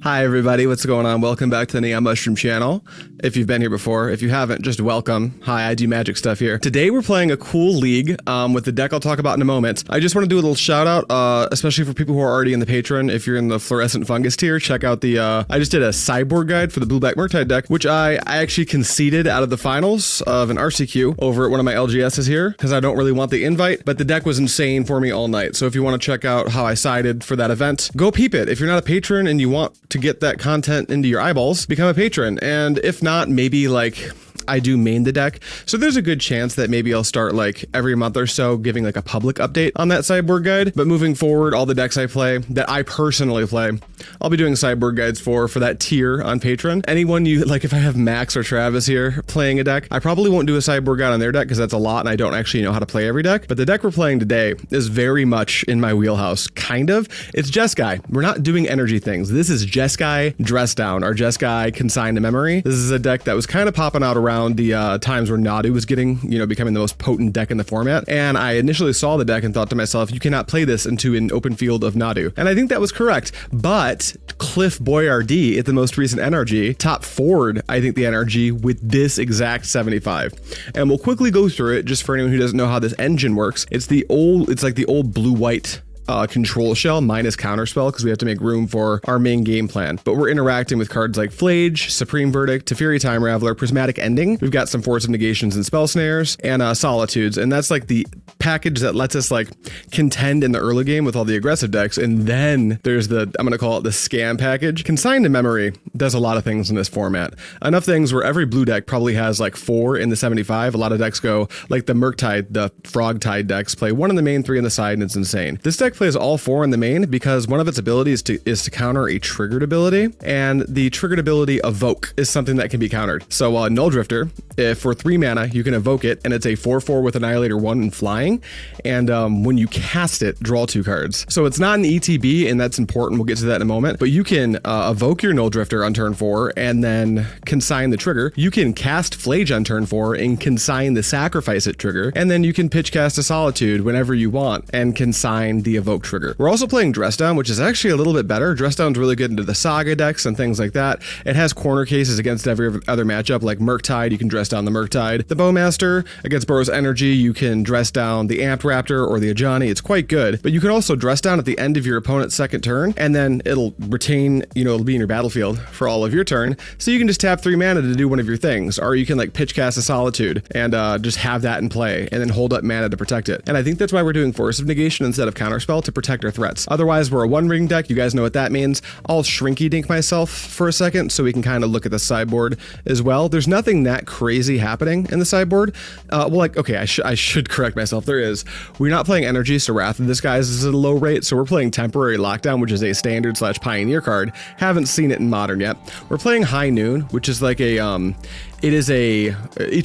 Hi everybody, what's going on? Welcome back to the Neon Mushroom channel. If you've been here before, if you haven't, just welcome. Hi, I do magic stuff here. Today we're playing a cool league with the deck I'll talk about in a moment. I just want to do a little shout out, especially for people who are already in the Patreon. If you're in the Fluorescent Fungus tier, check out the, I just did a sideboard guide for the Blue Black Murktide deck, which I actually conceded out of the finals of an RCQ over at one of my LGSs here, because I don't really want the invite, but the deck was insane for me all night. So if you want to check out how I sided for that event, go peep it. If you're not a patron and you want to get that content into your eyeballs, become a patron. And if not, maybe like I do main the deck. So there's a good chance that maybe I'll start like every month or so giving like a public update on that sideboard guide. But moving forward, all the decks I play that I personally play, I'll be doing sideboard guides for that tier on Patreon. Anyone you like, if I have Max or Travis here playing a deck, I probably won't do a sideboard guide on their deck because that's a lot and I don't actually know how to play every deck. But the deck we're playing today is very much in my wheelhouse, kind of. It's Jeskai. We're not doing energy things. This is Jeskai Dress Down, or Jeskai Consign to Memory. This is a deck that was kind of popping out around the times where Nadu was getting, becoming the most potent deck in the format. And I initially saw the deck and thought to myself, you cannot play this into an open field of Nadu. And I think that was correct. But Cliff Boyardee at the most recent NRG top forward, I think, the NRG with this exact 75. And we'll quickly go through it just for anyone who doesn't know how this engine works. It's like the old blue-white control shell minus counterspell, because we have to make room for our main game plan. But we're interacting with cards like Phlage, Supreme Verdict, Teferi, Time Raveler, Prismatic Ending. We've got some Force of Negations and Spell Snares, and Solitudes. And that's like the package that lets us like contend in the early game with all the aggressive decks. And then there's I'm going to call it the scam package. Consign to Memory does a lot of things in this format. Enough things where every blue deck probably has like 4 in the 75. A lot of decks go like the Murktide, the Frog Tide decks play 1 in the main, 3 in the side, and it's insane. This deck plays all 4 in the main because one of its abilities is to counter a triggered ability, and the triggered ability Evoke is something that can be countered. So Nulldrifter, if for 3 mana you can evoke it, and it's a 4/4 with Annihilator 1 and flying, and when you cast it, draw 2 cards. So it's not an ETB, and that's important. We'll get to that in a moment. But you can evoke your Nulldrifter on turn 4 and then consign the trigger. You can cast Phlage on turn 4 and consign the sacrifice it trigger, and then you can pitch cast a Solitude whenever you want and consign the evoke trigger. We're also playing Dress Down, which is actually a little bit better. Dress Down's really good into the Saga decks and things like that. It has corner cases against every other matchup, like Murktide, you can dress down the Murktide. The Bowmaster, against Burrow's Energy, you can dress down the Amped Raptor or the Ajani. It's quite good, but you can also dress down at the end of your opponent's second turn, and then it'll retain, it'll be in your battlefield for all of your turn, so you can just tap 3 mana to do one of your things, or you can like pitch cast a Solitude and just have that in play, and then hold up mana to protect it. And I think that's why we're doing Force of Negation instead of Counterspell, to protect our threats. Otherwise, we're a 1-ring deck. You guys know what that means. I'll shrinky dink myself for a second so we can kind of look at the sideboard as well. There's nothing that crazy happening in the sideboard. Okay, I should correct myself. There is. We're not playing Energy, so Wrath of this guy's is at a low rate, so we're playing Temporary Lockdown, which is a standard / Pioneer card. Haven't seen it in Modern yet. We're playing High Noon, which is like each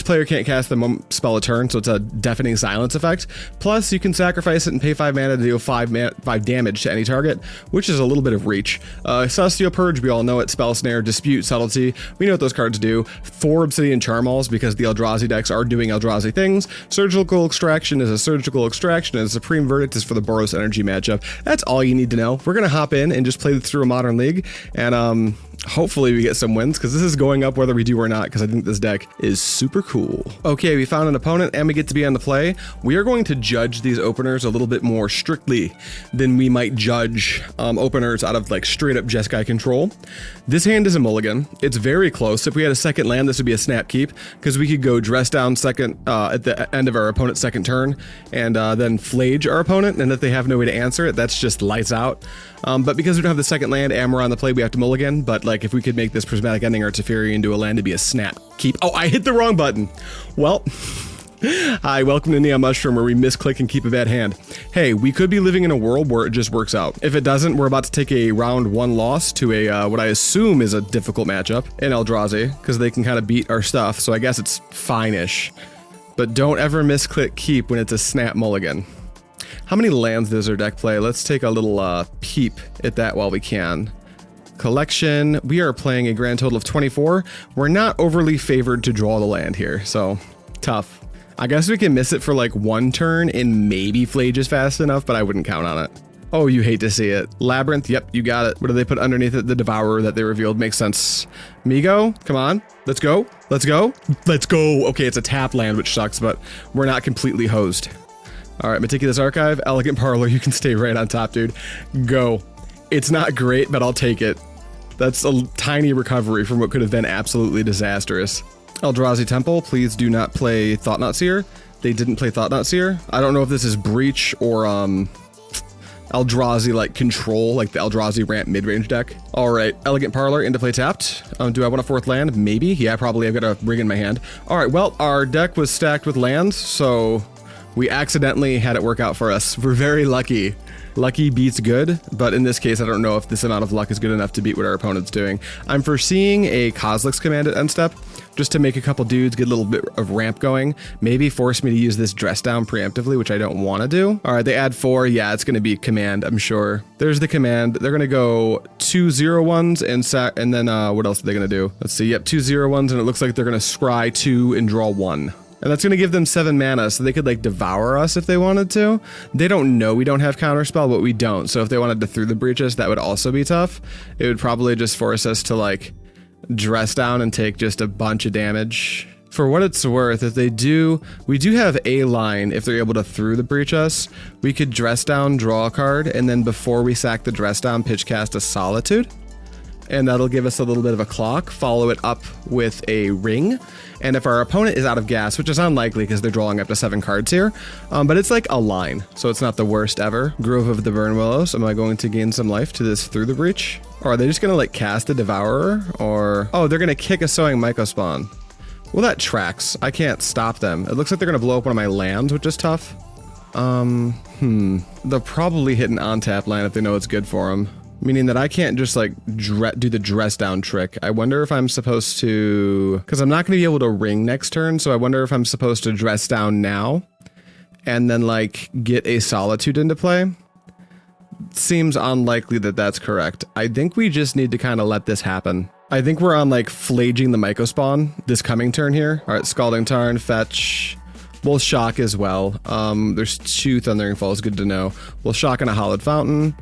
player can't cast the spell a turn, so it's a deafening silence effect. Plus, you can sacrifice it and pay 5 mana to deal 5 damage to any target, which is a little bit of reach. Celestial Purge, we all know it. Spell Snare, Dispute, Subtlety, we know what those cards do. 4 Obsidian Charmaws, because the Eldrazi decks are doing Eldrazi things. Surgical Extraction is a surgical extraction, and Supreme Verdict is for the Boros Energy matchup. That's all you need to know. We're going to hop in and just play through a Modern League, and hopefully we get some wins, because this is going up whether we do or not, because I think this deck is super cool. Okay, we found an opponent and we get to be on the play. We are going to judge these openers a little bit more strictly than we might judge openers out of like straight up Jeskai control. This hand is a mulligan. It's very close. If we had a second land, this would be a snap keep, because we could go Dress Down second at the end of our opponent's second turn, and then Phlage our opponent, and if they have no way to answer it, that's just lights out. But because we don't have the second land and we're on the play, we have to mulligan. But like if we could make this Prismatic Ending or Teferi into a land, to be a snap keep. Oh, I hit the wrong button. Well, hi, welcome to Neon Mushroom, where we misclick and keep a bad hand. Hey, we could be living in a world where it just works out. If it doesn't, we're about to take a round 1 loss to a what I assume is a difficult matchup in Eldrazi, because they can kind of beat our stuff. So I guess it's fine-ish. But don't ever misclick keep when it's a snap mulligan. How many lands does our deck play? Let's take a little peep at that while we can. Collection, we are playing a grand total of 24. We're not overly favored to draw the land here, so tough. I guess we can miss it for like 1 turn and maybe Phlage is fast enough, but I wouldn't count on it. Oh, you hate to see it. Labyrinth, yep, you got it. What do they put underneath it? The Devourer that they revealed makes sense. Migo, come on, let's go, let's go, let's go. Okay, it's a tap land, which sucks, but we're not completely hosed. All right, Meticulous Archive, Elegant Parlor, you can stay right on top, dude. Go. It's not great, but I'll take it. That's a tiny recovery from what could have been absolutely disastrous. Eldrazi Temple, please do not play Thought-Knot Seer. They didn't play Thought-Knot Seer. I don't know if this is Breach or, Eldrazi like control, like the Eldrazi ramp mid-range deck. All right, Elegant Parlor into play tapped. Do I want a 4th land? Maybe. Yeah, probably. I've got a ring in my hand. All right, well, our deck was stacked with lands, so we accidentally had it work out for us. We're very lucky. Lucky beats good, but in this case, I don't know if this amount of luck is good enough to beat what our opponent's doing. I'm foreseeing a Kozilek's command at end step, just to make a couple dudes get a little bit of ramp going. Maybe force me to use this Dress Down preemptively, which I don't want to do. All right, they add 4. Yeah, it's going to be command, I'm sure. There's the command. They're going to go 2 0/1s and then what else are they going to do? Let's see. Yep, 2 0/1s, and it looks like they're going to scry 2 and draw 1. And that's going to give them 7 mana, so they could, like, devour us if they wanted to. They don't know we don't have Counterspell, but we don't. So if they wanted to through the breach us, that would also be tough. It would probably just force us to, like, dress down and take just a bunch of damage. For what it's worth, if they do, we do have a line if they're able to through the breach us. We could dress down, draw a card, and then before we sack the dress down, pitch cast a Solitude. And that'll give us a little bit of a clock, follow it up with a ring. And if our opponent is out of gas, which is unlikely because they're drawing up to 7 cards here, but it's like a line, so it's not the worst ever. Grove of the Burn Willows, am I going to gain some life to this through the breach? Or are they just gonna like cast a Devourer? Or, oh, they're gonna kick a Sowing Mycospawn. Well, that tracks. I can't stop them. It looks like they're gonna blow up one of my lands, which is tough. They'll probably hit an on-tap land if they know it's good for them. Meaning that I can't just like do the dress down trick. I wonder if I'm supposed to, because I'm not going to be able to ring next turn, so I wonder if I'm supposed to dress down now and then like get a Solitude into play. Seems unlikely that that's correct. I think we just need to kind of let this happen. I think we're on like Phlaging the Mycospawn this coming turn here. All right, Scalding Tarn, fetch. We'll shock as well. There's 2 Thundering Falls, good to know. We'll shock on a Hallowed Fountain.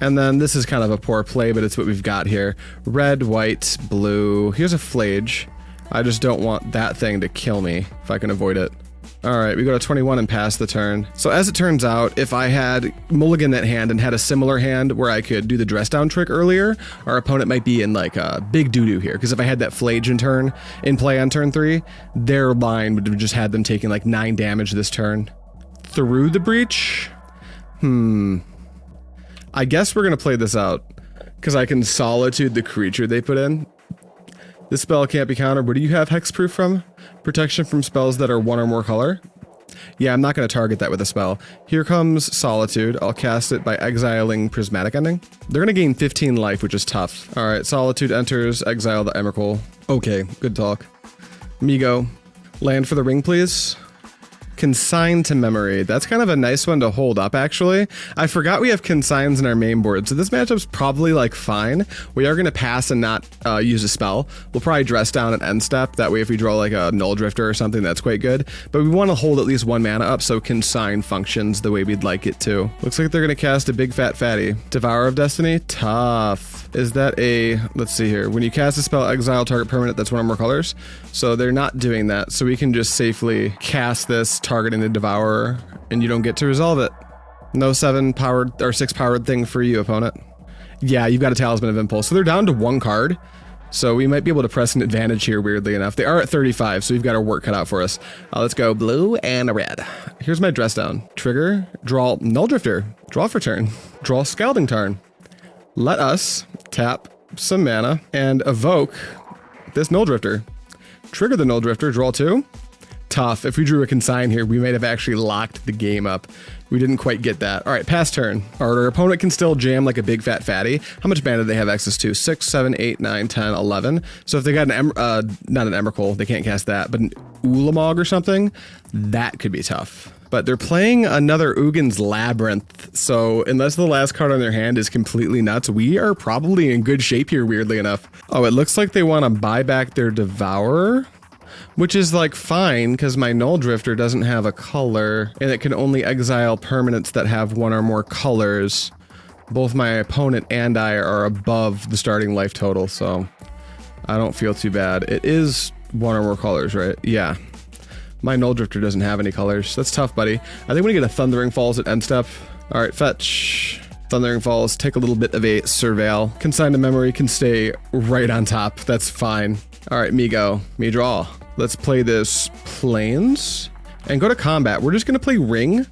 And then this is kind of a poor play, but it's what we've got here. Red, white, blue. Here's a Phlage. I just don't want that thing to kill me if I can avoid it. All right, we go to 21 and pass the turn. So as it turns out, if I had mulligan that hand and had a similar hand where I could do the dress down trick earlier, our opponent might be in like a big doo-doo here. Because if I had that Phlage in play on turn 3, their line would have just had them taking like 9 damage this turn. Through the breach? I guess we're going to play this out, because I can Solitude the creature they put in. This spell can't be countered. Where do you have hexproof from? Protection from spells that are 1 or more color? Yeah, I'm not going to target that with a spell. Here comes Solitude. I'll cast it by exiling Prismatic Ending. They're going to gain 15 life, which is tough. All right, Solitude enters, exile the Emrakul. Okay, good talk. Migo, land for the ring, please. Consign to memory. That's kind of a nice one to hold up, actually. I forgot we have consigns in our main board, so this matchup's probably like fine. We are going to pass and not use a spell. We'll probably dress down at end step. That way if we draw like a Nulldrifter or something, that's quite good. But we want to hold at least 1 mana up so consign functions the way we'd like it to. Looks like they're going to cast a big fat fatty. Devourer of Destiny? Tough. Is that a... Let's see here. When you cast a spell, exile target permanent that's 1 or more colors. So they're not doing that. So we can just safely cast this targeting the Devourer, and you don't get to resolve it. No 7 powered or 6 powered thing for you, opponent. Yeah, you've got a Talisman of Impulse. So they're down to 1 card. So we might be able to press an advantage here, weirdly enough. They are at 35, so we've got our work cut out for us. Let's go blue and a red. Here's my dress down. Trigger, draw Nulldrifter, draw for turn, draw Scalding Tarn. Let us tap some mana and evoke this Nulldrifter. Trigger the Nulldrifter, draw 2. Tough. If we drew a consign here, we might have actually locked the game up. We didn't quite get that. All right, pass turn. Our opponent can still jam like a big fat fatty. How much mana do they have access to? 6, 7, 8, 9, 10, 11. So if they got an not an Emrakul, they can't cast that, but an Ulamog or something, that could be tough. But they're playing another Ugin's Labyrinth, so unless the last card on their hand is completely nuts, we are probably in good shape here, weirdly enough. Oh, it looks like they want to buy back their Devourer, which is like fine, because my Nulldrifter doesn't have a color, and it can only exile permanents that have 1 or more colors. Both my opponent and I are above the starting life total, so I don't feel too bad. It is one or more colors, right? Yeah. My Nulldrifter doesn't have any colors. That's tough, buddy. I think when you get a Thundering Falls at end step. All right, fetch. Thundering Falls, take a little bit of a Surveil. Consign to Memory can stay right on top. That's fine. All right, me go. Me draw. Let's play this Plains and go to combat. We're just gonna play Ring.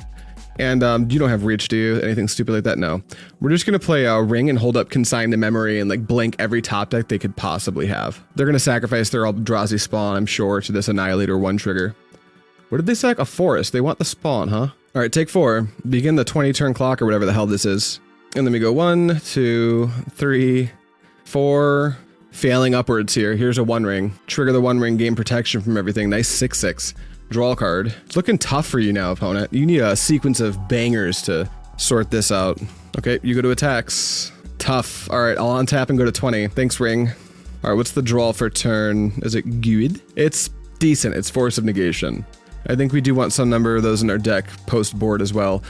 And you don't have Reach, do you? Anything stupid like that? No. We're just gonna play Ring and hold up Consign to Memory and like blink every top deck they could possibly have. They're gonna sacrifice their Eldrazi spawn, I'm sure, to this Annihilator 1 trigger. What did they sack? A Forest. They want the spawn, huh? All right, take 4. Begin the 20 turn clock or whatever the hell this is. And then we go 1, 2, 3, 4. Failing upwards here. Here's a 1 ring. Trigger the 1 ring, gain protection from everything. Nice 6/6. Draw a card. It's looking tough for you now, opponent. You need a sequence of bangers to sort this out. Okay, you go to attacks. Tough. All right, I'll untap and go to 20. Thanks, ring. All right, what's the draw for turn? Is it Gooooood? It's decent. It's Force of Negation. I think we do want some number of those in our deck post-board as well.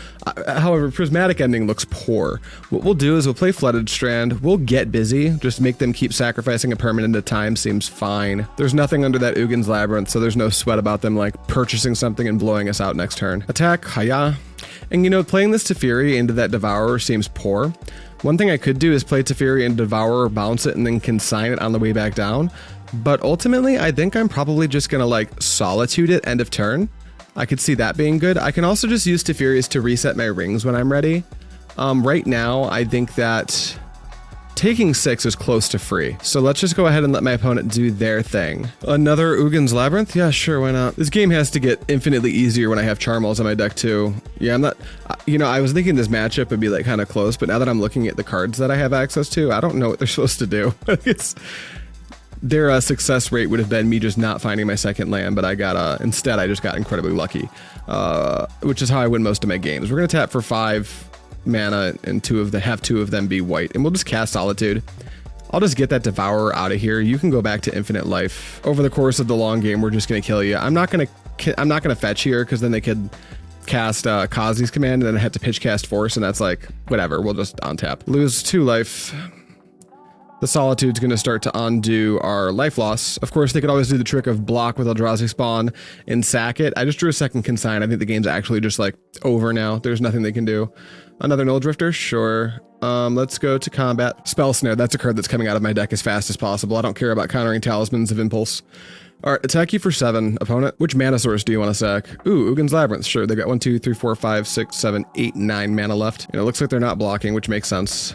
However, Prismatic Ending looks poor. What we'll do is we'll play Flooded Strand. We'll get busy. Just make them keep sacrificing a permanent at a time seems fine. There's nothing under that Uggin's Labyrinth, so there's no sweat about them like purchasing something and blowing us out next turn. Attack, Haya. And you know, playing this Teferi into that Devourer seems poor. One thing I could do is play Teferi into Devourer, bounce it, and then consign it on the way back down. But ultimately, I think I'm probably just gonna like Solitude it end of turn. I could see that being good. I can also just use Teferi's to reset my rings when I'm ready. Right now, I think that taking 6 is close to free. So let's just go ahead and let my opponent do their thing. Another Uggin's Labyrinth? Yeah, sure, why not? This game has to get infinitely easier when I have Charmaws on my deck too. Yeah, I'm not, you know, I was thinking this matchup would be like kind of close, but now that I'm looking at the cards that I have access to, I don't know what they're supposed to do. Their success rate would have been me just not finding my second land, but I got, instead I just got incredibly lucky, which is how I win most of my games. We're gonna tap for 5 mana and have two of them be white, and we'll just cast Solitude. I'll just get that Devourer out of here. You can go back to infinite life. Over the course of the long game, we're just gonna kill you. I'm not gonna fetch here because then they could cast Kazi's command and then I have to pitch cast Force, and that's like whatever. We'll just untap. Lose 2 life. The Solitude's going to start to undo our life loss. Of course, they could always do the trick of block with Eldrazi spawn and sack it. I just drew a second Consign. I think the game's actually just like over now. There's nothing they can do. Another Nulldrifter? Sure. Let's go to combat. Spell Snare. That's a card that's coming out of my deck as fast as possible. I don't care about countering Talismans of Impulse. All right, attack you for 7, opponent. Which mana source do you want to sack? Ooh, Uggin's Labyrinth. Sure, they got 1, 2, 3, 4, 5, 6, 7, 8, 9 mana left. And it looks like they're not blocking, which makes sense.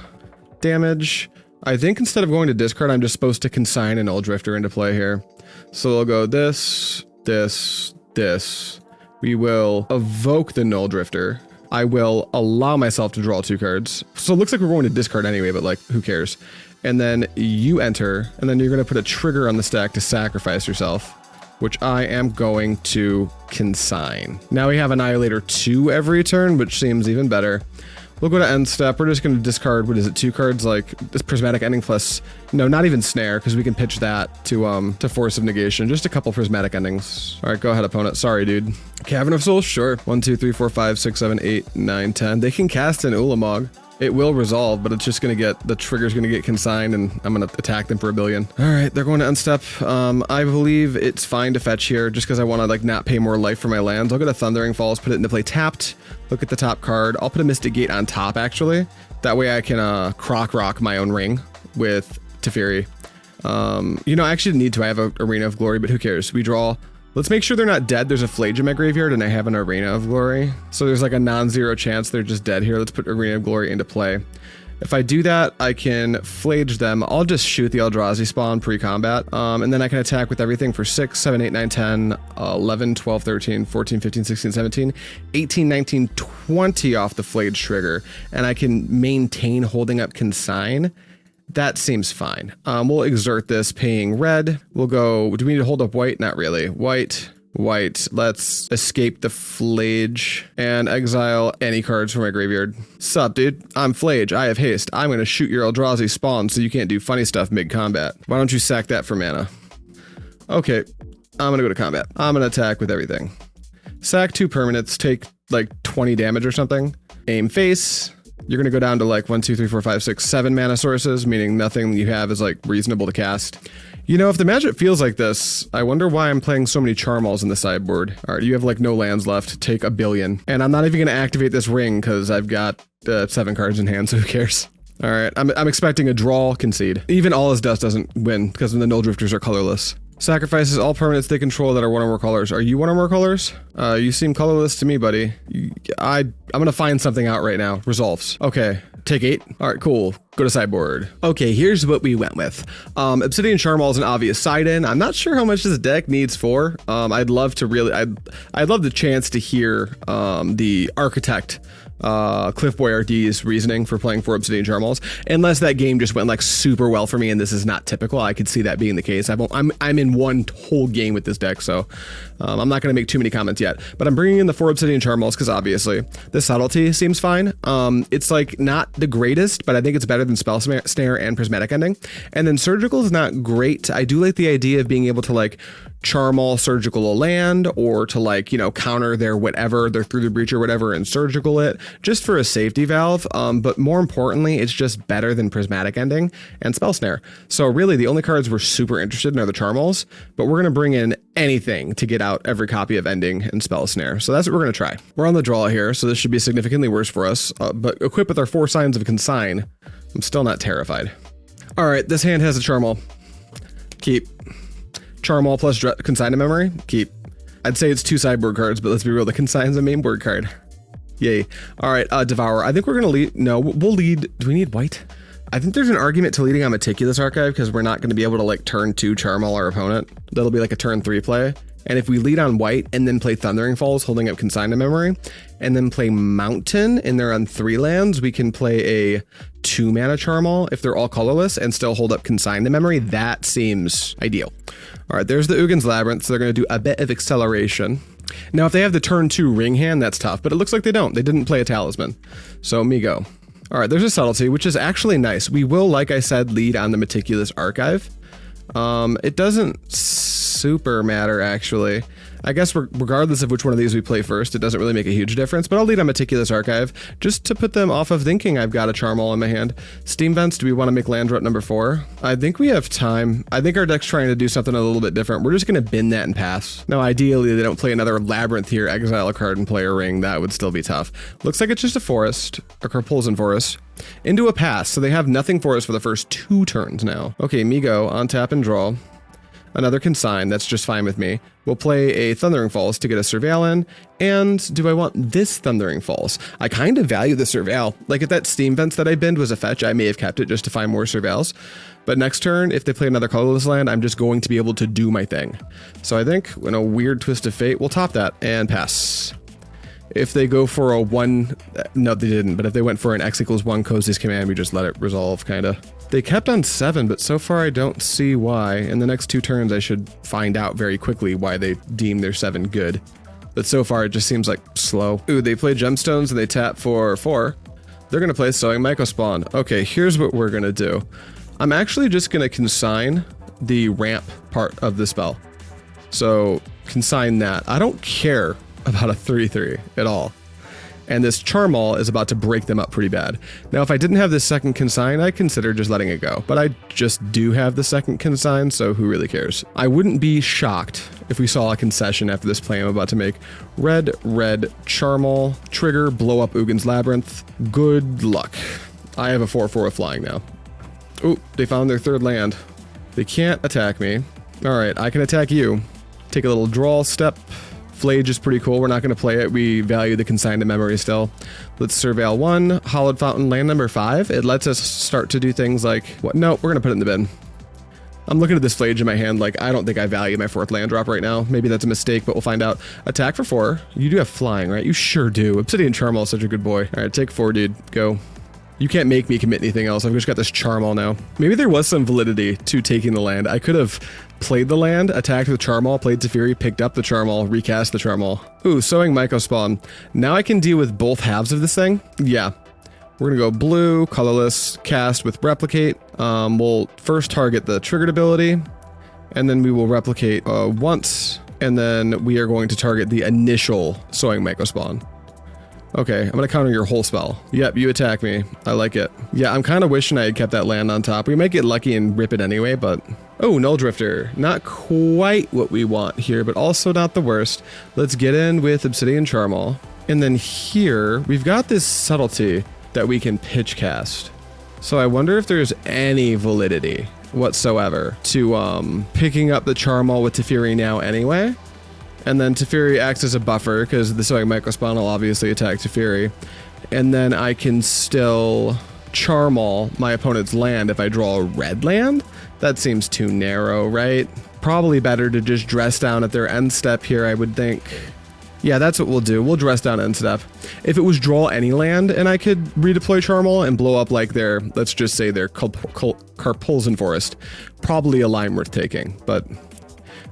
Damage. I think instead of going to discard, I'm just supposed to consign an Nulldrifter into play here. So we'll go this, this, this. We will evoke the Nulldrifter. I will allow myself to draw 2 cards. So it looks like we're going to discard anyway, but like, who cares? And then you enter, and then you're going to put a trigger on the stack to sacrifice yourself, which I am going to consign. Now we have Annihilator 2 every turn, which seems even better. We'll go to end step. We're just going to discard, what is it, 2 cards like this Prismatic Ending plus, no, not even Snare, because we can pitch that to Force of Negation. Just a couple Prismatic Endings. All right, go ahead, opponent. Sorry, dude. Cavern of Souls? Sure. 1, 2, 3, 4, 5, 6, 7, 8, 9, 10. They can cast an Ulamog. It will resolve, but it's just going to get, the trigger's going to get consigned, and I'm going to attack them for 1 billion. All right, they're going to unstep. I believe it's fine to fetch here, just because I want to like not pay more life for my lands. I'll get a Thundering Falls, put it into play tapped. Look at the top card. I'll put a Mystic Gate on top, actually. That way I can Croc Rock my own ring with Teferi. You know, I actually need to. I have a Arena of Glory, but who cares? We draw. Let's make sure they're not dead. There's a Phlage in my graveyard, and I have an Arena of Glory. So there's like a non-zero chance they're just dead here. Let's put Arena of Glory into play. If I do that, I can Phlage them. I'll just shoot the Eldrazi spawn pre-combat. And then I can attack with everything for 6, 7, 8, 9, 10, 11, 12, 13, 14, 15, 16, 17, 18, 19, 20 off the Phlage trigger. And I can maintain holding up Consign. That seems fine. We'll exert this paying red. We'll go, do we need to hold up white? Not really. White, white. Let's escape the Phlage and exile any cards from my graveyard. Sup, dude? I'm Phlage. I have haste. I'm going to shoot your Eldrazi spawn so you can't do funny stuff mid-combat. Why don't you sack that for mana? Okay, I'm going to go to combat. I'm going to attack with everything. Sack 2 permanents, take like 20 damage or something. Aim face. you're going to go down to like 1, 2, 3, 4, 5, 6, 7 mana sources, meaning nothing you have is like reasonable to cast. You know, if the magic feels like this, I wonder why I'm playing so many Charmaws in the sideboard. All right, you have like no lands left. Take 1 billion. And I'm not even going to activate this ring because I've got 7 cards in hand, so who cares? All right, I'm expecting a draw, concede. Even All Is Dust doesn't win because the Nulldrifters are colorless. Sacrifices all permanents they control that are 1 or more colors. Are you 1 or more colors? You seem colorless to me, buddy. I'm gonna find something out right now. Resolves. Okay, take 8. All right, cool. Go to sideboard. Okay, here's what we went with. Obsidian Charmaw is an obvious side in. I'm not sure how much this deck needs for. I'd love the chance to hear the Architect Cliff Boyardee's reasoning for playing 4 Obsidian Charmaws. Unless that game just went like super well for me and this is not typical, I could see that being the case. I'm in one whole game with this deck, so I'm not going to make too many comments yet. But I'm bringing in the 4 Obsidian Charmaws because obviously the Subtlety seems fine. It's like not the greatest, but I think it's better than Spell Snare and Prismatic Ending. And then Surgical is not great. I do like the idea of being able to like Charmaw Surgical a land, or to like, you know, counter their whatever, their Through the Breach or whatever, and Surgical it, just for a safety valve. But more importantly, it's just better than Prismatic Ending and Spell Snare. So really the only cards we're super interested in are the Charmaws, but we're going to bring in anything to get out every copy of Ending and Spell Snare. So that's what we're going to try. We're on the draw here, so this should be significantly worse for us, but equipped with our 4 signs of Consign, I'm still not terrified. All right, this hand has a Charmaw. Keep. Charmaw plus Consign to memory? Keep. I'd say it's 2 sideboard cards, but let's be real, the Consign's a main board card. Yay. All right, Devour. I think we're going to lead. No, we'll lead. Do we need white? I think there's an argument to leading on Meticulous Archive because we're not going to be able to like turn 2 Charmaw our opponent. That'll be like a turn 3 play. And if we lead on white and then play Thundering Falls, holding up Consign to memory, and then play Mountain and they're on 3 lands, we can play a 2 mana Charmaw if they're all colorless and still hold up Consign to memory. That seems ideal. All right, there's the Uggin's Labyrinth, so they're going to do a bit of acceleration. Now, if they have the turn 2 ring hand, that's tough, but it looks like they don't. They didn't play a Talisman. So, me go. All right, there's a Subtlety, which is actually nice. We will, like I said, lead on the Meticulous Archive. It doesn't super matter, actually. I guess regardless of which one of these we play first, it doesn't really make a huge difference, but I'll lead on Meticulous Archive just to put them off of thinking I've got a Charmaw in my hand. Steam Vents, do we want to make land drop number 4? I think we have time. I think our deck's trying to do something a little bit different. We're just going to bin that and pass. Now, ideally, they don't play another Labyrinth here, exile a card and play a ring. That would still be tough. Looks like it's just a forest, a Carpulzan Forest. Into a pass, so they have nothing for us for the first 2 turns now. Okay, Migo, on tap and draw. Another Consign, that's just fine with me. We'll play a Thundering Falls to get a Surveil in, and do I want this Thundering Falls? I kind of value the Surveil. Like if that Steam Vents that I binned was a fetch, I may have kept it just to find more Surveils. But next turn, if they play another colorless land, I'm just going to be able to do my thing. So I think, in a weird twist of fate, we'll top that and pass. If they go for a 1, no, they didn't, but if they went for an X=1 Cozy's Command, we just let it resolve, kinda. They kept on 7, but so far I don't see why. In the next 2 turns, I should find out very quickly why they deem their 7 good. But so far, it just seems like slow. Ooh, they play Gemstones and they tap for 4. They're gonna play Sowing Mycospawn. Okay, here's what we're gonna do. I'm actually just gonna consign the ramp part of the spell. So, consign that. I don't care about a 3/3 at all. And this Charmaw is about to break them up pretty bad. Now, if I didn't have this second Consign, I'd consider just letting it go. But I just do have the second Consign, so who really cares? I wouldn't be shocked if we saw a concession after this play I'm about to make. Red, Charmaw, trigger, blow up Uggin's Labyrinth. Good luck. I have a 4/4 with flying now. Ooh, they found their 3rd land. They can't attack me. All right, I can attack you. Take a little draw step. Phlage is pretty cool. We're not going to play it. We value the Consign to memory still. Let's Surveil 1. Hallowed Fountain, land number 5. It lets us start to do things like... what? No, we're going to put it in the bin. I'm looking at this Phlage in my hand like, I don't think I value my 4th land drop right now. Maybe that's a mistake, but we'll find out. Attack for 4. You do have flying, right? You sure do. Obsidian Charmaw is such a good boy. All right, take 4, dude. Go. You can't make me commit anything else. I've just got this Charmaw now. Maybe there was some validity to taking the land. I could have played the land, attacked with Charmaw, played Teferi, picked up the Charmaw, recast the Charmaw. Ooh, Sowing Mycospawn. Now I can deal with both halves of this thing. Yeah. We're gonna go blue, colorless, cast with replicate. We'll first target the triggered ability, and then we will replicate once, and then we are going to target the initial Sowing Mycospawn. Okay, I'm gonna counter your whole spell. Yep, you attack me. I like it. Yeah, I'm kind of wishing I had kept that land on top. We might get lucky and rip it anyway, but... Oh, Nulldrifter. Not quite what we want here, but also not the worst. Let's get in with Obsidian Charmaw. And then here, we've got this Subtlety that we can pitch cast. So I wonder if there's any validity whatsoever to picking up the Charmaw with Teferi now anyway. And then Teferi acts as a buffer, because the Soic Microspawn will obviously attack Teferi. And then I can still Charmaw my opponent's land if I draw a red land? That seems too narrow, right? Probably better to just dress down at their end step here, I would think. Yeah, that's what we'll do. We'll dress down end step. If it was draw any land and I could redeploy Charmaw and blow up like their, let's just say their Carpulzan Forest, probably a line worth taking, but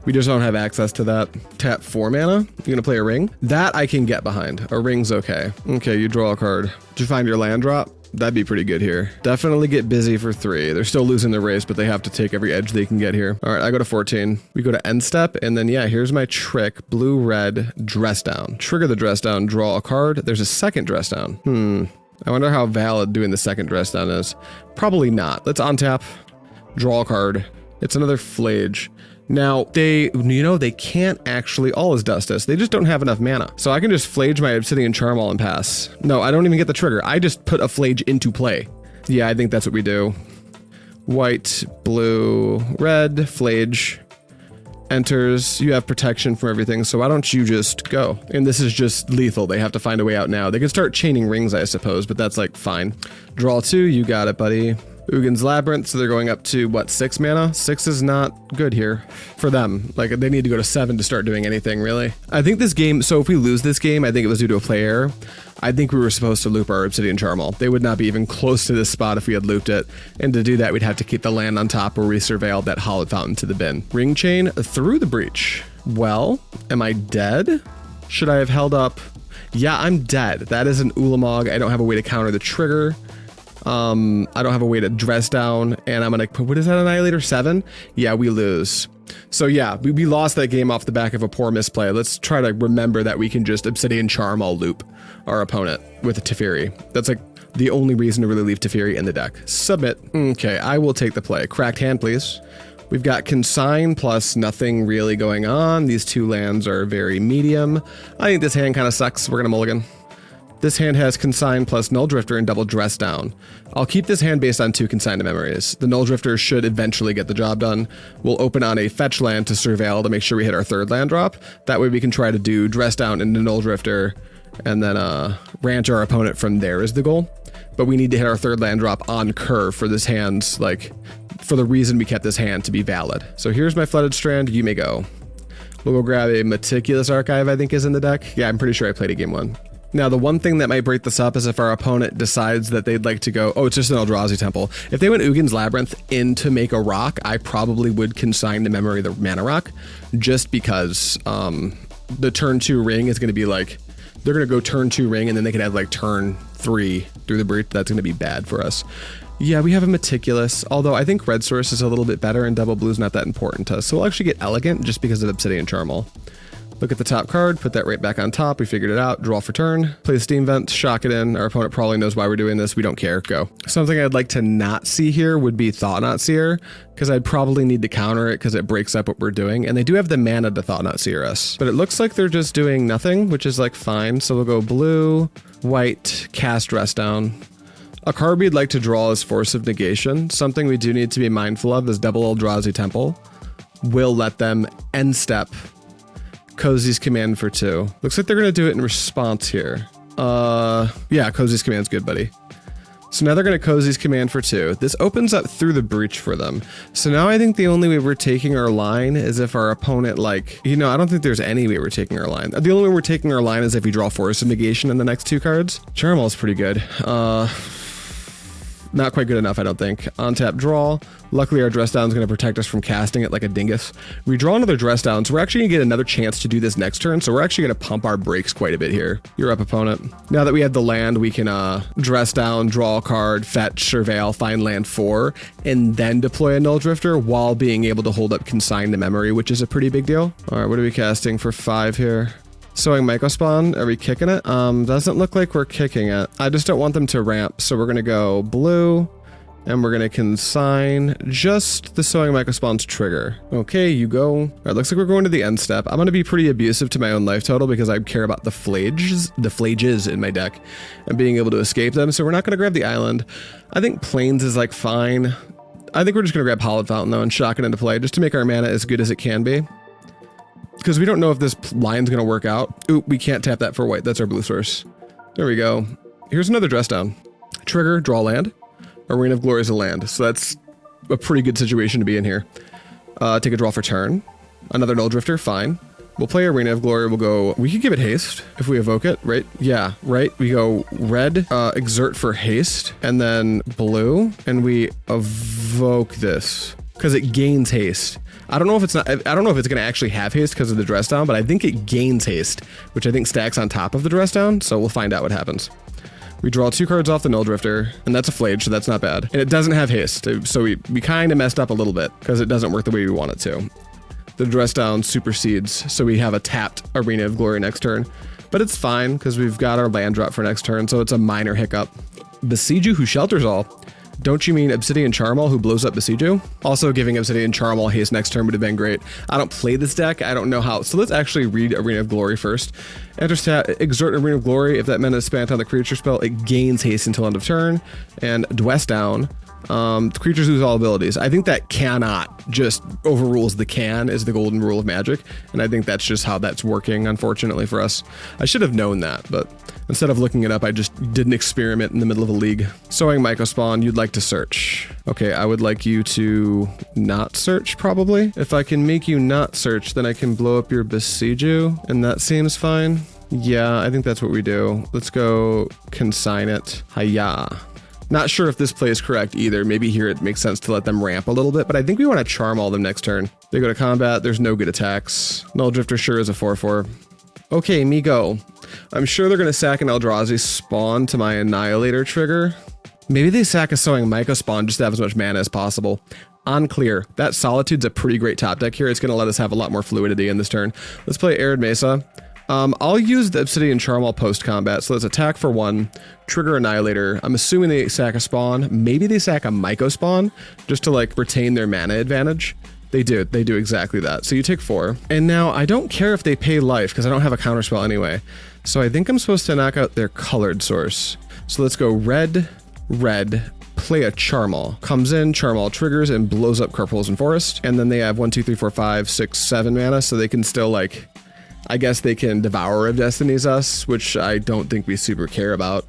we just don't have access to that. Tap 4 mana. You're gonna play a ring? That I can get behind. A ring's okay. Okay, you draw a card. Did you find your land drop? That'd be pretty good here. Definitely get busy for 3. They're still losing the race, but they have to take every edge they can get here. All right, I go to 14. We go to end step, and then yeah, here's my trick. Blue-red, dress down. Trigger the dress down, draw a card. There's a second dress down. I wonder how valid doing the second dress down is. Probably not. Let's untap, draw a card. It's another Phlage. Now, they can't actually All-is Dust us. They just don't have enough mana. So I can just Phlage my Obsidian Charmaw and pass. No, I don't even get the trigger. I just put a Phlage into play. Yeah, I think that's what we do. White, blue, red, Phlage. Enters. You have protection from everything, so why don't you just go? And this is just lethal. They have to find a way out now. They can start chaining rings, I suppose, but that's like fine. Draw 2, you got it, buddy. Uggin's Labyrinth, so they're going up to, what, 6 mana? 6 is not good here for them. Like, they need to go to 7 to start doing anything, really. I think this game, so if we lose this game, I think it was due to a play error. I think we were supposed to loop our Obsidian Charmaw. They would not be even close to this spot if we had looped it. And to do that, we'd have to keep the land on top where we surveilled that Hallowed Fountain to the bin. Ring Chain through the breach. Well, am I dead? Should I have held up? Yeah, I'm dead. That is an Ulamog. I don't have a way to counter the trigger. I don't have a way to dress down, and I'm gonna, what is that, Annihilator 7? Yeah, we lose. So yeah, we lost that game off the back of a poor misplay. Let's try to remember that we can just Obsidian Charmaw loop our opponent with a Teferi. That's like the only reason to really leave Teferi in the deck. Submit. Okay, I will take the play. Cracked hand, please. We've got Consign plus nothing really going on. These 2 lands are very medium. I think this hand kind of sucks. We're gonna mulligan. This hand has Consign plus Nulldrifter and double dress down. I'll keep this hand based on 2 consigned memories. The Nulldrifter should eventually get the job done. We'll open on a fetch land to surveil to make sure we hit our 3rd land drop. That way we can try to do dress down into Nulldrifter and then ranch our opponent from there is the goal. But we need to hit our 3rd land drop on curve for this hand's, like, for the reason we kept this hand to be valid. So here's my Flooded Strand, you may go. We'll go grab a Meticulous Archive, I think is in the deck. Yeah, I'm pretty sure I played a game 1. Now, the one thing that might break this up is if our opponent decides that they'd like to go, oh, it's just an Eldrazi Temple. If they went Uggin's Labyrinth in to make a rock, I probably would consign to memory the mana rock, just because the turn 2 ring is going to be like, they're going to go turn 2 ring and then they could have like turn 3 through the breach. That's going to be bad for us. Yeah, we have a Meticulous, although I think red source is a little bit better and double blue is not that important to us. So we'll actually get Elegant just because of Obsidian Charmaw. Look at the top card, put that right back on top. We figured it out. Draw for turn. Play the Steam Vent, shock it in. Our opponent probably knows why we're doing this. We don't care. Go. Something I'd like to not see here would be Thought-Knot Seer, because I'd probably need to counter it because it breaks up what we're doing. And they do have the mana to Thought-Knot Seer us. But it looks like they're just doing nothing, which is like fine. So we'll go blue, white, cast Dress Down. A card we'd like to draw is Force of Negation. Something we do need to be mindful of is double Eldrazi Temple. We'll let them end step Cozy's Command for 2. Looks like they're going to do it in response here. Yeah, Cozy's Command's good, buddy. So now they're going to Cozy's Command for 2. This opens up through the breach for them. So now I think the only way we're taking our line is if our opponent, like, I don't think there's any way we're taking our line. The only way we're taking our line is if we draw Force of Negation in the next 2 cards. Charmaw's pretty good. Not quite good enough, I don't think. On tap, draw. Luckily, our dress down is going to protect us from casting it like a dingus. We draw another dress down, so we're actually going to get another chance to do this next turn, so we're actually going to pump our brakes quite a bit here. You're up, opponent. Now that we have the land, we can dress down, draw a card, fetch, surveil, find land 4, and then deploy a Nulldrifter while being able to hold up Consign to memory, which is a pretty big deal. All right, what are we casting for 5 here? Sowing Mycospawn, are we kicking it? Doesn't look like we're kicking it. I just don't want them to ramp, so we're gonna go blue, and we're gonna consign just the Sowing Mycospawn's trigger. Okay, you go. All right, looks like we're going to the end step. I'm gonna be pretty abusive to my own life total because I care about the Phlages in my deck and being able to escape them, so we're not gonna grab the island. I think Plains is like fine. I think we're just gonna grab Hallowed Fountain though and shock it into play just to make our mana as good as it can be. Because we don't know if this line's gonna work out. Oop, we can't tap that for white. That's our blue source. There we go. Here's another Dress Down. Trigger, draw land. Arena of Glory is a land, so that's a pretty good situation to be in here. Take a draw for turn. Another Nulldrifter, fine. We'll play Arena of Glory. We'll go. We could give it haste if we evoke it, right? Yeah, right. We go red, exert for haste, and then blue, and we evoke this because it gains haste. I don't know if it's not. I don't know if it's going to actually have haste because of the Dress Down, but I think it gains haste, which I think stacks on top of the Dress Down. So we'll find out what happens. We draw 2 cards off the Nulldrifter, and that's a Phlage, so that's not bad. And it doesn't have haste, so we kind of messed up a little bit because it doesn't work the way we want it to. The Dress Down supersedes, so we have a tapped Arena of Glory next turn. But it's fine because we've got our land drop for next turn, so it's a minor hiccup. Besiege who shelters all. Don't you mean Obsidian Charmaw who blows up Besiege? Also giving Obsidian Charmaw haste next turn would have been great. I don't play this deck, I don't know how. So let's actually read Arena of Glory first. Enter stat, exert Arena of Glory. If that mana is spent on the creature spell, it gains haste until end of turn. And Dress Down. Creatures lose all abilities. I think that cannot just overrules the can is the golden rule of Magic, and I think that's just how that's working, unfortunately for us. I should have known that, but instead of looking it up, I just did an experiment in the middle of a league. Sowing Mycospawn, you'd like to search. Okay, I would like you to not search, probably. If I can make you not search, then I can blow up your Besiege, and that seems fine. Yeah, I think that's what we do. Let's go consign it. Hiya. Not sure if this play is correct either. Maybe here it makes sense to let them ramp a little bit, but I think we want to charm all them next turn. They go to combat, there's no good attacks. Nulldrifter sure is a 4/4. Okay, me go. I'm sure they're going to sack an Eldrazi spawn to my Annihilator trigger. Maybe they sack a Sowing Mycospawn just to have as much mana as possible. Unclear. That Solitude's a pretty great top deck here. It's going to let us have a lot more fluidity in this turn. Let's play Arid Mesa. I'll use the Obsidian Charmaw post-combat, so let's attack for 1, trigger Annihilator. I'm assuming they sack a spawn. Maybe they sack a Mycospawn, just to like retain their mana advantage. They do exactly that. So you take 4. And now I don't care if they pay life, because I don't have a counterspell anyway. So I think I'm supposed to knock out their colored source. So let's go red, red, play a Charmaw. Comes in, Charmaw triggers and blows up Carpool's Forest. And then they have 1, 2, 3, 4, 5, 6, 7 mana, so they can still like... I guess they can Devourer of Destinies us, which I don't think we super care about.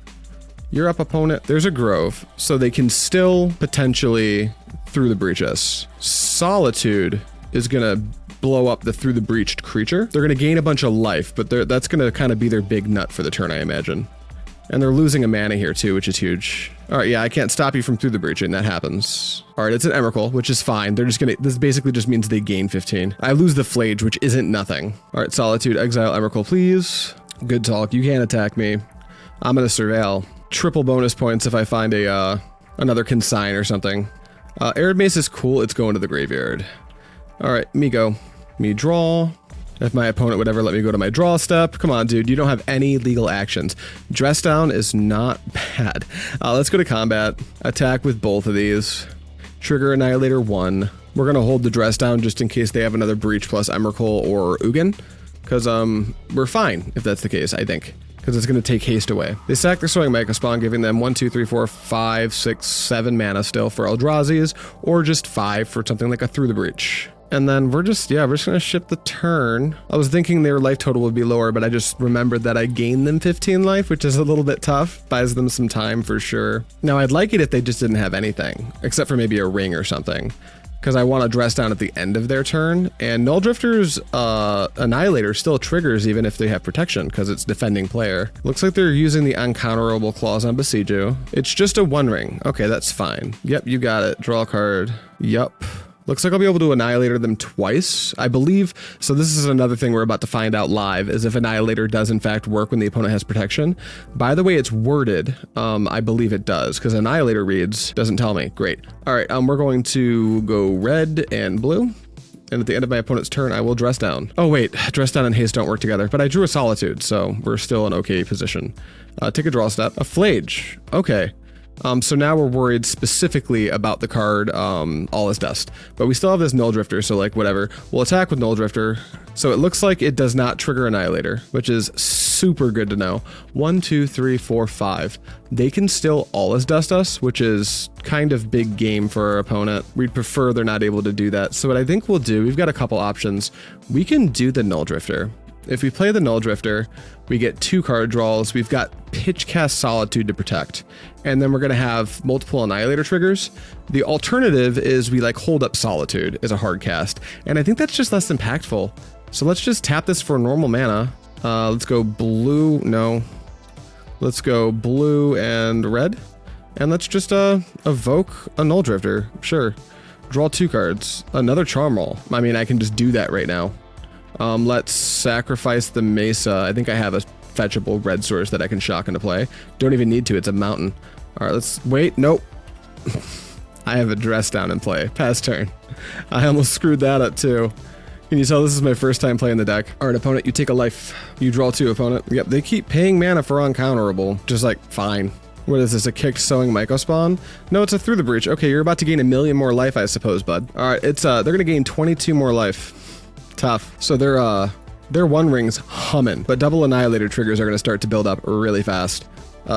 You're up, opponent. There's a Grove, so they can still potentially Through the Breach us. Solitude is gonna blow up the Through the Breached creature. They're gonna gain a bunch of life, but that's gonna kind of be their big nut for the turn, I imagine. And they're losing a mana here too, which is huge. All right, yeah, I can't stop you from Through the Breaching. That happens. All right, it's an Emrakul, which is fine. They're just gonna, this basically just means they gain 15. I lose the Phlage, which isn't nothing. All right, Solitude, exile Emrakul, please. Good talk, you can't attack me. I'm gonna Surveil. Triple bonus points if I find a, another Consign or something. Arid Mesa is cool, it's going to the graveyard. All right, me go. Me draw. If my opponent would ever let me go to my draw step. Come on, dude, you don't have any legal actions. Dress Down is not bad. Let's go to combat. Attack with both of these. Trigger Annihilator 1. We're gonna hold the Dress Down just in case they have another Breach plus Emrakul or Ugin. Because we're fine if that's the case, I think. Because it's gonna take haste away. They sack their Sowing Mycospawn, giving them 1, 2, 3, 4, 5, 6, 7 mana still for Eldrazi's, or just 5 for something like a Through the Breach. And then we're just gonna ship the turn. I was thinking their life total would be lower, but I just remembered that I gained them 15 life, which is a little bit tough. Buys them some time for sure. Now I'd like it if they just didn't have anything, except for maybe a ring or something. Because I want to Dress Down at the end of their turn, and Nulldrifter's Annihilator still triggers even if they have protection, because it's defending player. Looks like they're using the uncounterable clause on Besiege. It's just a 1 ring. Okay, that's fine. Yep, you got it. Draw a card. Yup. Looks like I'll be able to Annihilator them twice, I believe. So this is another thing we're about to find out live, is if Annihilator does in fact work when the opponent has protection. By the way it's worded, I believe it does, because Annihilator reads, doesn't tell me. Great. All right, we're going to go red and blue. and at the end of my opponent's turn, I will Dress Down. Oh wait, Dress Down and Haste don't work together, but I drew a Solitude, so we're still in okay position. Take a draw step. A Phlage. Okay. So now we're worried specifically about the card, All Is Dust. But we still have this Nulldrifter, so like whatever. We'll attack with Nulldrifter. So it looks like it does not trigger Annihilator, which is super good to know. 1, 2, 3, 4, 5. They can still All Is Dust us, which is kind of big game for our opponent. We'd prefer they're not able to do that. So what I think we'll do, we've got a couple options. We can do the Nulldrifter. If we play the Nulldrifter, we get 2 card draws. We've got Pitchcast Solitude to protect. And then we're going to have multiple Annihilator triggers. The alternative is we like hold up Solitude as a hard cast. And I think that's just less impactful. So let's just tap this for normal mana. Let's go blue. No. Let's go blue and red. And let's just evoke a Nulldrifter. Sure. Draw 2 cards. Another Charmaw. I mean, I can just do that right now. Let's sacrifice the Mesa. I think I have a fetchable red source that I can shock into play. Don't even need to, it's a mountain. All right, let's wait. Nope. I have a Dress Down in play. Pass turn. I almost screwed that up too. Can you tell this is my first time playing the deck? All right, opponent, you take a life. You draw 2, opponent. Yep, they keep paying mana for uncounterable. Just like, fine. What is this, a kicked Sowing Mycospawn? No, it's a Through the Breach. Okay, you're about to gain 1,000,000 more life, I suppose, bud. All right, it's they're gonna gain 22 more life. Tough. So their One Ring's humming, but double Annihilator triggers are going to start to build up really fast.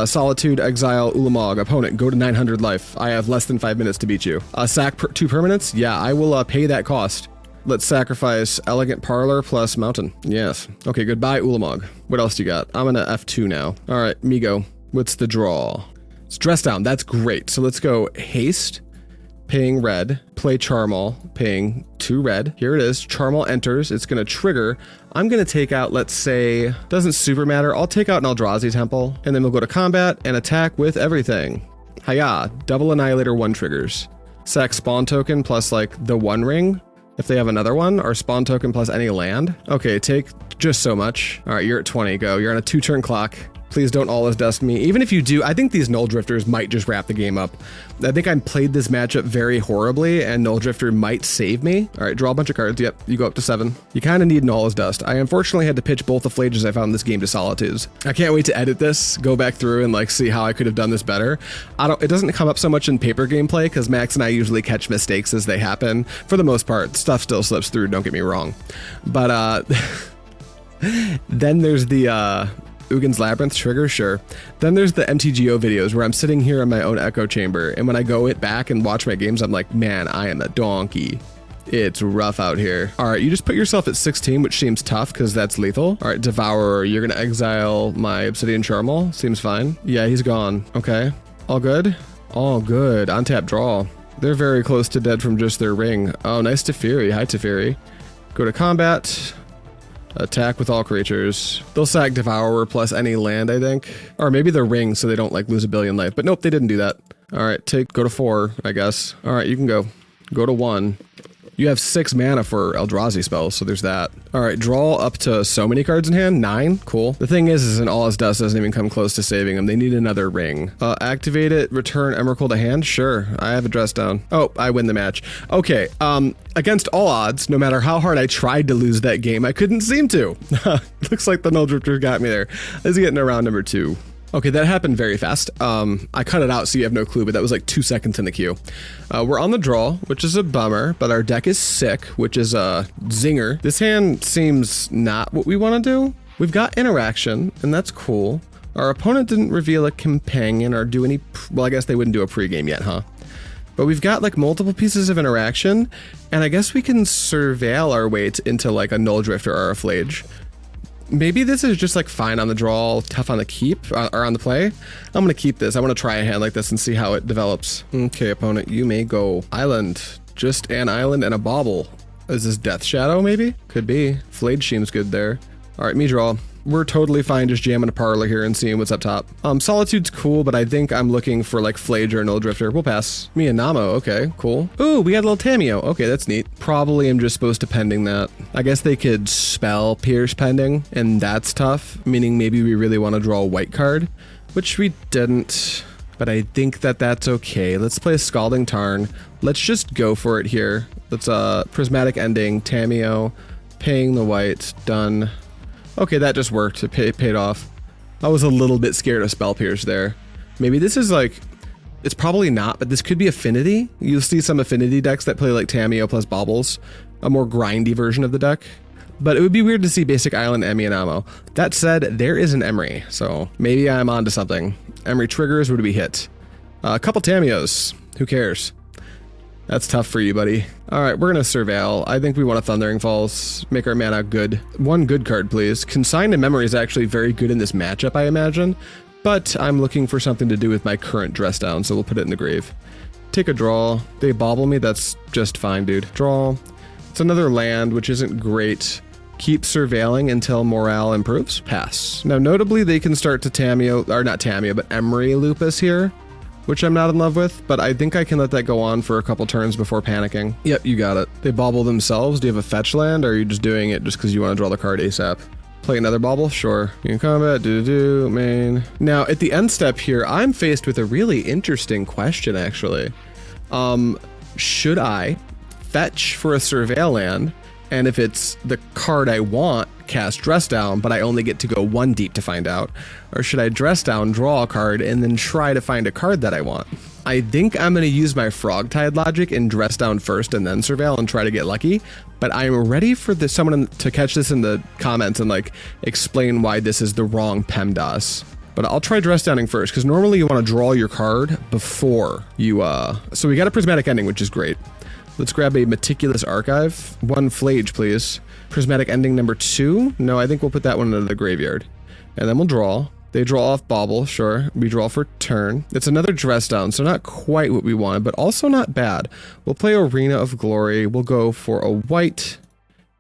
Solitude, Exile, Ulamog, opponent, go to 900 life. I have less than 5 minutes to beat you. Sack 2 permanents? Yeah, I will pay that cost. Let's sacrifice Elegant Parlor plus Mountain. Yes. Okay, goodbye, Ulamog. What else do you got? I'm gonna F2 now. All right, Migo. What's the draw? It's Dress Down. That's great. So let's go Haste. Paying red, play Charmaw, paying 2 red. Here it is, Charmaw enters, it's gonna trigger. I'm gonna take out, let's say, doesn't super matter, I'll take out an Eldrazi Temple, and then we'll go to combat and attack with everything. Hiya, double Annihilator 1 triggers. Sack Spawn Token plus like the One Ring, if they have another one, or Spawn Token plus any land. Okay, take just so much. All right, you're at 20, go. You're on a 2-turn clock. Please don't All Is Dust me. Even if you do, I think these Nulldrifters might just wrap the game up. I think I played this matchup very horribly, and Nulldrifter might save me. All right, draw a bunch of cards. Yep, you go up to 7. You kind of need an All Is Dust. I unfortunately had to pitch both the Phlages I found in this game to Solitudes. I can't wait to edit this, go back through and like see how I could have done this better. It doesn't come up so much in paper gameplay because Max and I usually catch mistakes as they happen. For the most part, stuff still slips through, don't get me wrong. But then there's the Ugin's Labyrinth trigger, sure. Then there's the MTGO videos where I'm sitting here in my own echo chamber, and when I go back and watch my games, I'm like, man, I am a donkey. It's rough out here. All right, you just put yourself at 16, which seems tough because that's lethal. All right, Devourer, you're gonna exile my Obsidian Charmaw. Seems fine. Yeah, he's gone. Okay, all good? All good. Untap draw. They're very close to dead from just their ring. Oh, nice Teferi. Hi, Teferi. Go to combat. Attack with all creatures. They'll sack Devourer plus any land, I think. Or maybe the ring so they don't like lose 1,000,000,000 life. But nope, they didn't do that. All right, go to 4, I guess. All right, you can go. Go to 1. You have 6 mana for Eldrazi spells, so there's that. All right, draw up to so many cards in hand. 9, cool. The thing is an All Is Dust doesn't even come close to saving them. They need another ring. Activate it, return Emrakul to hand. Sure, I have a Dress Down. Oh, I win the match. Okay, against all odds, no matter how hard I tried to lose that game, I couldn't seem to. Looks like the Nulldrifter got me there. Let's get into round number 2. Okay, that happened very fast. I cut it out so you have no clue, but that was like 2 seconds in the queue. We're on the draw, which is a bummer, but our deck is sick, which is a zinger. This hand seems not what we want to do. We've got interaction, and that's cool. Our opponent didn't reveal a companion or do any, well, I guess they wouldn't do a pregame yet, huh? But we've got like multiple pieces of interaction, and I guess we can surveil our way into like a Nulldrifter or a Phlage. Maybe this is just like fine on the draw, tough on the keep, or on the play. I'm gonna keep this. I wanna try a hand like this and see how it develops. Okay, opponent, you may go island. Just an island and a bauble. Is this Death Shadow maybe? Could be. Phlage seems good there. All right, me draw. We're totally fine just jamming a parlor here and seeing what's up top. Solitude's cool, but I think I'm looking for like Phlage or Nulldrifter. We'll pass. Me and Namo, okay, cool. Ooh, we got a little Tameo. Okay, that's neat. Probably am just supposed to pending that. I guess they could spell Pierce pending, and that's tough, meaning maybe we really want to draw a white card, which we didn't. But I think that that's okay. Let's play a Scalding Tarn. Let's just go for it here. That's Prismatic Ending, Tamiyo, paying the white, done. Okay, that just worked. It paid off. I was a little bit scared of Spell Pierce there. Maybe this is like, it's probably not, but this could be Affinity. You'll see some Affinity decks that play like Tamiyo plus Baubles, a more grindy version of the deck. But it would be weird to see Basic Island Emmy and Ammo. That said, there is an Emery, so maybe I'm onto something. Emery triggers would be hit. A couple Tamiyos, who cares? That's tough for you, buddy. All right, we're gonna Surveil. I think we want a Thundering Falls, make our mana good. One good card, please. Consign to Memory is actually very good in this matchup, I imagine, but I'm looking for something to do with my current Dress Down, so we'll put it in the grave. Take a draw. They bobble me, that's just fine, dude. Draw. It's another land, which isn't great. Keep surveilling until morale improves. Pass. Now, notably, they can start to Tamiyo, or not Tamiyo, but Emery Lupus here, which I'm not in love with, but I think I can let that go on for a couple turns before panicking. Yep, you got it. They bobble themselves. Do you have a fetch land, or are you just doing it just because you want to draw the card ASAP? Play another bobble? Sure. In combat, main. Now, at the end step here, I'm faced with a really interesting question, actually. Should I fetch for a Surveil land, and if it's the card I want, cast Dress Down, but I only get to go one deep to find out? Or should I Dress Down, draw a card, and then try to find a card that I want? I think I'm going to use my Frogtide logic and Dress Down first and then Surveil and try to get lucky, but I'm ready for someone to catch this in the comments and like explain why this is the wrong PEMDAS. But I'll try Dress Downing first, because normally you want to draw your card before you, so we got a Prismatic Ending, which is great. Let's grab a Meticulous Archive. One Phlage, please. Prismatic Ending number 2. No, I think we'll put that one into the graveyard. And then we'll draw. They draw off Bauble, sure. We draw for turn. It's another Dress Down, so not quite what we wanted, but also not bad. We'll play Arena of Glory. We'll go for a white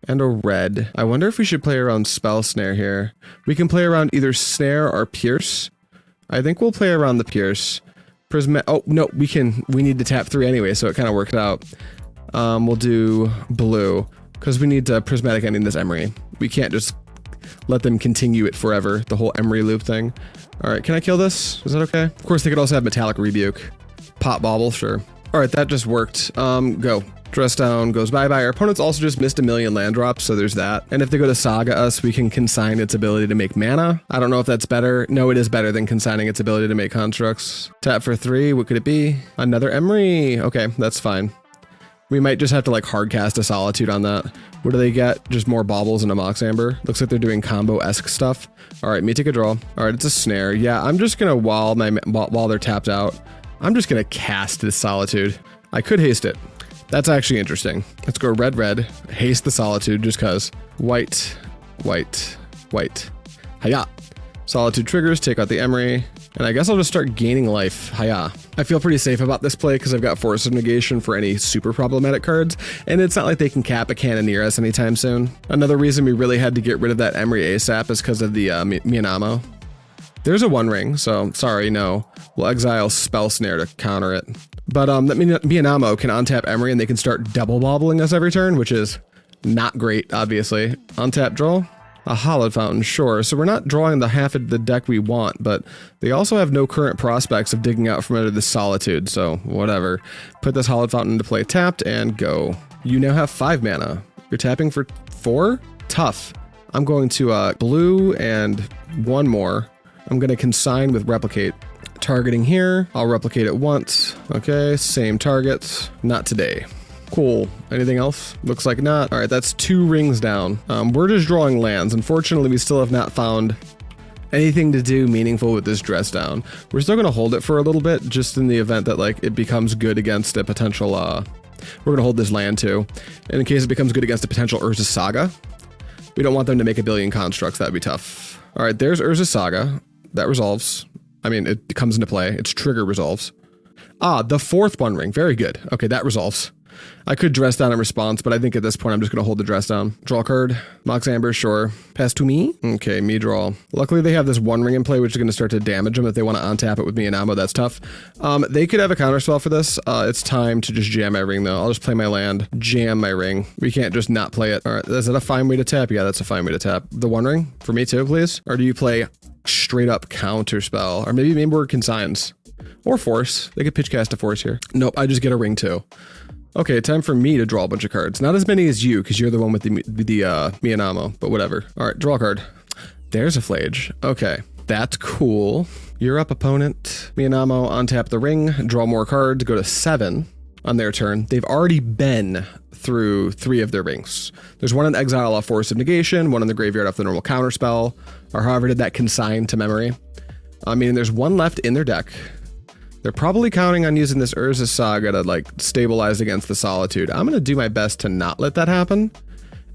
and a red. I wonder if we should play around Spell Snare here. We can play around either Snare or Pierce. I think we'll play around the Pierce. Oh, no, we need to tap 3 anyway, so it kind of worked out. We'll do blue, because we need to Prismatic Ending this Emery. We can't just let them continue it forever, the whole Emery loop thing. All right, can I kill this? Is that okay? Of course, they could also have Metallic Rebuke. Pop Bauble, sure. All right, that just worked. Go. Dress Down goes bye-bye. Our opponents also just missed a million land drops, so there's that. And if they go to Saga us, we can consign its ability to make mana. I don't know if that's better. No, it is better than consigning its ability to make constructs. Tap for 3, what could it be? Another Emery. Okay, that's fine. We might just have to like hard cast a Solitude on that. What do they get? Just more Baubles and a Mox Amber. Looks like they're doing combo-esque stuff. All right, me take a draw. All right, it's a Snare. Yeah, I'm just gonna, while they're tapped out, I'm just gonna cast this Solitude. I could haste it. That's actually interesting. Let's go red, red, haste the Solitude just cause. White, white, white. Hiya. Solitude triggers, take out the Emery, and I guess I'll just start gaining life. Hiya. I feel pretty safe about this play because I've got Force of Negation for any super problematic cards, and it's not like they can cap a Cannoneer us anytime soon. Another reason we really had to get rid of that Emery ASAP is because of the Miyanamo. There's a One Ring, so sorry, no. We'll exile Spell Snare to counter it. But that Miyanamo can untap Emery and they can start double bobbling us every turn, which is not great, obviously. Untap draw. A Hallowed Fountain, sure. So we're not drawing the half of the deck we want, but they also have no current prospects of digging out from under the Solitude, so whatever. Put this Hallowed Fountain into play tapped and go. You now have 5 mana. You're tapping for 4? Tough. I'm going to blue and 1 more. I'm going to consign with Replicate. Targeting here. I'll replicate it once. Okay, same target. Not today. Cool. Anything else? Looks like not. All right, that's 2 rings down. We're just drawing lands. Unfortunately, we still have not found anything to do meaningful with this Dress Down. We're still going to hold it for a little bit, just in the event that like it becomes good against a potential, we're going to hold this land too. And in case it becomes good against a potential Urza Saga. We don't want them to make a billion constructs. That would be tough. All right, there's Urza Saga. That resolves. I mean, it comes into play. Its trigger resolves. Ah, the 4th One Ring. Very good. Okay, that resolves. I could Dress Down in response, but I think at this point I'm just going to hold the Dress Down. Draw a card. Mox Amber, sure. Pass to me. Okay, me draw. Luckily they have this One Ring in play, which is going to start to damage them if they want to untap it with me and Ammo. That's tough. They could have a counterspell for this. It's time to just jam my ring, though. I'll just play my land. Jam my ring. We can't just not play it. All right, is that a fine way to tap? Yeah, that's a fine way to tap. The One Ring? For me too, please? Or do you play straight up counterspell? Or maybe we're Consigns. Or Force. They could pitch cast a Force here. Nope, I just get a ring too. Okay, time for me to draw a bunch of cards. Not as many as you, because you're the one with the Miyanamo, but whatever. All right, draw a card. There's a Phlage. Okay, that's cool. You're up, opponent. Miyanamo, untap the ring, draw more cards, go to 7 on their turn. They've already been through 3 of their rings. There's one in exile off Force of Negation, one in the graveyard off the normal counterspell, or however did that consign to memory. Meaning there's one left in their deck. They're probably counting on using this Urza Saga to like stabilize against the Solitude. I'm gonna do my best to not let that happen.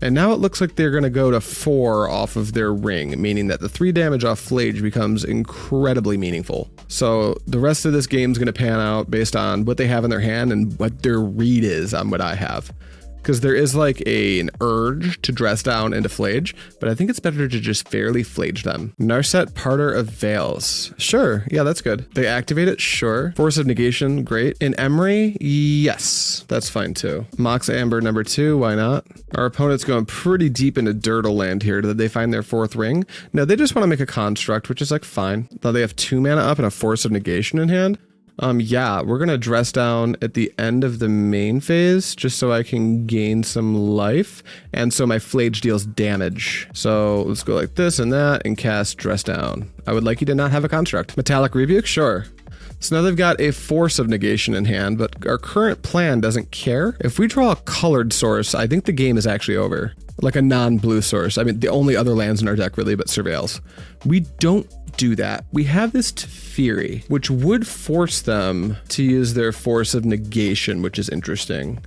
And now it looks like they're gonna go to 4 off of their ring, meaning that the 3 damage off Phlage becomes incredibly meaningful. So the rest of this game's gonna pan out based on what they have in their hand and what their read is on what I have. Because there is like an urge to dress down into Phlage, but I think it's better to just fairly Phlage them. Narset, Parter of Veils. Sure, yeah, that's good. They activate it, sure. Force of Negation, great. In Emery, yes, that's fine too. Mox Amber number 2, why not? Our opponent's going pretty deep into Dirtle land here. Did they find their 4th ring? No, they just want to make a construct, which is like fine. Though they have 2 mana up and a Force of Negation in hand. Yeah, we're gonna dress down at the end of the main phase just so I can gain some life and so my Phlage deals damage. So let's go like this and that and cast dress down. I would like you to not have a construct. Metallic Rebuke, sure. So now they've got a Force of Negation in hand, but our current plan doesn't care. If we draw a colored source, I think the game is actually over. Like a non-blue source. I mean, the only other lands in our deck really but Surveils. We don't do that. We have this Teferi, which would force them to use their Force of Negation, which is interesting.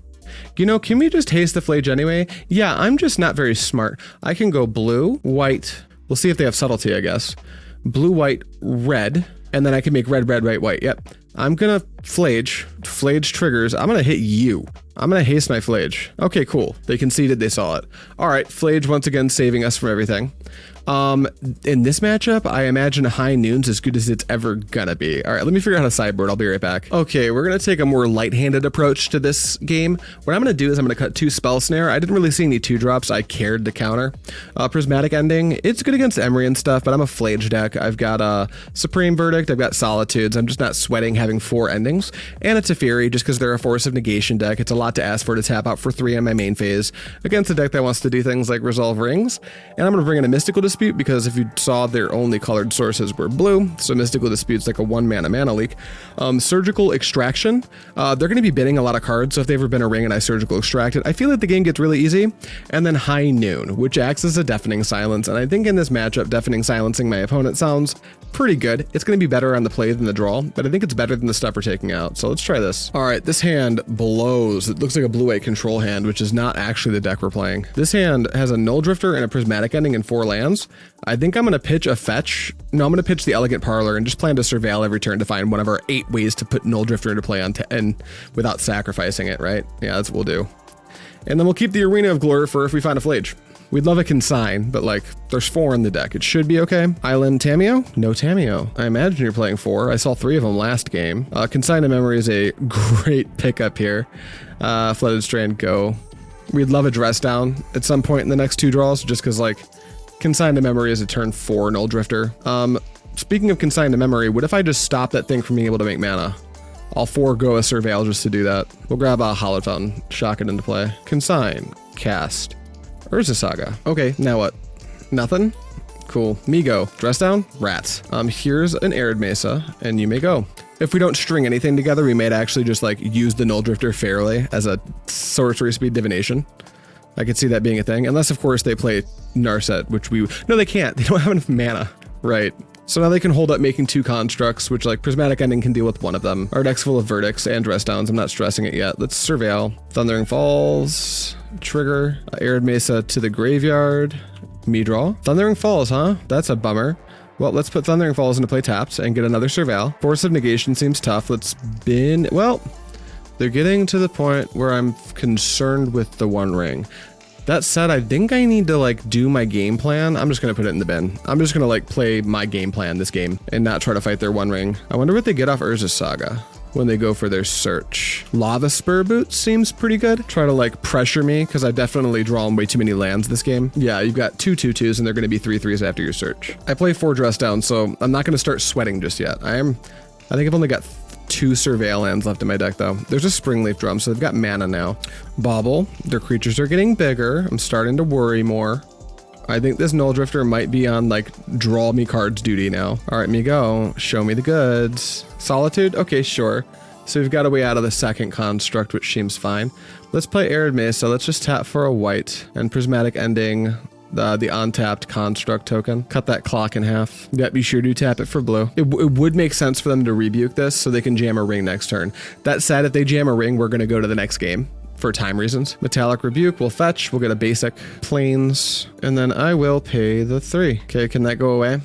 You know, can we just haste the Phlage anyway? Yeah, I'm just not very smart. I can go blue, white. We'll see if they have Subtlety, I guess. Blue, white, red. And then I can make red, red, white, white. Yep. I'm gonna Phlage. Phlage triggers. I'm gonna hit you. I'm gonna haste my Phlage. Okay, cool. They conceded, they saw it. All right, Phlage once again saving us from everything. In this matchup, I imagine High Noon's as good as it's ever gonna be. All right, let me figure out how to sideboard. I'll be right back. Okay, we're gonna take a more light-handed approach to this game. What I'm gonna do is I'm gonna cut 2 Spell Snare. I didn't really see any 2-drops I cared to counter. Prismatic Ending, it's good against Emery and stuff, but I'm a Phlage deck. I've got a Supreme Verdict, I've got Solitudes. I'm just not sweating having 4 endings. And it's a Teferi, just because they're a Force of Negation deck. It's a lot to ask for to tap out for 3 on my main phase against a deck that wants to do things like resolve rings. And I'm gonna bring in a Mystical Dispute because if you saw, their only colored sources were blue, so Mystical Dispute's like a 1-mana leak. Surgical Extraction, they're going to be bidding a lot of cards, so if they've ever been a ring and I Surgical Extract it, I feel like the game gets really easy. And then High Noon, which acts as a Deafening Silence, and I think in this matchup, Deafening Silencing my opponent sounds pretty good. It's going to be better on the play than the draw, but I think it's better than the stuff we're taking out, so let's try this. All right, this hand blows. It looks like a blue-white control hand, which is not actually the deck we're playing. This hand has a Nulldrifter and a Prismatic Ending and 4 lands. I think I'm going to pitch a fetch. No, I'm going to pitch the Elegant Parlor and just plan to surveil every turn to find one of our 8 ways to put Nulldrifter into play on and without sacrificing it, right? Yeah, that's what we'll do. And then we'll keep the Arena of Glory for if we find a Phlage. We'd love a Consign, but like, there's 4 in the deck. It should be okay. Island Tamiyo? No Tamiyo. I imagine you're playing 4. I saw 3 of them last game. Consign to Memory is a great pickup here. Flooded Strand, go. We'd love a Dress Down at some point in the next 2 draws, just because like, Consign to Memory is a turn 4 Nulldrifter. Speaking of Consign to Memory, what if I just stop that thing from being able to make mana? I'll forego a Surveil just to do that. We'll grab a Hallowed Fountain, shock it into play. Consign, cast. Urza Saga. Okay, now what? Nothing? Cool. Me go. Dress down? Rats. Here's an Arid Mesa, and you may go. If we don't string anything together, we might actually just like use the Nulldrifter fairly as a sorcery speed divination. I could see that being a thing, unless of course they play Narset, which no, they can't. They don't have enough mana. Right. So now they can hold up making 2 constructs, which like Prismatic Ending can deal with 1 of them. Our deck's full of verdicts and dress downs. I'm not stressing it yet. Let's surveil. Thundering Falls, trigger, Arid Mesa to the graveyard. Me draw. Thundering Falls, huh? That's a bummer. Well, let's put Thundering Falls into play taps and get another surveil. Force of Negation seems tough. Let's bin. Well, they're getting to the point where I'm concerned with the 1 ring. That said, I think I need to like do my game plan. I'm just gonna put it in the bin. I'm just gonna like play my game plan this game and not try to fight their 1 ring. I wonder what they get off Urza Saga when they go for their search. Lava Spur Boots seems pretty good. Try to like pressure me because I've definitely drawn way too many lands this game. Yeah, you've got 2 2/2s and they're gonna be 3/3s after your search. I play 4 dress down, so I'm not gonna start sweating just yet. I think I've only got 2 Surveil lands left in my deck, though. There's a Springleaf Drum, so they've got mana now. Bauble. Their creatures are getting bigger. I'm starting to worry more. I think this Nulldrifter might be on, like, draw me cards duty now. All right, me go. Show me the goods. Solitude? Okay, sure. So we've got a way out of the second construct, which seems fine. Let's play Arid Mesa. Let's just tap for a white. And Prismatic Ending, the untapped construct token. Cut that clock in half. Yep, be sure to tap it for blue. It would make sense for them to rebuke this so they can jam a ring next turn. That said, if they jam a ring, we're going to go to the next game. For time reasons. Metallic Rebuke will fetch, we'll get a basic plains, and then I will pay the 3. Okay, can that go away?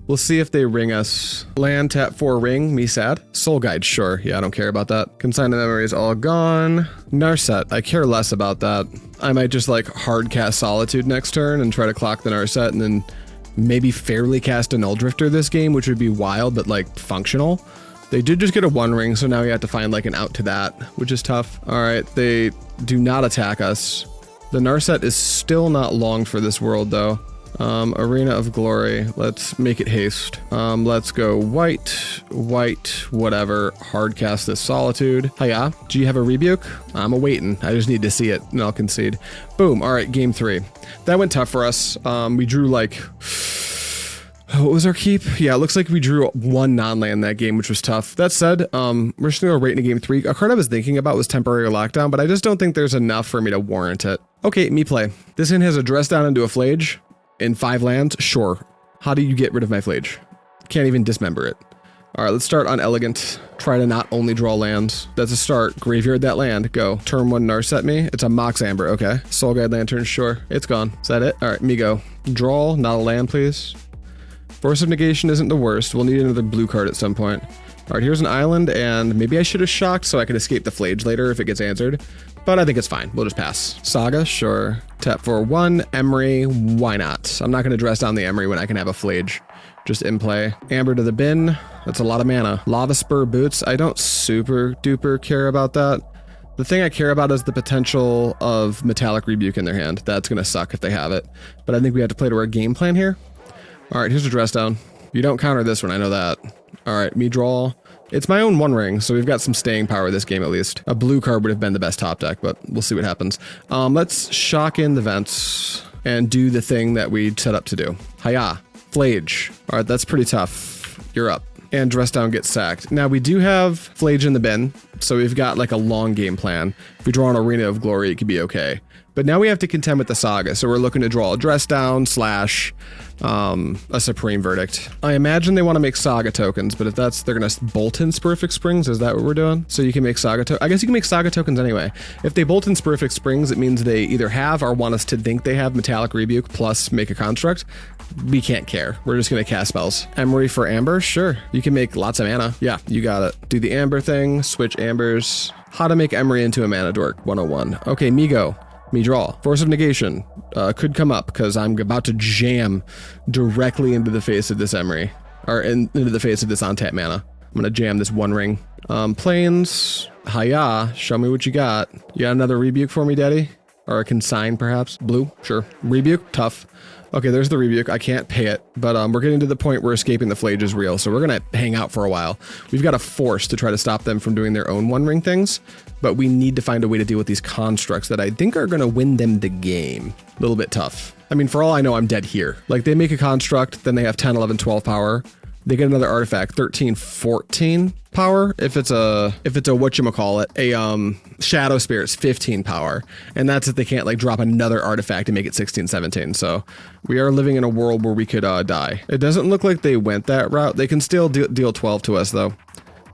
We'll see if they ring us. Land, tap 4, ring, me sad. Soul Guide, sure, yeah, I don't care about that. Consign to Memory is all gone. Narset, I care less about that. I might just like hard cast Solitude next turn and try to clock the Narset and then maybe fairly cast a Nulldrifter this game, which would be wild, but like functional. They did just get a 1 ring, so now we have to find like an out to that, which is tough. All right, they do not attack us. The Narset is still not long for this world though. Arena of Glory, let's make it haste. Let's go white, whatever. Hard cast this Solitude. Hiya, do you have a rebuke? I'm awaiting, I just need to see it and I'll concede. Boom, all right, game 3. That went tough for us. We drew like... What was our keep? Yeah, it looks like we drew 1 non-land that game, which was tough. That said, we're just gonna go right into game 3. A card I was thinking about was Temporary Lockdown, but I just don't think there's enough for me to warrant it. Okay, me play. This hand has a Dress Down into a Phlage in 5 lands. Sure. How do you get rid of my Phlage? Can't even dismember it. All right, let's start on Elegant. Try to not only draw lands. That's a start. Graveyard that land. Go. Turn 1 Narset me. It's a Mox Amber. Okay. Soul Guide Lantern. Sure. It's gone. Is that it? All right, me go. Draw, not a land, please. Force of Negation isn't the worst. We'll need another blue card at some point. All right, here's an island, and maybe I should have shocked so I could escape the Phlage later if it gets answered, but I think it's fine. We'll just pass. Saga, sure. Tap for 1. Emery, why not? I'm not going to dress down the Emery when I can have a Phlage. Just in play. Amber to the bin. That's a lot of mana. Lava Spur Boots. I don't super duper care about that. The thing I care about is the potential of Metallic Rebuke in their hand. That's going to suck if they have it, but I think we have to play to our game plan here. All right, here's a Dress Down. You don't counter this one, I know that. All right, me draw. It's my own 1 ring, so we've got some staying power this game at least. A blue card would have been the best top deck, but we'll see what happens. Let's shock in the vents and do the thing that we set up to do. Hiya, Phlage. All right, that's pretty tough. You're up. And Dress Down gets sacked. Now we do have Phlage in the bin, so we've got like a long game plan. If we draw an Arena of Glory, it could be okay. But now we have to contend with the Saga, so we're looking to draw a Dress Down / a Supreme Verdict. I imagine they want to make Saga tokens, but if that's, they're going to bolt in Spurific Springs, is that what we're doing? So you can make Saga tokens. I guess you can make Saga tokens anyway. If they bolt in Spurific Springs, it means they either have or want us to think they have Metallic Rebuke plus make a construct. We can't care. We're just going to cast spells. Emery for Amber? Sure. You can make lots of mana. Yeah, you got it. Do the Amber thing, switch Ambers. How to make Emery into a Mana Dork 101. Okay, me go. Me draw. Force of Negation could come up because I'm about to jam directly into the face of this Emery, or into the face of this untapped mana. I'm gonna jam this 1 ring. Plains, hiya, show me what you got. You got another Rebuke for me, daddy? Or a Consign, perhaps? Blue, sure. Rebuke, tough. Okay, there's the Rebuke. I can't pay it, but we're getting to the point where escaping the Phlage is real, so we're gonna hang out for a while. We've got a force to try to stop them from doing their own 1 ring things, but we need to find a way to deal with these constructs that I think are gonna win them the game. A little bit tough. I mean, for all I know, I'm dead here. Like, they make a construct, then they have 10, 11, 12 power. They get another artifact, 13, 14 power. If it's a whatchamacallit, a Shadow Spirit's 15 power. And that's if they can't like drop another artifact and make it 16, 17. So we are living in a world where we could die. It doesn't look like they went that route. They can still deal 12 to us though.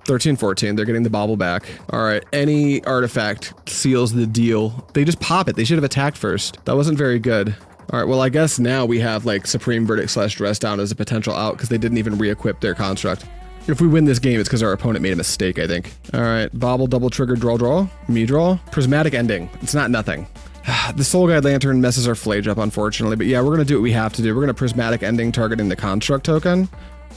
13, 14, they're getting the bauble back. All right, any artifact seals the deal. They just pop it. They should have attacked first. That wasn't very good. All right, well, I guess now we have like Supreme Verdict / Dress Down as a potential out because they didn't even re-equip their construct. If we win this game, it's because our opponent made a mistake, I think. All right, bauble, double trigger, draw, me draw. Prismatic Ending, it's not nothing. The Soul Guide Lantern messes our Phlage up, unfortunately, but yeah, we're gonna do what we have to do. We're gonna Prismatic Ending targeting the construct token,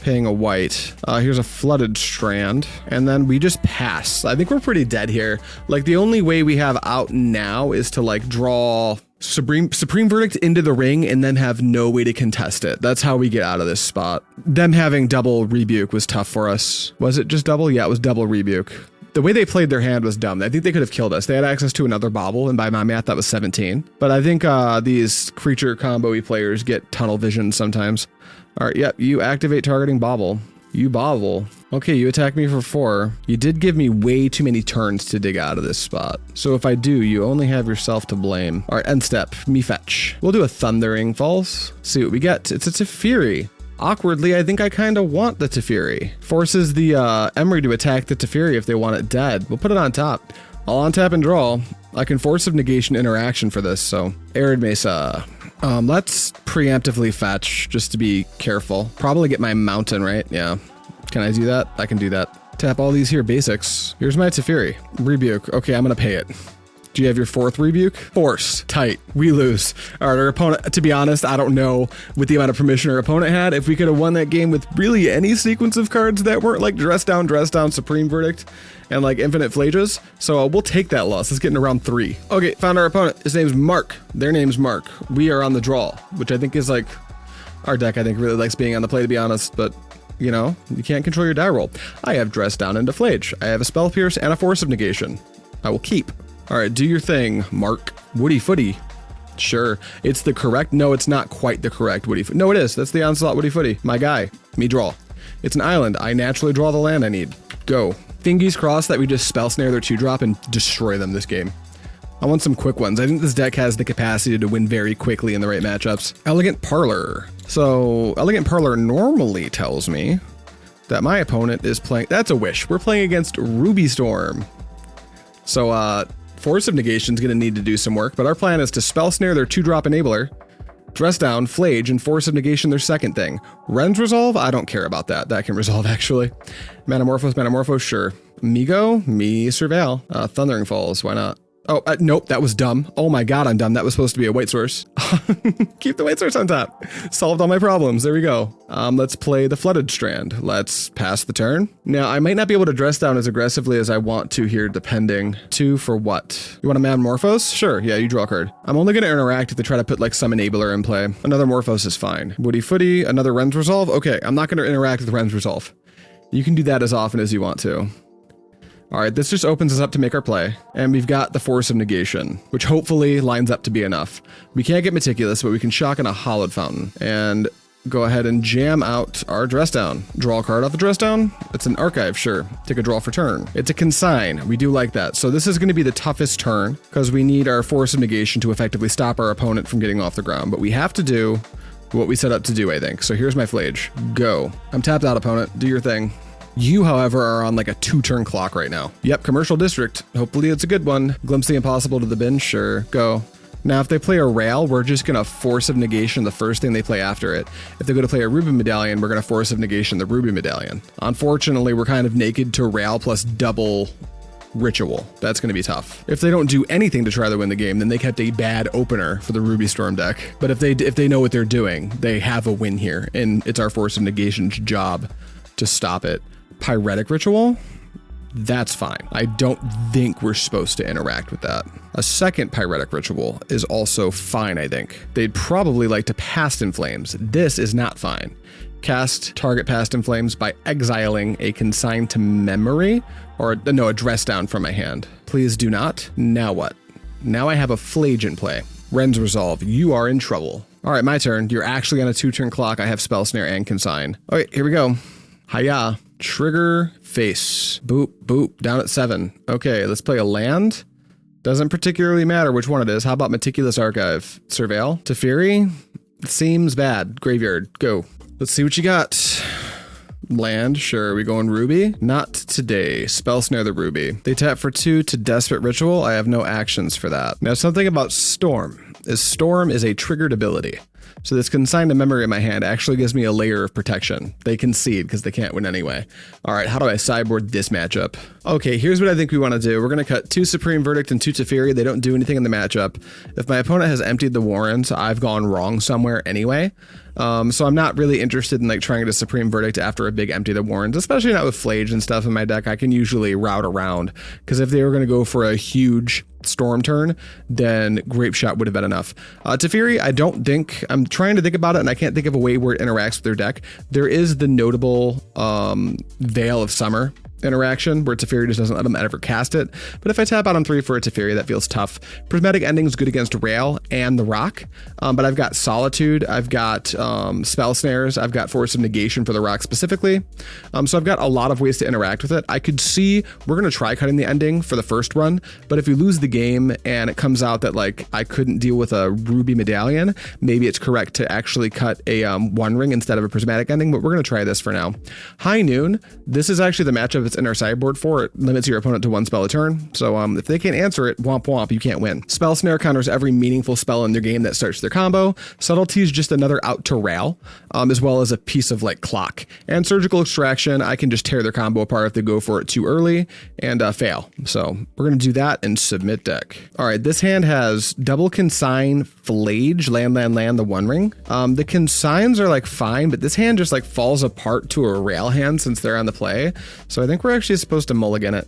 paying a white. Here's a Flooded Strand, and then we just pass. I think we're pretty dead here. Like, the only way we have out now is to like draw Supreme Verdict into the ring and then have no way to contest it. That's how we get out of this spot. Them having double Rebuke was tough for us. Was it just double? Yeah, it was double Rebuke. The way they played their hand was dumb. I think they could have killed us. They had access to another bauble, and by my math, that was 17. But I think these creature combo-y players get tunnel vision sometimes. All right, yep, you activate targeting bauble. You bauble. Okay, you attack me for 4. You did give me way too many turns to dig out of this spot. So if I do, you only have yourself to blame. All right, end step, me fetch. We'll do a Thundering Falls. See what we get. It's a Teferi. Awkwardly, I think I kind of want the Teferi. Forces the Emery to attack the Teferi if they want it dead. We'll put it on top. I'll untap and draw. I can Force of Negation interaction for this, so. Arid Mesa. Let's preemptively fetch, just to be careful. Probably get my mountain, right? Yeah. Can I do that? I can do that. Tap all these here basics. Here's my Teferi. Rebuke. Okay, I'm gonna pay it. Do you have your 4th Rebuke? Force. Tight. We lose. All right, our opponent, to be honest, I don't know with the amount of permission our opponent had, if we could have won that game with really any sequence of cards that weren't like Dress Down, Supreme Verdict, and like Infinite Phlages. So we'll take that loss. Let's get into round 3. Okay, found our opponent. His name's Mark. Their name's Mark. We are on the draw, which I think is like, our deck I think really likes being on the play, to be honest, but you know, you can't control your die roll. I have Dress Down into Phlage. I have a Spell Pierce and a Force of Negation. I will keep. All right, do your thing, Mark. Woody Footy. Sure, it's the correct, no, it's not quite the correct Woody Footy. No, it is, that's the Onslaught Woody Footy. My guy, me draw. It's an island, I naturally draw the land I need. Go. Fingies crossed that we just Spell Snare their 2-drop and destroy them this game. I want some quick ones. I think this deck has the capacity to win very quickly in the right matchups. Elegant Parlor. So, Elegant Parlor normally tells me that my opponent is playing, that's a wish. We're playing against Ruby Storm. So, Force of Negation is going to need to do some work, but our plan is to Spell Snare their 2-drop enabler, Dress Down, Phlage, and Force of Negation their second thing. Rens Resolve? I don't care about that. That can resolve, actually. Metamorphose, sure. Migo? Me Surveil. Thundering Falls, why not? Oh, nope, that was dumb. Oh my god, I'm dumb. That was supposed to be a white source. Keep the white source on top. Solved all my problems. There we go. Let's play the Flooded Strand. Let's pass the turn. Now, I might not be able to Dress Down as aggressively as I want to here, depending. 2 for what? You want a Metamorphose? Sure, yeah, you draw a card. I'm only going to interact if they try to put like some enabler in play. Another Morphos is fine. Woody Footy, another Rens Resolve? Okay, I'm not going to interact with Rens Resolve. You can do that as often as you want to. All right, this just opens us up to make our play, and we've got the Force of Negation, which hopefully lines up to be enough. We can't get Meticulous, but we can shock in a Hallowed Fountain, and go ahead and jam out our Dress Down. Draw a card off the Dress Down? It's an Archive, sure. Take a draw for turn. It's a Consign. We do like that. So this is going to be the toughest turn, because we need our Force of Negation to effectively stop our opponent from getting off the ground, but we have to do what we set up to do, I think. So here's my Phlage. Go. I'm tapped out, opponent. Do your thing. You, however, are on like a 2-turn clock right now. Yep, Commercial District. Hopefully it's a good one. Glimpse the Impossible to the bin? Sure, go. Now, if they play a Rail, we're just gonna Force of Negation the first thing they play after it. If they go to play a Ruby Medallion, we're gonna Force of Negation the Ruby Medallion. Unfortunately, we're kind of naked to Rail plus double Ritual. That's gonna be tough. If they don't do anything to try to win the game, then they kept a bad opener for the Ruby Storm deck. But if they know what they're doing, they have a win here, and it's our Force of Negation's job to stop it. Pyretic Ritual? That's fine. I don't think we're supposed to interact with that. A second Pyretic Ritual is also fine, I think. They'd probably like to Past in Flames. This is not fine. Cast target Past in Flames by exiling a Consign to memory, or no, a Dress Down from my hand. Please do not. Now what? Now I have a Phlage in play. Rens Resolve, you are in trouble. All right, my turn. You're actually on a 2-turn clock. I have Spell Snare and Consign. Okay, here we go. Hiya. Trigger, face. Boop, boop, down at 7. Okay, let's play a land. Doesn't particularly matter which one it is. How about Meticulous Archive? Surveil? Teferi? Seems bad. Graveyard, go. Let's see what you got. Land, sure. We going Ruby? Not today. Spell Snare the Ruby. They tap for 2 to Desperate Ritual. I have no actions for that. Now, something about Storm is a triggered ability. So this Consign to memory in my hand actually gives me a layer of protection. They concede because they can't win anyway. All right, how do I sideboard this matchup? Okay, here's what I think we want to do. We're going to cut 2 Supreme Verdict and 2 Teferi. They don't do anything in the matchup. If my opponent has emptied the Warrens, I've gone wrong somewhere anyway. So I'm not really interested in like trying to Supreme Verdict after a big Empty the Warrens, especially not with Phlage and stuff in my deck. I can usually route around, because if they were going to go for a huge Storm turn, then Grape Shot would have been enough. Teferi, I don't think, I'm trying to think about it and I can't think of a way where it interacts with their deck. There is the notable Veil of Summer interaction where Teferi just doesn't let them ever cast it. But if I tap out on 3 for a Teferi, that feels tough. Prismatic Ending is good against Rail and the Rock, but I've got Solitude, I've got Spell Snares, I've got Force of Negation for the Rock specifically. So I've got a lot of ways to interact with it. I could see we're going to try cutting the ending for the first run, but if we lose the game and it comes out that like I couldn't deal with a Ruby Medallion, maybe it's correct to actually cut a One Ring instead of a Prismatic Ending, but we're going to try this for now. High Noon, this is actually the matchup it's in our sideboard for. It limits your opponent to 1 spell a turn, so if they can't answer it, womp womp, you can't win. Spell Snare counters every meaningful spell in their game that starts their combo. Subtlety is just another out to rail, as well as a piece of like clock. And Surgical Extraction, I can just tear their combo apart if they go for it too early and fail. So we're going to do that and submit deck. All right, this hand has double Consign, Phlage, land, the One Ring. The Consigns are like fine, but this hand just like falls apart to a rail hand since they're on the play. So I think we're actually supposed to mulligan it.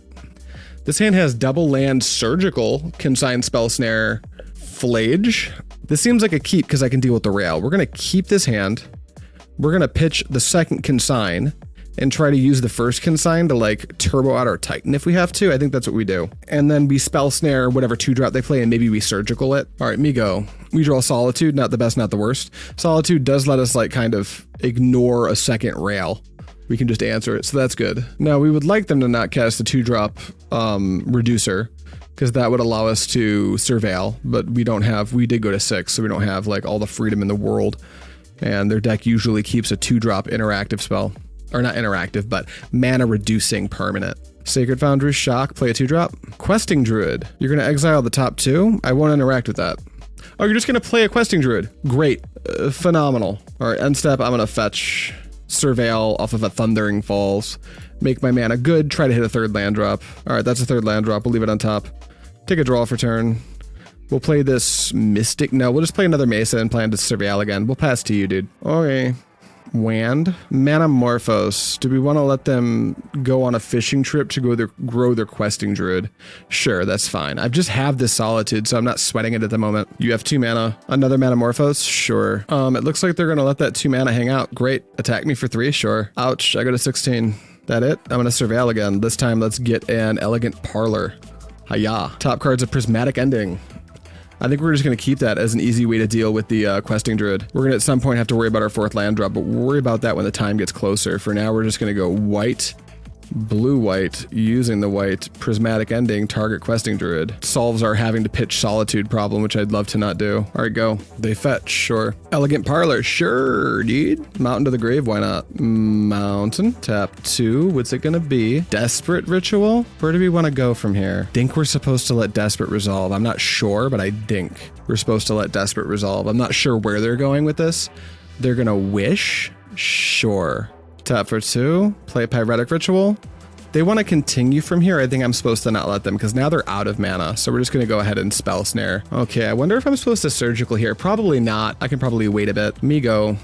This hand has double land, Surgical, Consign, Spell Snare, Phlage. This seems like a keep because I can deal with the rail. We're going to keep this hand. We're going to pitch the second Consign and try to use the first Consign to like turbo out our Titan if we have to. I think that's what we do. And then we Spell Snare whatever 2-drop they play and maybe we Surgical it. All right, me go. We draw Solitude, not the best, not the worst. Solitude does let us like kind of ignore a second rail. We can just answer it, so that's good. Now we would like them to not cast the 2-drop Reducer, because that would allow us to Surveil, but we did go to 6, so we don't have like all the freedom in the world. And their deck usually keeps a 2-drop interactive spell. Or not interactive, but mana reducing permanent. Sacred Foundry, Shock, play a 2-drop. Questing Druid, you're gonna exile the top 2? I won't interact with that. Oh, you're just gonna play a Questing Druid. Great, phenomenal. All right, end step, I'm gonna fetch Surveil off of a Thundering Falls, make my mana good, try to hit a 3rd land drop. All right, that's a 3rd land drop, we'll leave it on top. Take a draw for turn. We'll play this Mystic, no, we'll just play another Mesa and plan to Surveil again. We'll pass to you, dude. Okay. Wand. Manamorphose. Do we want to let them go on a fishing trip to grow their Questing Druid? Sure, that's fine. I just have this Solitude, so I'm not sweating it at the moment. You have 2 mana. Another Manamorphose? Sure. It looks like they're going to let that 2 mana hang out. Great. Attack me for 3? Sure. Ouch. I go to 16. That it? I'm going to Surveil again. This time, let's get an Elegant Parlor. Hiya. Top card's a Prismatic Ending. I think we're just going to keep that as an easy way to deal with the Questing Druid. We're going to at some point have to worry about our 4th land drop, but we'll worry about that when the time gets closer. For now, we're just going to go white, blue-white, using the white, Prismatic Ending, target Questing Druid. Solves our having to pitch Solitude problem, which I'd love to not do. All right, go. They fetch, sure. Elegant Parlor, sure, dude. Mountain to the Grave, why not? Mountain, tap 2. What's it gonna be? Desperate Ritual? Where do we want to go from here? Think we're supposed to let Desperate resolve. I'm not sure, but I think we're supposed to let Desperate resolve. I'm not sure where they're going with this. They're gonna wish? Sure. Tap for 2, play Pyretic Ritual. They want to continue from here. I think I'm supposed to not let them because now they're out of mana. So we're just going to go ahead and Spell Snare. Okay, I wonder if I'm supposed to Surgical here. Probably not. I can probably wait a bit. Me go.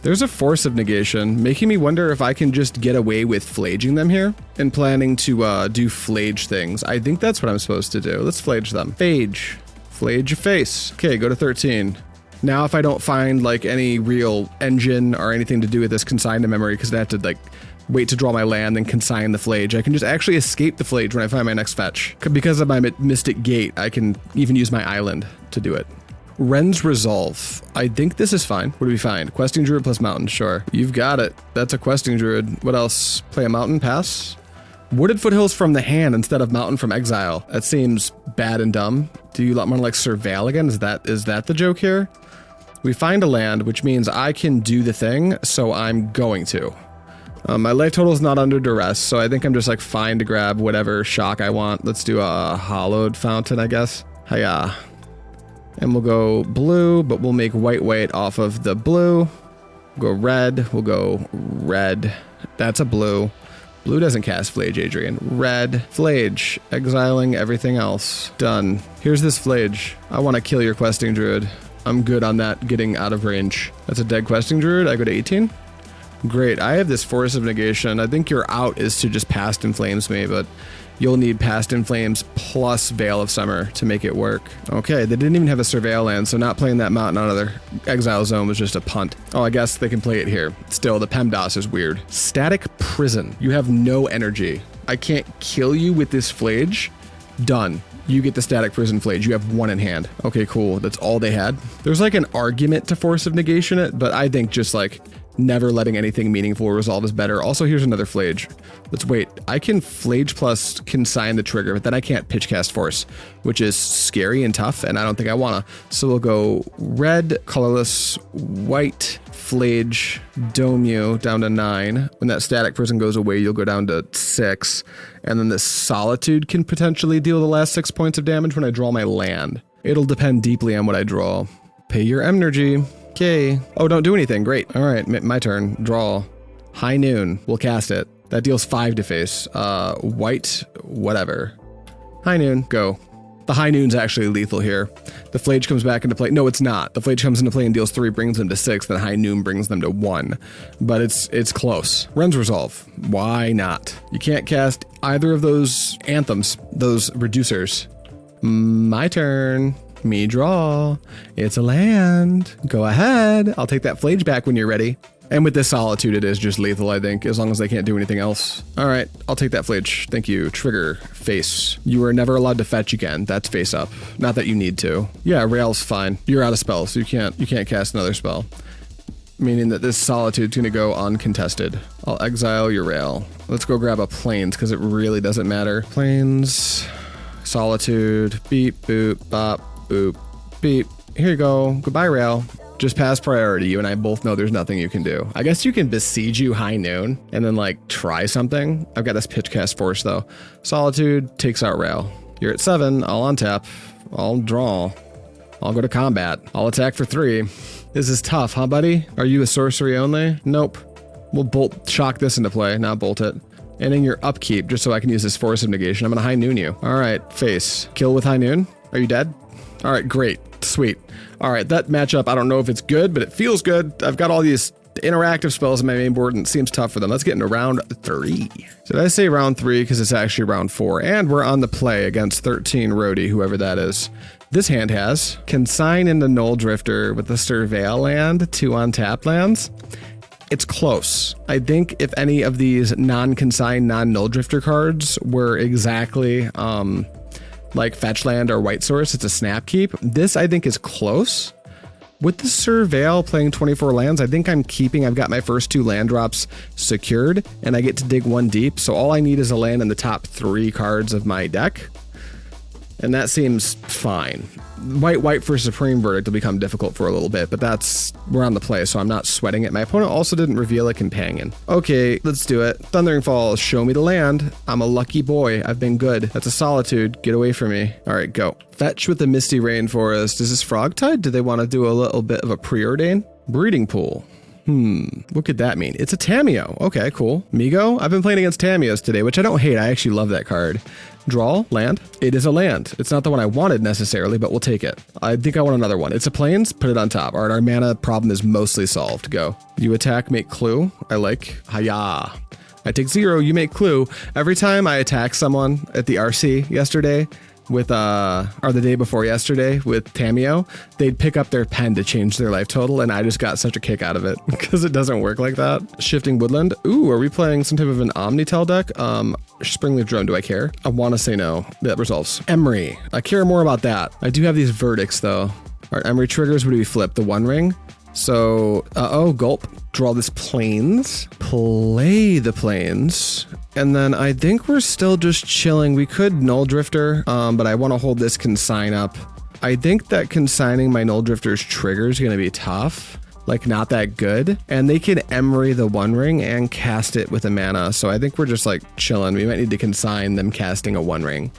There's a Force of Negation, making me wonder if I can just get away with Phlaging them here and planning to do Phlage things. I think that's what I'm supposed to do. Let's Phlage them. Phlage your face. Okay, go to 13. Now if I don't find like any real engine or anything to do with this Consign to memory, because I have to like wait to draw my land and Consign the Phlage, I can just actually escape the Phlage when I find my next fetch. Because of my Mystic Gate, I can even use my island to do it. Wren's Resolve. I think this is fine. What do we find? Questing Druid plus Mountain, sure. You've got it. That's a Questing Druid. What else? Play a Mountain, pass? Wooded Foothills from the hand instead of Mountain from exile. That seems bad and dumb. Do you want to like Surveil again? Is that the joke here? We find a land, which means I can do the thing, so I'm going to. My life total is not under duress, so I think I'm just like fine to grab whatever shock I want. Let's do a Hallowed Fountain, I guess. Hiya. And we'll go blue, but we'll make white off of the blue. We'll go red. We'll go red. That's a blue. Blue doesn't cast Phlage, Adrian. Red. Phlage. Exiling everything else. Done. Here's this Phlage. I want to kill your Questing Druid. I'm good on that getting out of range. That's a Dead Questing Druid. I go to 18. Great. I have this Force of Negation. I think your out is to just Past in Flames me, but you'll need Past in Flames plus Veil of Summer to make it work. Okay, they didn't even have a Surveil land, so not playing that mountain out of their exile zone was just a punt. Oh, I guess they can play it here. Still, the PEMDAS is weird. Static Prison. You have no energy. I can't kill you with this Phlage. Done. You get the Static Prison Phlage. You have 1 in hand. Okay, cool. That's all they had. There's like an argument to Force of Negation it, but I think just like never letting anything meaningful resolve is better. Also, here's another Phlage. Let's wait. I can Phlage plus Consign the trigger, but then I can't pitch cast Force, which is scary and tough, and I don't think I wanna. So we'll go red, colorless, white, Phlage, dome you down to 9. When that Static Prison goes away, you'll go down to 6. And then the Solitude can potentially deal the last 6 points of damage when I draw my land. It'll depend deeply on what I draw. Pay your energy. Okay. Oh, don't do anything. Great. All right, my turn. Draw. High Noon. We'll cast it. That deals 5 to face. White, whatever. High Noon. Go. The High Noon's actually lethal here. The Phlage comes back into play. No, it's not. The Phlage comes into play and deals 3, brings them to 6. Then High Noon brings them to 1. But it's close. Ren's Resolve. Why not? You can't cast either of those anthems, those reducers. My turn. Me draw. It's a land. Go ahead. I'll take that Phlage back when you're ready. And with this Solitude, it is just lethal, I think, as long as they can't do anything else. All right, I'll take that Phlage. Thank you. Trigger. Face. You are never allowed to fetch again. That's face up. Not that you need to. Yeah, Rail's fine. You're out of spells, so you can't cast another spell. Meaning that this Solitude's gonna go uncontested. I'll exile your Rail. Let's go grab a Plains, because it really doesn't matter. Plains. Solitude. Beep, boop, bop. Boop, beep. Here you go. Goodbye, Rail. Just pass priority. You and I both know there's nothing you can do. I guess you can besiege you High Noon and then like try something. I've got this pitch cast Force though. Solitude takes out Rail. You're at 7. I'll untap. I'll draw. I'll go to combat. I'll attack for 3. This is tough, huh, buddy? Are you a sorcery only? Nope. We'll bolt shock this into play, not bolt it. And in your upkeep, just so I can use this Force of Negation, I'm gonna High Noon you. All right, face. Kill with High Noon. Are you dead? All right, great. Sweet. All right, that matchup, I don't know if it's good, but it feels good. I've got all these interactive spells in my main board, and it seems tough for them. Let's get into round 3. Did I say round 3? Because it's actually round 4. And we're on the play against 13 Roadie, whoever that is. This hand has Consign into Nulldrifter with the Surveil land, 2 untapped lands. It's close. I think if any of these non-Consign, non-Nulldrifter cards were exactly like Fetch Land or White Source, it's a snap keep. This I think is close. With the Surveil playing 24 lands, I think I'm keeping. I've got my first 2 land drops secured, and I get to dig 1 deep. So all I need is a land in the top 3 cards of my deck. And that seems fine. White for Supreme Verdict will become difficult for a little bit, but we're on the play, so I'm not sweating it. My opponent also didn't reveal a companion. Okay, let's do it. Thundering Falls, show me the land. I'm a lucky boy. I've been good. That's a Solitude. Get away from me. All right, go. Fetch with the Misty Rainforest. Is this Frogtide? Do they want to do a little bit of a preordain? Breeding Pool. What could that mean? It's a Tamiyo. Okay, cool. Migo? I've been playing against Tamiyos today, which I don't hate. I actually love that card. Draw, land. It is a land. It's not the one I wanted necessarily, but we'll take it. I think I want another one. It's a Plains, put it on top. All right, our mana problem is mostly solved. Go. You attack, make clue. I like. Hiya. I take 0, you make clue. Every time I attack someone at the RC yesterday, with or the day before yesterday with Tamiyo, they'd pick up their pen to change their life total, and I just got such a kick out of it because it doesn't work like that. Shifting Woodland. Ooh, are we playing some type of an Omnitel deck? Springleaf Drone, do I care? I want to say no. That resolves. Emery. I care more about that. I do have these verdicts though. All right, Emery triggers, what do we flip? The One Ring. So, gulp. Draw this Plains. Play the Plains. And then I think we're still just chilling. We could Nulldrifter, but I want to hold this Consign up. I think that consigning my Nulldrifter's trigger is going to be tough. Like, not that good. And they can Emery the One Ring and cast it with a mana. So I think we're just, like, chilling. We might need to consign them casting a One Ring.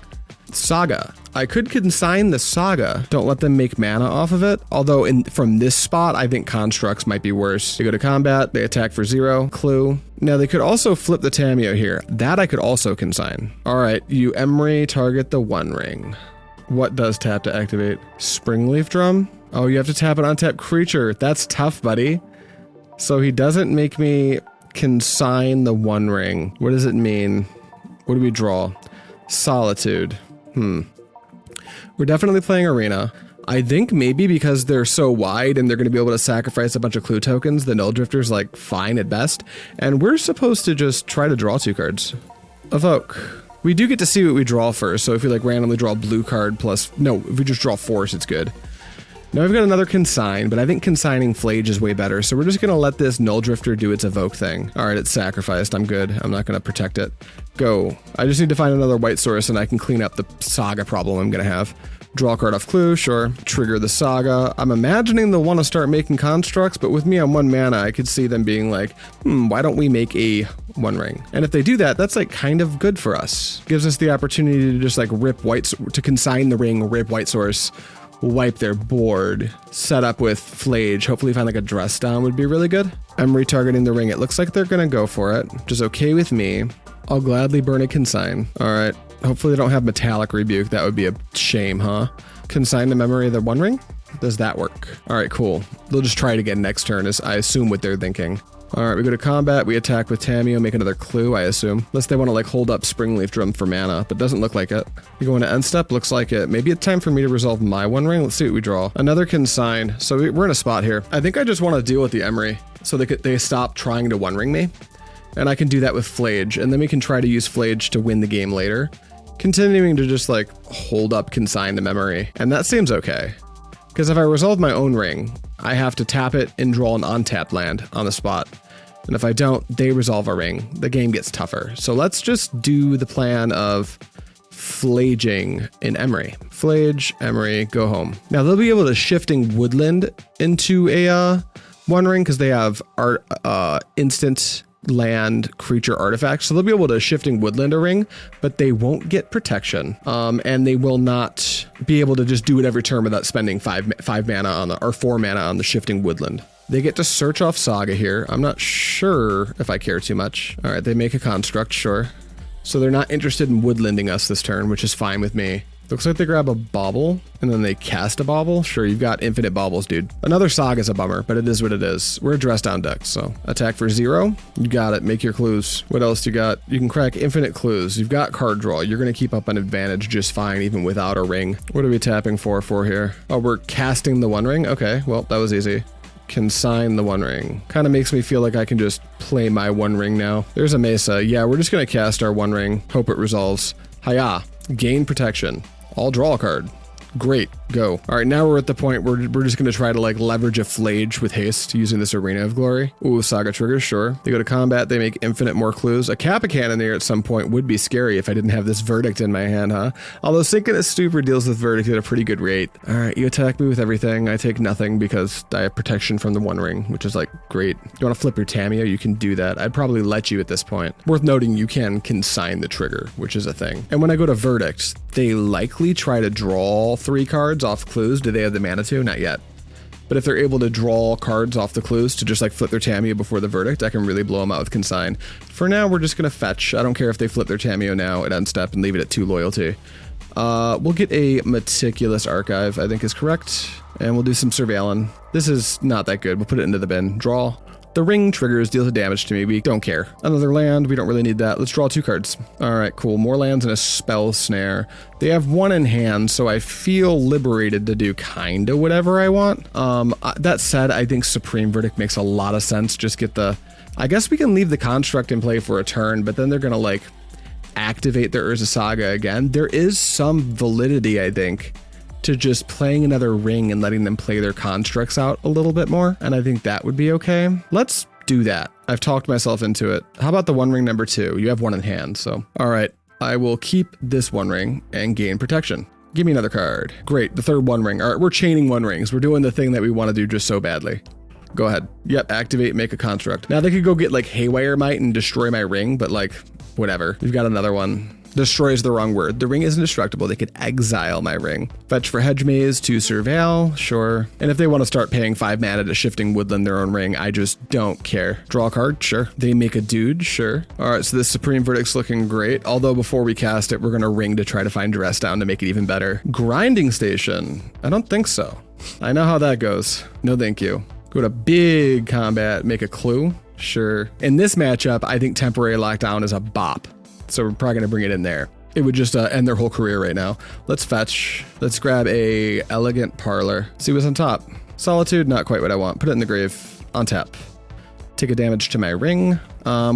Saga. I could consign the Saga. Don't let them make mana off of it. Although from this spot, I think Constructs might be worse. They go to combat, they attack for 0, clue. Now they could also flip the Tamiyo here. That I could also consign. All right, you Emery target the One Ring. What does tap to activate? Springleaf Drum? Oh, you have to tap an untapped creature. That's tough, buddy. So he doesn't make me consign the One Ring. What does it mean? What do we draw? Solitude. We're definitely playing Arena. I think maybe because they're so wide and they're going to be able to sacrifice a bunch of clue tokens, the Nulldrifter's like fine at best. And we're supposed to just try to draw 2 cards. Evoke. We do get to see what we draw first, so if we like randomly draw a blue card plus... No, if we just draw Force, it's good. Now we've got another Consign, but I think consigning Phlage is way better, so we're just going to let this Nulldrifter do its Evoke thing. Alright, it's sacrificed. I'm good. I'm not going to protect it. Go. I just need to find another white source and I can clean up the Saga problem I'm going to have. Draw a card off clue, sure. Trigger the Saga. I'm imagining they'll want to start making constructs, but with me on 1 mana, I could see them being like, why don't we make a One Ring? And if they do that, that's like kind of good for us. Gives us the opportunity to just like to consign the ring, rip white source, wipe their board, set up with Phlage, hopefully find like a Dress Down would be really good. I'm retargeting the ring. It looks like they're gonna go for it, which is okay with me. I'll gladly burn a Consign. All right. Hopefully they don't have Metallic Rebuke. That would be a shame, huh? Consign the memory of the One Ring? Does that work? All right, cool. They'll just try it again next turn, is I assume what they're thinking. All right, we go to combat. We attack with Tamiyo, make another clue, I assume. Unless they want to like hold up Springleaf Drum for mana, but doesn't look like it. We go into end step, looks like it. Maybe it's time for me to resolve my One Ring. Let's see what we draw. Another Consign. So we're in a spot here. I think I just want to deal with the Emery so they stop trying to One Ring me. And I can do that with Phlage, and then we can try to use Phlage to win the game later. Continuing to just like hold up Consign the memory. And that seems okay. Because if I resolve my own ring, I have to tap it and draw an untapped land on the spot. And if I don't, they resolve a ring. The game gets tougher. So let's just do the plan of Phlaging in Emery. Phlage, Emery, go home. Now they'll be able to shifting Woodland into a One Ring because they have instant land creature artifacts, so they'll be able to shifting Woodland a ring, but they won't get protection, and they will not be able to just do it every turn without spending 5 mana on the, or 4 mana on the shifting Woodland. They get to search off Saga here. I'm not sure if I care too much. All right, they make a construct, sure. So they're not interested in Woodlanding us this turn, which is fine with me. Looks like they grab a Bauble, and then they cast a Bauble. Sure, you've got infinite Baubles, dude. Another Saga's a bummer, but it is what it is. We're a Dress Down deck, so attack for 0. You got it. Make your clues. What else you got? You can crack infinite clues. You've got card draw. You're going to keep up an advantage just fine, even without a ring. What are we tapping for here? Oh, we're casting the One Ring? Okay, well, that was easy. Consign the One Ring. Kind of makes me feel like I can just play my One Ring now. There's a Mesa. Yeah, we're just going to cast our One Ring. Hope it resolves. Hiya. Gain protection. I'll draw a card. Great, go. All right, now we're at the point where we're just gonna try to like leverage a Phlage with haste using this Arena of Glory. Ooh, Saga triggers, sure. They go to combat, they make infinite more clues. A Kappa Cannoneer at some point would be scary if I didn't have this Verdict in my hand, huh? Although Synchronous Stupor deals with Verdict at a pretty good rate. All right, you attack me with everything. I take nothing because I have protection from the One Ring, which is like great. You wanna flip your Tamiyo? You can do that. I'd probably let you at this point. Worth noting, you can consign the trigger, which is a thing. And when I go to Verdict, they likely try to draw 3 cards off clues. Do they have the mana to? Not yet. But if they're able to draw cards off the clues to just like flip their Tamiyo before the Verdict, I can really blow them out with Consign. For now, we're just going to fetch. I don't care if they flip their Tamiyo now at end step and leave it at 2 loyalty. We'll get a Meticulous Archive, I think is correct. And we'll do some Surveillance. This is not that good. We'll put it into the bin. Draw. The ring triggers, deals a damage to me. We don't care. Another land, we don't really need that. Let's draw 2 cards. All right, cool. More lands and a Spell Snare. They have 1 in hand, so I feel liberated to do kinda whatever I want. That said, I think Supreme Verdict makes a lot of sense. Just get the... I guess we can leave the construct in play for a turn, but then they're gonna like activate their Urza Saga again. There is some validity, I think, to just playing another ring and letting them play their constructs out a little bit more, and I think that would be okay. Let's do that. I've talked myself into it. How about the One Ring number 2? You have 1 in hand, so. All right, I will keep this One Ring and gain protection. Give me another card. Great, the 3rd One Ring. All right, we're chaining One Rings. We're doing the thing that we want to do just so badly. Go ahead. Yep, activate, make a construct. Now they could go get like Haywire Might and destroy my ring, but like, whatever. We've got another one. Destroy is the wrong word. The ring is indestructible. They could exile my ring. Fetch for Hedge Maze to Surveil, sure. And if they want to start paying 5 mana to Shifting Woodland their own ring, I just don't care. Draw a card, sure. They make a dude, sure. All right, so this Supreme Verdict's looking great. Although before we cast it, we're gonna ring to try to find Dress Down to make it even better. Grinding Station, I don't think so. I know how that goes. No thank you. Go to big combat, make a clue, sure. In this matchup, I think Temporary Lockdown is a bop. So we're probably gonna bring it in there. It would just end their whole career right now. Let's fetch. Let's grab a Elegant Parlor. See what's on top. Solitude, not quite what I want. Put it in the grave. On tap. Take a damage to my ring.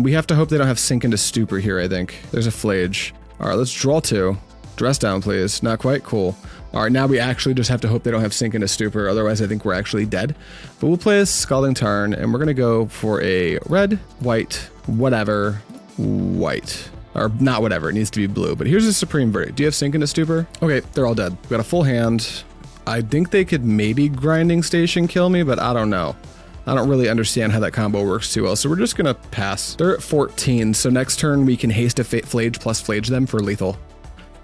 We have to hope they don't have Sink into Stupor here, I think. There's a Phlage. All right, let's draw 2. Dress Down, please. Not quite, cool. All right, now we actually just have to hope they don't have Sink into Stupor. Otherwise, I think we're actually dead. But we'll play a Scalding Tarn, and we're gonna go for a red, white, whatever, white. Or not whatever, it needs to be blue. But here's a Supreme Verdict. Do you have Sink into Stupor? Okay, they're all dead. We got a full hand. I think they could maybe Grinding Station kill me, but I don't know. I don't really understand how that combo works too well, so we're just gonna pass. They're at 14, so next turn we can haste a Phlage plus Phlage them for lethal.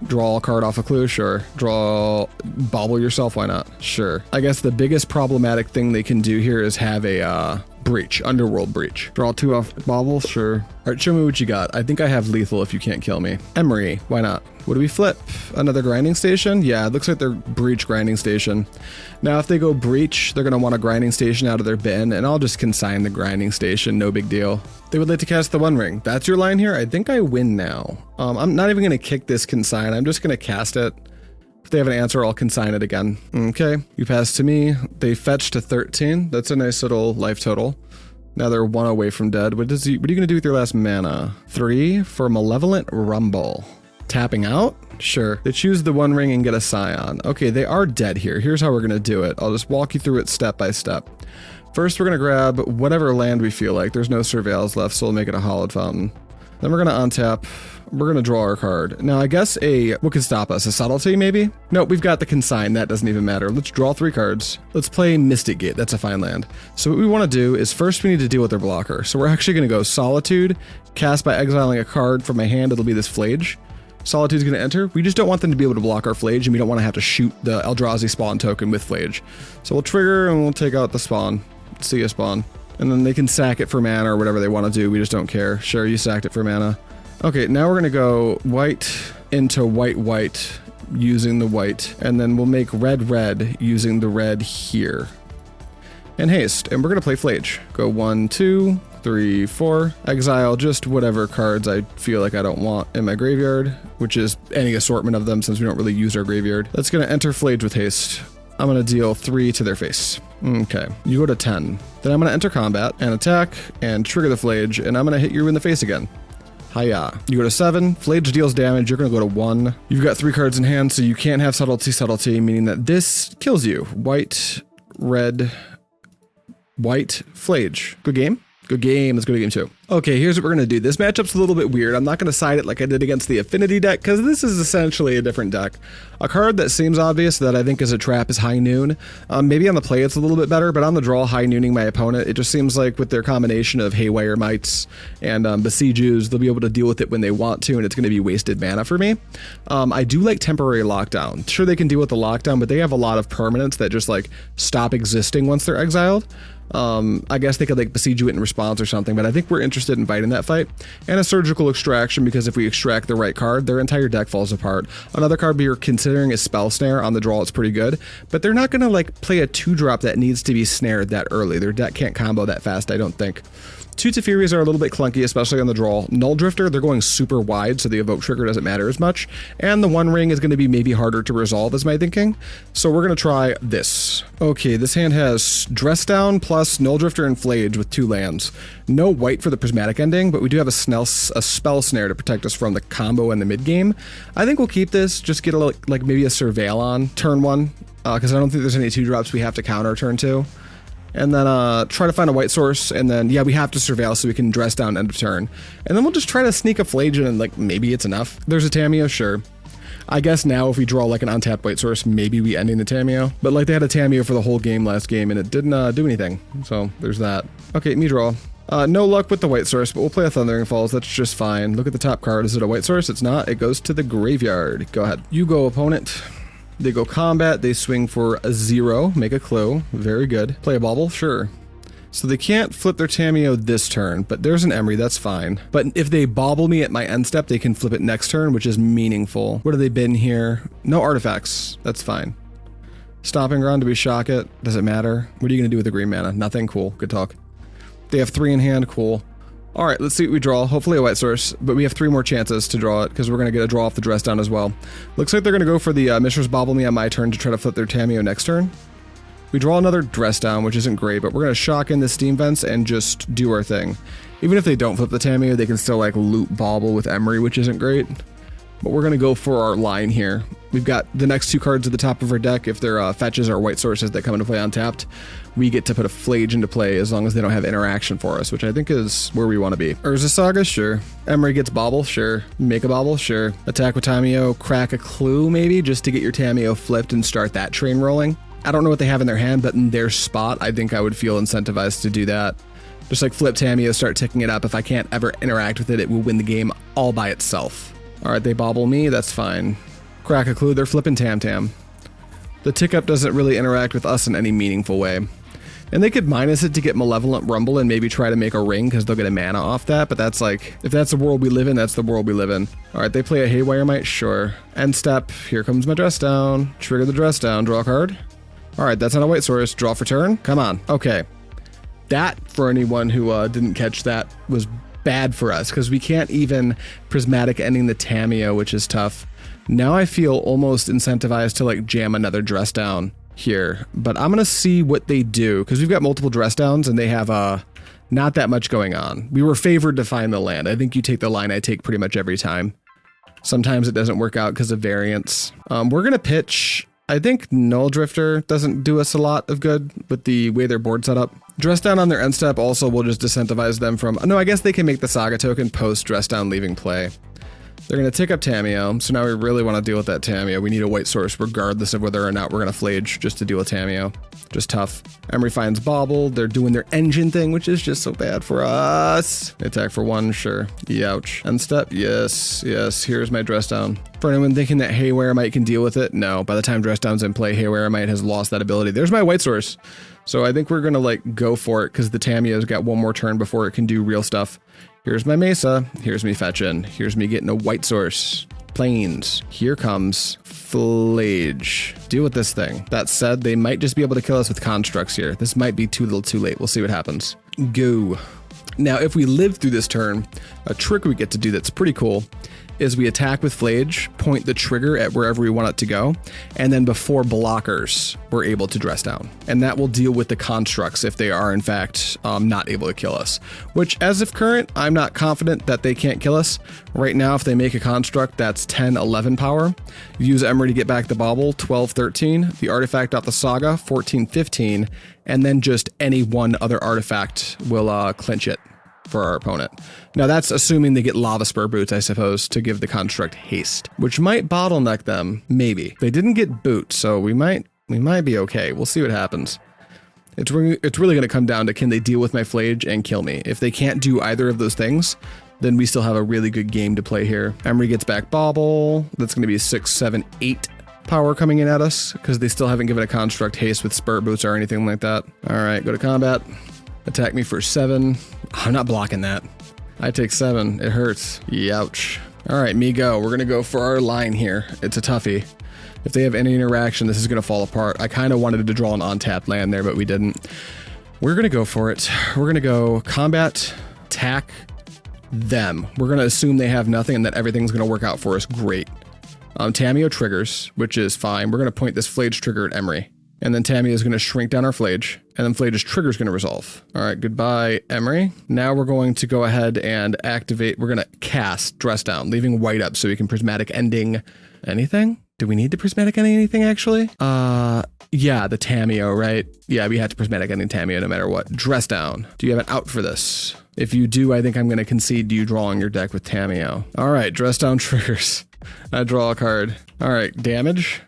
Draw a card off a clue, sure. Draw, bobble yourself, why not? Sure. I guess the biggest problematic thing they can do here is have a Breach, Underworld Breach. Draw 2 off bobble, sure. All right, show me what you got. I think I have lethal if you can't kill me. Emery, why not? What do we flip? Another Grinding Station? Yeah, it looks like they're Breach Grinding Station. Now, if they go Breach, they're gonna want a Grinding Station out of their bin, and I'll just consign the Grinding Station, no big deal. They would like to cast the One Ring. That's your line here? I think I win now. I'm not even gonna kick this Consign, I'm just gonna cast it. If they have an answer, I'll consign it again. Okay, you pass to me. They fetch to 13. That's a nice little life total. Now they're 1 away from dead. What are you gonna do with your last mana? 3 for Malevolent Rumble. Tapping out? Sure. They choose the One Ring and get a Scion. Okay, they are dead here. Here's how we're gonna do it. I'll just walk you through it step by step. First, we're gonna grab whatever land we feel like. There's no Surveils left, so we'll make it a Hallowed Fountain. Then we're gonna untap. We're gonna draw our card. Now, I guess what could stop us? A Subtlety, maybe? No, we've got the Consign. That doesn't even matter. Let's draw 3 cards. Let's play Mystic Gate. That's a fine land. So what we want to do is first we need to deal with their blocker. So we're actually gonna go Solitude, cast by exiling a card from my hand. It'll be this Phlage. Solitude's gonna enter. We just don't want them to be able to block our Phlage, and we don't want to have to shoot the Eldrazi spawn token with Phlage. So we'll trigger and we'll take out the spawn. See a spawn. And then they can sack it for mana or whatever they want to do. We just don't care. Sure, you sacked it for mana. Okay, now we're gonna go white into white using the white, and then we'll make red using the red here. And haste, and we're gonna play Phlage. Go 1, 2, 3, 4. Exile just whatever cards I feel like I don't want in my graveyard, which is any assortment of them since we don't really use our graveyard. That's gonna enter Phlage with haste. I'm gonna deal 3 to their face. Okay, you go to 10. Then I'm gonna enter combat and attack and trigger the Phlage, and I'm gonna hit you in the face again. Hiya. You go to 7, Phlage deals damage, you're gonna go to 1. You've got 3 cards in hand, so you can't have Subtlety, meaning that this kills you. White, red, white, Phlage. Good game? Good game. Let's go to game 2. Okay, here's what we're going to do. This matchup's a little bit weird. I'm not going to side it like I did against the Affinity deck, because this is essentially a different deck. A card that seems obvious that I think is a trap is High Noon. Maybe on the play it's a little bit better, but on the draw, High Nooning my opponent. It just seems like with their combination of Haywire Mites and Besiegers, they'll be able to deal with it when they want to, and it's going to be wasted mana for me. I do like Temporary Lockdown. Sure, they can deal with the lockdown, but they have a lot of permanents that just like stop existing once they're exiled. I guess they could like besiege you in response or something, but I think we're interested in fighting that fight. And a Surgical Extraction, because if we extract the right card, their entire deck falls apart. Another card we are considering is Spell Snare. On the draw, it's pretty good, but they're not gonna like play a 2-drop that needs to be snared that early. Their deck can't combo that fast, I don't think. 2 Teferis are a little bit clunky, especially on the draw. Nulldrifter, they're going super wide, so the evoke trigger doesn't matter as much. And the One Ring is going to be maybe harder to resolve, is my thinking. So we're going to try this. Okay, this hand has Dress Down plus Nulldrifter and Phlage with 2 lands. No white for the Prismatic Ending, but we do have a Spell Snare to protect us from the combo in the mid game. I think we'll keep this, just get a like maybe a Surveil on turn 1, because I don't think there's any 2-drops we have to counter turn 2. And then try to find a white source, and then yeah, we have to Surveil so we can Dress Down end of turn. And then we'll just try to sneak a Phlage in, and like maybe it's enough. There's a Tamiya, sure. I guess now if we draw like an untapped white source, maybe we ending the Tamiyo. But like they had a Tamiyo for the whole game last game and it didn't do anything. So there's that. Okay, me draw. No luck with the white source, but we'll play a Thundering Falls. That's just fine. Look at the top card. Is it a white source? It's not. It goes to the graveyard. Go ahead. You go, opponent. They go combat. They swing for a 0. Make a clue. Very good. Play a bauble? Sure. So they can't flip their Tamiyo this turn, but there's an Emery. That's fine. But if they bauble me at my end step, they can flip it next turn, which is meaningful. What have they been here? No artifacts. That's fine. Stomping Ground, do we shock it? Does it matter? What are you going to do with the green mana? Nothing? Cool. Good talk. They have 3 in hand, cool. All right, let's see what we draw. Hopefully a white source, but we have 3 more chances to draw it because we're going to get a draw off the Dress Down as well. Looks like they're going to go for the Mishra's Bauble me on my turn to try to flip their Tamiyo next turn. We draw another Dress Down, which isn't great, but we're going to shock in the Steam Vents and just do our thing. Even if they don't flip the Tamiyo, they can still like loot Bauble with Emery, which isn't great. But we're going to go for our line here. We've got the next 2 cards at the top of our deck. If they're fetches or white sources that come into play untapped, we get to put a Phlage into play as long as they don't have interaction for us, which I think is where we want to be. Urza Saga? Sure. Emery gets Bauble? Sure. Make a Bauble? Sure. Attack with Tamiyo, crack a Clue maybe, just to get your Tamiyo flipped and start that train rolling. I don't know what they have in their hand, but in their spot, I think I would feel incentivized to do that. Just like flip Tamiyo, start ticking it up. If I can't ever interact with it, it will win the game all by itself. All right, they bauble me, that's fine. Crack a Clue, they're flipping Tam Tam. The tick up doesn't really interact with us in any meaningful way. And they could minus it to get Malevolent Rumble and maybe try to make a ring because they'll get a mana off that, but that's like, if that's the world we live in, that's the world we live in. All right, they play a Haywire Might, sure. End step, here comes my Dress Down. Trigger the Dress Down, draw a card. All right, that's not a white source, draw for turn, come on. Okay, that, for anyone who didn't catch that, was bad for us because we can't even Prismatic Ending the Tamiyo, which is tough. Now I feel almost incentivized to like jam another Dress Down here, but I'm gonna see what they do because we've got multiple Dress Downs and they have not that much going on. We were favored to find the land. I think you take the line I take pretty much every time. Sometimes it doesn't work out because of variance. We're gonna pitch. I think Nulldrifter doesn't do us a lot of good with the way their board set up. Dress Down on their end step also will just disincentivize them from... No, I guess they can make the Saga token post Dress Down leaving play. They're going to tick up Tamiyo, so now we really want to deal with that Tamiyo. We need a white source regardless of whether or not we're going to Phlage just to deal with Tamiyo. Just tough. Emery finds Bauble. They're doing their engine thing, which is just so bad for us. They attack for 1, sure. Youch. End step, yes, yes. Here's my Dress Down. For anyone thinking that Haywire Might can deal with it, no. By the time Dress Down's in play, Haywire Might has lost that ability. There's my white source. So I think we're going to like go for it because the Tamiyo's got 1 more turn before it can do real stuff. Here's my Mesa. Here's me fetching. Here's me getting a white source. Plains. Here comes Phlage. Deal with this thing. That said, they might just be able to kill us with constructs here. This might be too little too late. We'll see what happens. Go. Now, if we live through this turn, a trick we get to do that's pretty cool is we attack with Phlage, point the trigger at wherever we want it to go, and then before blockers, we're able to Dress Down. And that will deal with the constructs if they are, in fact, not able to kill us. Which, as of current, I'm not confident that they can't kill us. Right now, if they make a construct, that's 10, 11 power. Use Emery to get back the Bauble, 12, 13. The artifact off the Saga, 14, 15. And then just any one other artifact will clinch it for our opponent. Now that's assuming they get Lava Spur Boots, I suppose, to give the construct haste, which might bottleneck them, maybe. They didn't get Boots, so we might be okay. We'll see what happens. It's really going to come down to can they deal with my Phlage and kill me. If they can't do either of those things, then we still have a really good game to play here. Emery gets back Bauble. That's going to be 6, 7, 8 power coming in at us because they still haven't given a construct haste with Spur Boots or anything like that. All right, go to combat. Attack me for 7. I'm not blocking that. I take 7. It hurts. Youch. All right, me go. We're going to go for our line here. It's a toughie. If they have any interaction, this is going to fall apart. I kind of wanted to draw an untapped land there, but we didn't. We're going to go for it. We're going to go combat, attack them. We're going to assume they have nothing and that everything's going to work out for us great. Tamiyo triggers, which is fine. We're going to point this Phlage trigger at Emery. And then Tamiyo is going to shrink down our Phlage, and then Phlage's trigger is going to resolve. All right, goodbye, Emery. Now we're going to go ahead and activate. We're going to cast Dress Down, leaving white up so we can Prismatic Ending anything. Do we need to Prismatic Ending anything, actually? Yeah, the Tamiyo, right? Yeah, we have to Prismatic Ending Tamiyo no matter what. Dress Down. Do you have an out for this? If you do, I think I'm going to concede to you drawing your deck with Tamiyo. All right, Dress Down triggers. I draw a card. All right, damage.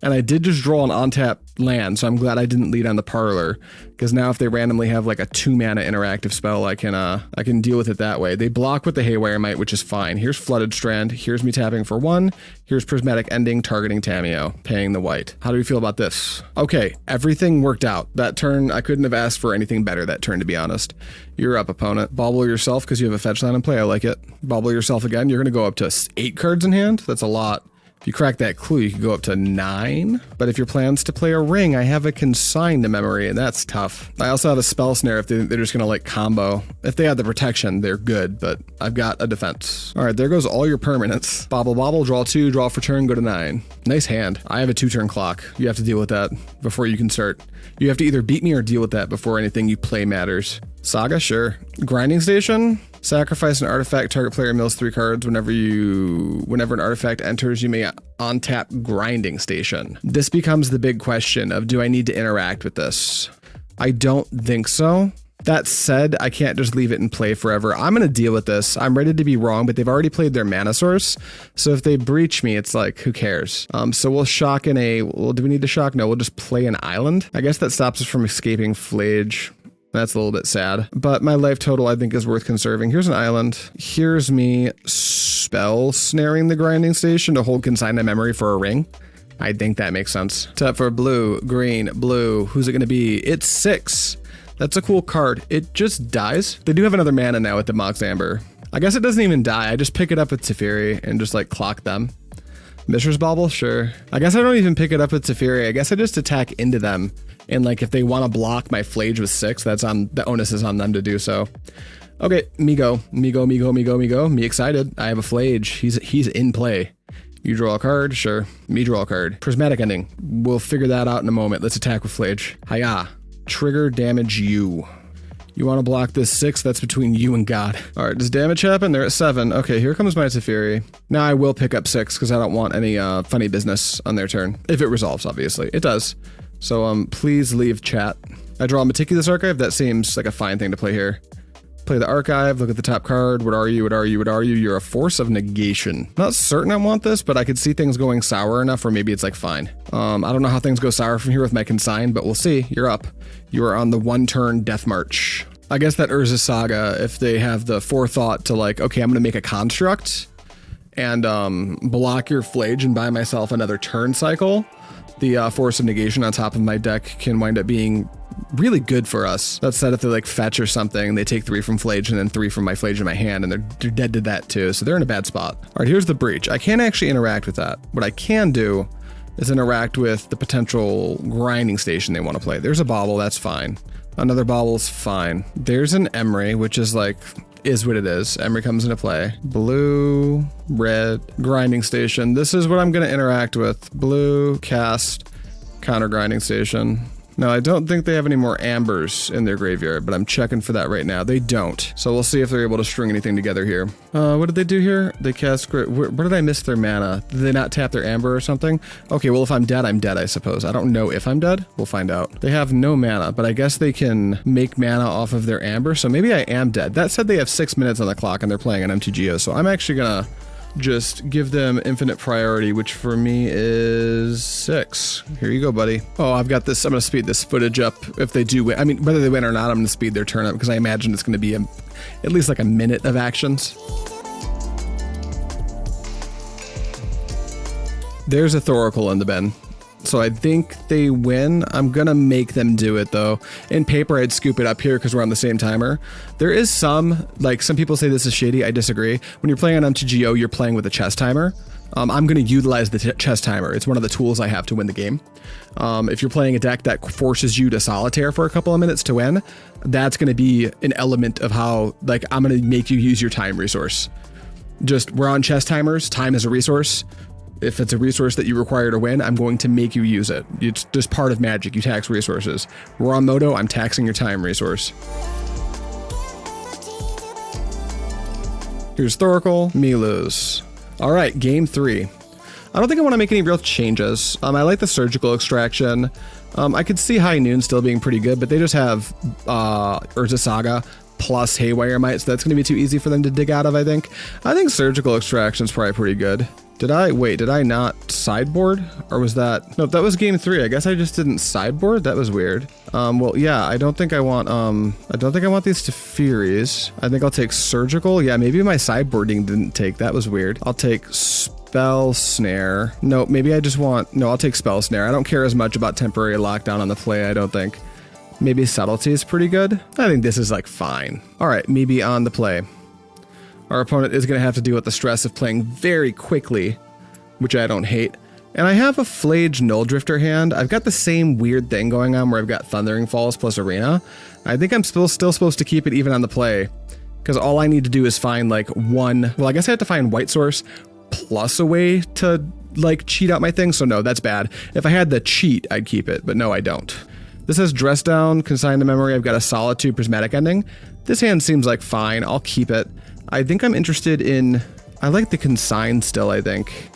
And I did just draw an on-tap land, so I'm glad I didn't lead on the Parlor, because now if they randomly have like a 2-mana interactive spell, I can deal with it that way. They block with the Haywire Might, which is fine. Here's Flooded Strand. Here's me tapping for 1. Here's Prismatic Ending, targeting Tamiyo, paying the white. How do we feel about this? Okay, everything worked out. That turn, I couldn't have asked for anything better that turn, to be honest. You're up, opponent. Bobble yourself because you have a fetch land in play. I like it. Bobble yourself again. You're going to go up to 8 cards in hand. That's a lot. If you crack that clue, you can go up to 9. But if your plan's to play a ring, I have a Consign to memory, and that's tough. I also have a Spell Snare if they're just gonna like combo. If they have the protection, they're good, but I've got a defense. All right, there goes all your permanents. Bobble, bobble, draw 2, draw for turn, go to 9. Nice hand. I have a 2-turn clock. You have to deal with that before you can start. You have to either beat me or deal with that before anything you play matters. Saga, sure. Grinding Station. Sacrifice an artifact, target player mills 3 cards. Whenever an artifact enters, you may untap Grinding Station. This becomes the big question of, do I need to interact with this? I don't think so. That said, I can't just leave it in play forever. I'm going to deal with this. I'm ready to be wrong, but they've already played their mana source. So if they breach me, it's like, who cares? So we'll shock in a, well, do we need to shock? No, we'll just play an island. I guess that stops us from escaping Phlage. That's a little bit sad, but my life total I think is worth conserving. Here's an island. Here's me spell snaring the Grinding Station to hold Consign to memory for a ring. I think that makes sense. Tap for blue, green, blue. Who's it going to be? It's 6. That's a cool card. It just dies. They do have another mana now with the Mox Amber. I guess it doesn't even die. I just pick it up with Teferi and just like clock them. Mishra's Bauble? Sure. I guess I don't even pick it up with Teferi. I guess I just attack into them. And like if they want to block my Phlage with 6, that's on the onus is on them to do so. Okay, me go. Me excited. I have a Phlage. He's in play. You draw a card, sure. Me draw a card. Prismatic Ending. We'll figure that out in a moment. Let's attack with Phlage. Hiya. Trigger damage you. You want to block this 6? That's between you and God. All right, does damage happen? They're at 7. Okay, here comes my Teferi. Now I will pick up 6 because I don't want any funny business on their turn. If it resolves, obviously. It does. So please leave chat. I draw a Meticulous Archive. That seems like a fine thing to play here. Play the Archive, look at the top card. What are you? You're a Force of Negation. Not certain I want this, but I could see things going sour enough where maybe it's like fine. I don't know how things go sour from here with my Consign, but we'll see. You're up. You are on the 1-turn Death March. I guess that Urza Saga, if they have the forethought to like, okay, I'm gonna make a construct and block your Phlage and buy myself another turn cycle, the Force of Negation on top of my deck can wind up being really good for us. That said, if they like fetch or something, they take 3 from Phlage and then 3 from my Phlage in my hand, and they're dead to that too, so they're in a bad spot. All right, here's the Breach. I can't actually interact with that. What I can do is interact with the potential Grinding Station they want to play. There's a Bauble, that's fine. Another Bauble's fine. There's an Emery, which is like, is what it is. Emery comes into play. Blue, red, Grinding Station. This is what I'm going to interact with. Blue, cast, counter Grinding Station. Now, I don't think they have any more ambers in their graveyard, but I'm checking for that right now. They don't. So we'll see if they're able to string anything together here. What did they do here? They cast... Where did I miss their mana? Did they not tap their amber or something? Okay, well, if I'm dead, I suppose. I don't know if I'm dead. We'll find out. They have no mana, but I guess they can make mana off of their amber, so maybe I am dead. That said, they have 6 minutes on the clock, and they're playing an MTGO, so I'm actually gonna just give them infinite priority, which for me is 6. Here you go, buddy. Oh, I've got this. I'm going to speed this footage up if they do win. I mean, whether they win or not, I'm going to speed their turn up because I imagine it's going to be at least like a minute of actions. There's a Thoracle in the bin. So I think they win. I'm going to make them do it, though. In paper, I'd scoop it up here because we're on the same timer. There is some people say this is shady. I disagree. When you're playing on MTGO, you're playing with a chess timer. I'm going to utilize the chess timer. It's one of the tools I have to win the game. If you're playing a deck that forces you to solitaire for a couple of minutes to win, that's going to be an element of how, I'm going to make you use your time resource. We're on chess timers. Time is a resource. If it's a resource that you require to win, I'm going to make you use it. It's just part of Magic. You tax resources. We're on Moto, I'm taxing your time resource. Here's Thoracle, me lose. All right, game 3. I don't think I want to make any real changes. I like the Surgical Extraction. I could see High Noon still being pretty good, but they just have Urza Saga plus Haywire Might, so that's going to be too easy for them to dig out of, I think. I think Surgical Extraction is probably pretty good. Did I not sideboard? Or was that, no, that was game 3. I guess I just didn't sideboard? That was weird. Well, yeah, I don't think I want these Teferis. I think I'll take Surgical. Yeah, maybe my sideboarding didn't take, that was weird. I'll take Spell Snare. No, maybe I just want, no, I'll take Spell Snare. I don't care as much about temporary lockdown on the play, I don't think. Maybe Subtlety is pretty good. I think this is like fine. All right, maybe on the play. Our opponent is going to have to deal with the stress of playing very quickly, which I don't hate. And I have a Phlage Nulldrifter hand. I've got the same weird thing going on where I've got Thundering Falls plus Arena. I think I'm still supposed to keep it even on the play, because all I need to do is find like one, well, I guess I have to find White Source plus a way to like cheat out my thing, so no, that's bad. If I had the cheat, I'd keep it, but no, I don't. This has Dress Down, Consign to Memory. I've got a Solitude, Prismatic Ending. This hand seems like fine, I'll keep it. I think I'm interested in, I like the Consign still, I think.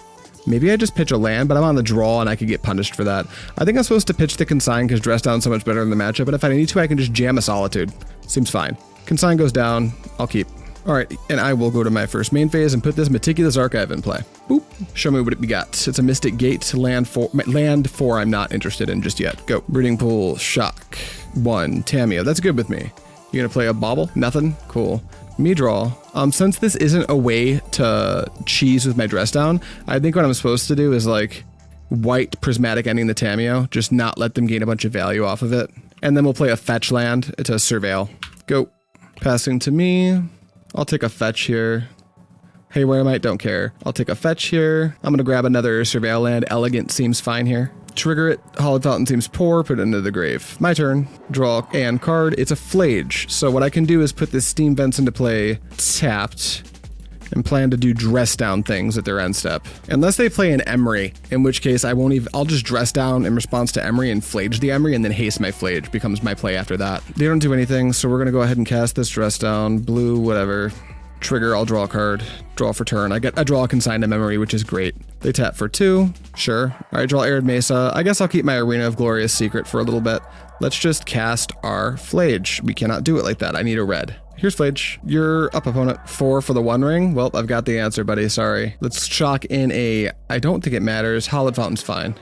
Maybe I just pitch a land, but I'm on the draw and I could get punished for that. I think I'm supposed to pitch the Consign because Dress Down's so much better in the matchup, but if I need to, I can just jam a Solitude. Seems fine. Consign goes down, I'll keep. All right, and I will go to my first main phase and put this Meticulous Archive in play. Boop, show me what we got. It's a Mystic Gate, land 4 I'm not interested in just yet. Go, Breeding Pool, Shock, 1, Tamiya, that's good with me. You gonna play a Bauble? Nothing? Cool. Me draw. Since this isn't a way to cheese with my Dress Down, I think what I'm supposed to do is like white Prismatic Ending the Tamiya, just not let them gain a bunch of value off of it. And then we'll play a fetch land to Surveil. Go. Passing to me. I'll take a fetch here. Haywire Might, don't care. I'll take a fetch here. I'm gonna grab another Surveil land. Elegant seems fine here. Trigger it. Hallowed Fountain seems poor. Put it into the grave. My turn. Draw and card. It's a Phlage. So what I can do is put this Steam Vents into play tapped and plan to do Dress Down things at their end step. Unless they play an Emery, in which case I'll just Dress Down in response to Emery and Phlage the Emery and then haste my Phlage becomes my play after that. They don't do anything, so we're gonna go ahead and cast this Dress Down. Blue, whatever. Trigger, I'll draw a card. Draw for turn. I draw a Consign to Memory, which is great. They tap for 2. Sure. All right, draw Arid Mesa. I guess I'll keep my Arena of Glorious secret for a little bit. Let's just cast our Phlage. We cannot do it like that. I need a red. Here's Phlage. You're up, opponent. 4 for the 1 ring. Well, I've got the answer, buddy. Sorry. Let's shock in a, I don't think it matters. Hallowed Fountain's fine.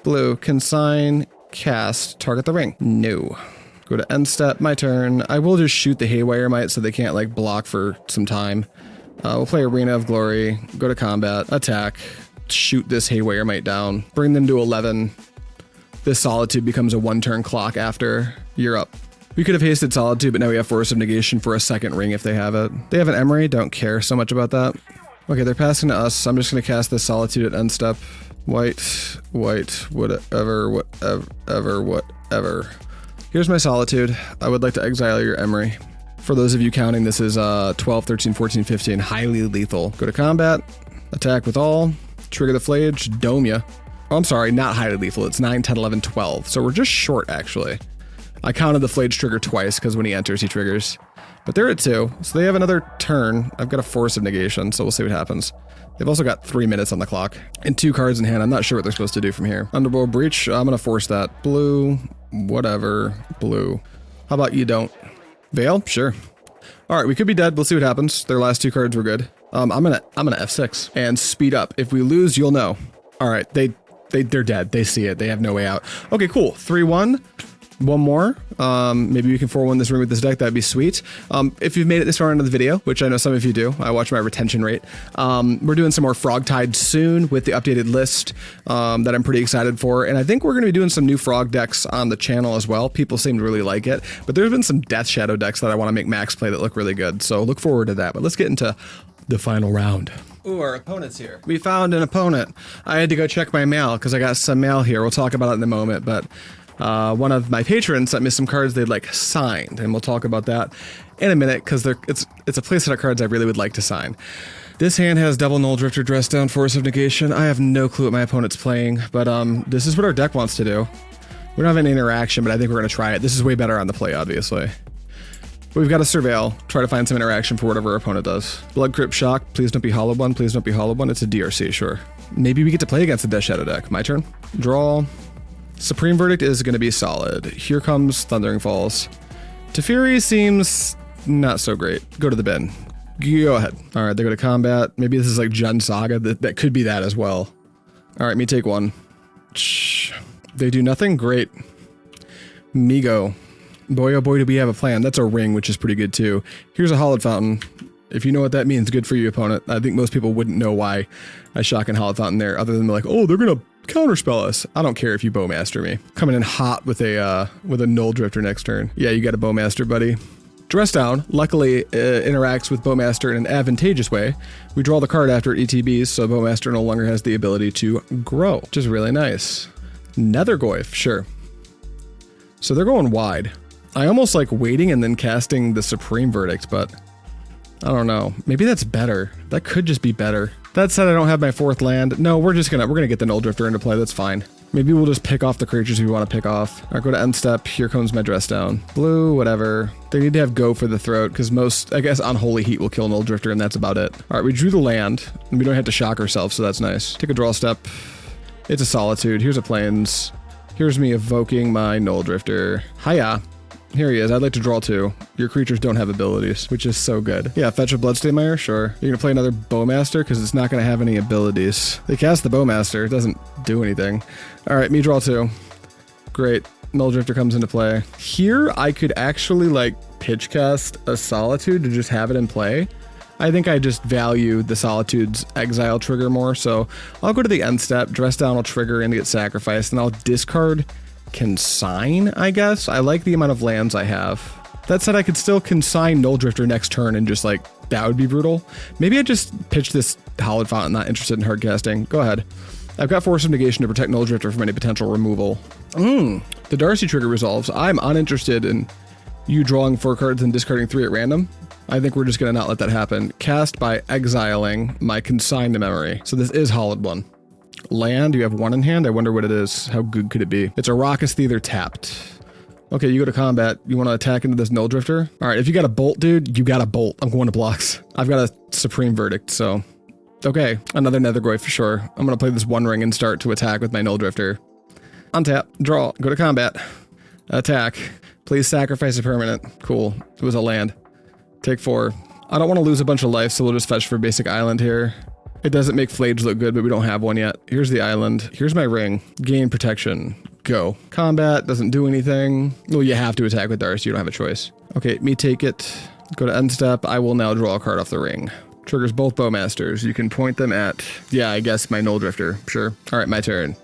Blue, Consign, cast, target the ring. No. Go to end step, my turn. I will just shoot the Haywire Might so they can't like block for some time. We'll play Arena of Glory, go to combat, attack, shoot this Haywire Might down, bring them to 11. This Solitude becomes a 1-turn clock after. You're up. We could have hasted Solitude, but now we have Force of Negation for a 2nd ring if they have it. They have an Emery, don't care so much about that. Okay, they're passing to us. I'm just gonna cast this Solitude at end step. White, whatever. Here's my Solitude. I would like to exile your Emery. For those of you counting, this is 12, 13, 14, 15, highly lethal. Go to combat, attack with all, trigger the Phlage, dome ya. Oh, I'm sorry, not highly lethal. It's 9, 10, 11, 12. So we're just short, actually. I counted the Phlage trigger twice because when he enters, he triggers. But they're at 2, so they have another turn. I've got a Force of Negation, so we'll see what happens. They've also got 3 minutes on the clock and 2 cards in hand. I'm not sure what they're supposed to do from here. Underworld Breach, I'm gonna force that. Blue, whatever, blue. How about you don't? Veil? Sure. All right, we could be dead. We'll see what happens. Their last 2 cards were good. I'm gonna F6 and speed up. If we lose, you'll know. All right, they're dead. They see it. They have no way out. Okay, cool. 3-1. One more. Maybe we can 4-1 this room with this deck. That'd be sweet. If you've made it this far into the video, which I know some of you do, I watch my retention rate. We're doing some more Frogtide soon with the updated list that I'm pretty excited for. And I think we're going to be doing some new Frog decks on the channel as well. People seem to really like it. But there's been some Death Shadow decks that I want to make Max play that look really good. So look forward to that. But let's get into the final round. Ooh, our opponent's here. We found an opponent. I had to go check my mail because I got some mail here. We'll talk about it in a moment. But one of my patrons sent me some cards they'd like signed, and we'll talk about that in a minute because it's a playset of cards I really would like to sign. This hand has double Nulldrifter, Dress Down, Force of Negation. I have no clue what my opponent's playing, but this is what our deck wants to do. We don't have any interaction, but I think we're going to try it. This is way better on the play, obviously. But we've got to Surveil, try to find some interaction for whatever our opponent does. Blood Crypt Shock, please don't be Hallowed One, please don't be Hallowed One. It's a DRC, sure. Maybe we get to play against the Death Shadow deck. My turn. Draw. Supreme Verdict is going to be solid. Here comes Thundering Falls. Teferi seems not so great. Go to the bin. Go ahead. All right, they go to combat. Maybe this is like Jund Saga. That could be that as well. All right, me take one. They do nothing? Great. Me go. Boy, oh boy, do we have a plan. That's a ring, which is pretty good too. Here's a Hallowed Fountain. If you know what that means, good for you, opponent. I think most people wouldn't know why I shock and Hallowed Fountain there, other than like, oh, they're gonna counterspell us. I don't care if you Bowmaster me. Coming in hot with a Nulldrifter next turn. Yeah, you got a Bowmaster, buddy. Dress Down, luckily, interacts with Bowmaster in an advantageous way. We draw the card after it ETBs, so Bowmaster no longer has the ability to grow, which is really nice. Nethergoyf, sure. So they're going wide. I almost like waiting and then casting the Supreme Verdict, but I don't know. Maybe that's better. That could just be better. That said, I don't have my 4th land. No, we're gonna get the Nulldrifter into play. That's fine. Maybe we'll just pick off the creatures we want to pick off. All right, go to end step. Here comes my Dress Down. Blue, whatever. They need to have Go for the throat, because most, I guess, Unholy Heat will kill Nulldrifter, and that's about it. All right, we drew the land, and we don't have to shock ourselves, so that's nice. Take a draw step. It's a Solitude. Here's a Plains. Here's me evoking my Nulldrifter. Hiya. Here he is. I'd like to draw 2. Your creatures don't have abilities, which is so good. Yeah, fetch a Bloodstained Mire? Sure. You're gonna play another Bowmaster? Because it's not gonna have any abilities. They cast the Bowmaster. It doesn't do anything. Alright, me draw 2. Great. Nulldrifter comes into play. Here, I could actually, like, pitch cast a Solitude to just have it in play. I think I just value the Solitude's exile trigger more, so I'll go to the end step. Dress Down will trigger and get sacrificed, and I'll discard Consign, I guess. I like the amount of lands I have. That said, I could still Consign Nulldrifter next turn and just like, that would be brutal. Maybe I just pitch this Hallowed Fountain, not interested in hard casting. Go ahead. I've got Force of Negation to protect Nulldrifter from any potential removal. The Darcy trigger resolves. I'm uninterested in you drawing 4 cards and discarding 3 at random. I think we're just gonna not let that happen. Cast by exiling my Consign to memory. So this is Hallowed one. Land, you have 1 in hand? I wonder what it is. How good could it be? It's a Raucous Theether tapped. Okay, you go to combat. You want to attack into this Nulldrifter? Alright, if you got a Bolt, dude, you got a Bolt. I'm going to blocks. I've got a Supreme Verdict, so... Okay, another Nethergoyf for sure. I'm going to play this One Ring and start to attack with my Nulldrifter. Untap, draw, go to combat. Attack. Please sacrifice a permanent. Cool. It was a land. Take 4. I don't want to lose a bunch of life, so we'll just fetch for basic island here. It doesn't make Phlage look good, but we don't have one yet. Here's the island. Here's my ring. Gain protection. Go. Combat doesn't do anything. Well, you have to attack with Darcy. You don't have a choice. Okay, me take it. Go to end step. I will now draw a card off the ring. Triggers both Bowmasters. You can point them at, yeah, I guess my Nulldrifter. Sure. All right, my turn.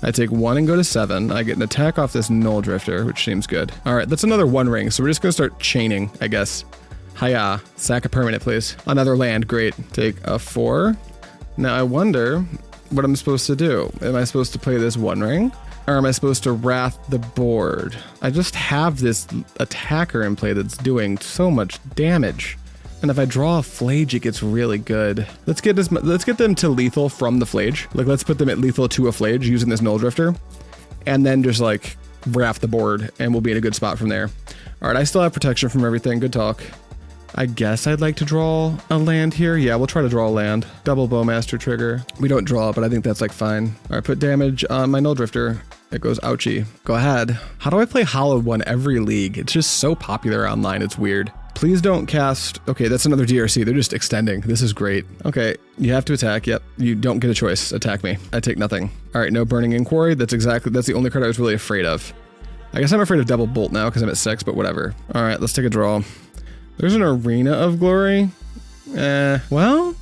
I take 1 and go to 7. I get an attack off this Nulldrifter, which seems good. All right, that's another One Ring, so we're just going to start chaining, I guess. Hiya. Sack a permanent, please. Another land. Great. Take a 4. Now, I wonder what I'm supposed to do. Am I supposed to play this One Ring? Or am I supposed to Wrath the board? I just have this attacker in play that's doing so much damage. And if I draw a Phlage, it gets really good. Let's get them to lethal from the Phlage. Like, let's put them at lethal to a Phlage using this Nulldrifter. And then just, like, Wrath the board, and we'll be in a good spot from there. Alright, I still have protection from everything. Good talk. I guess I'd like to draw a land here. Yeah, we'll try to draw a land. Double Bowmaster trigger. We don't draw it, but I think that's like fine. All right, put damage on my Nulldrifter. It goes ouchie. Go ahead. How do I play Hallowed one every league? It's just so popular online. It's weird. Please don't cast... Okay, that's another DRC. They're just extending. This is great. Okay, you have to attack. Yep, you don't get a choice. Attack me. I take nothing. All right, no Burning Inquiry. That's the only card I was really afraid of. I guess I'm afraid of Double Bolt now because I'm at 6, but whatever. All right, let's take a draw. There's an Arena of Glory. Well,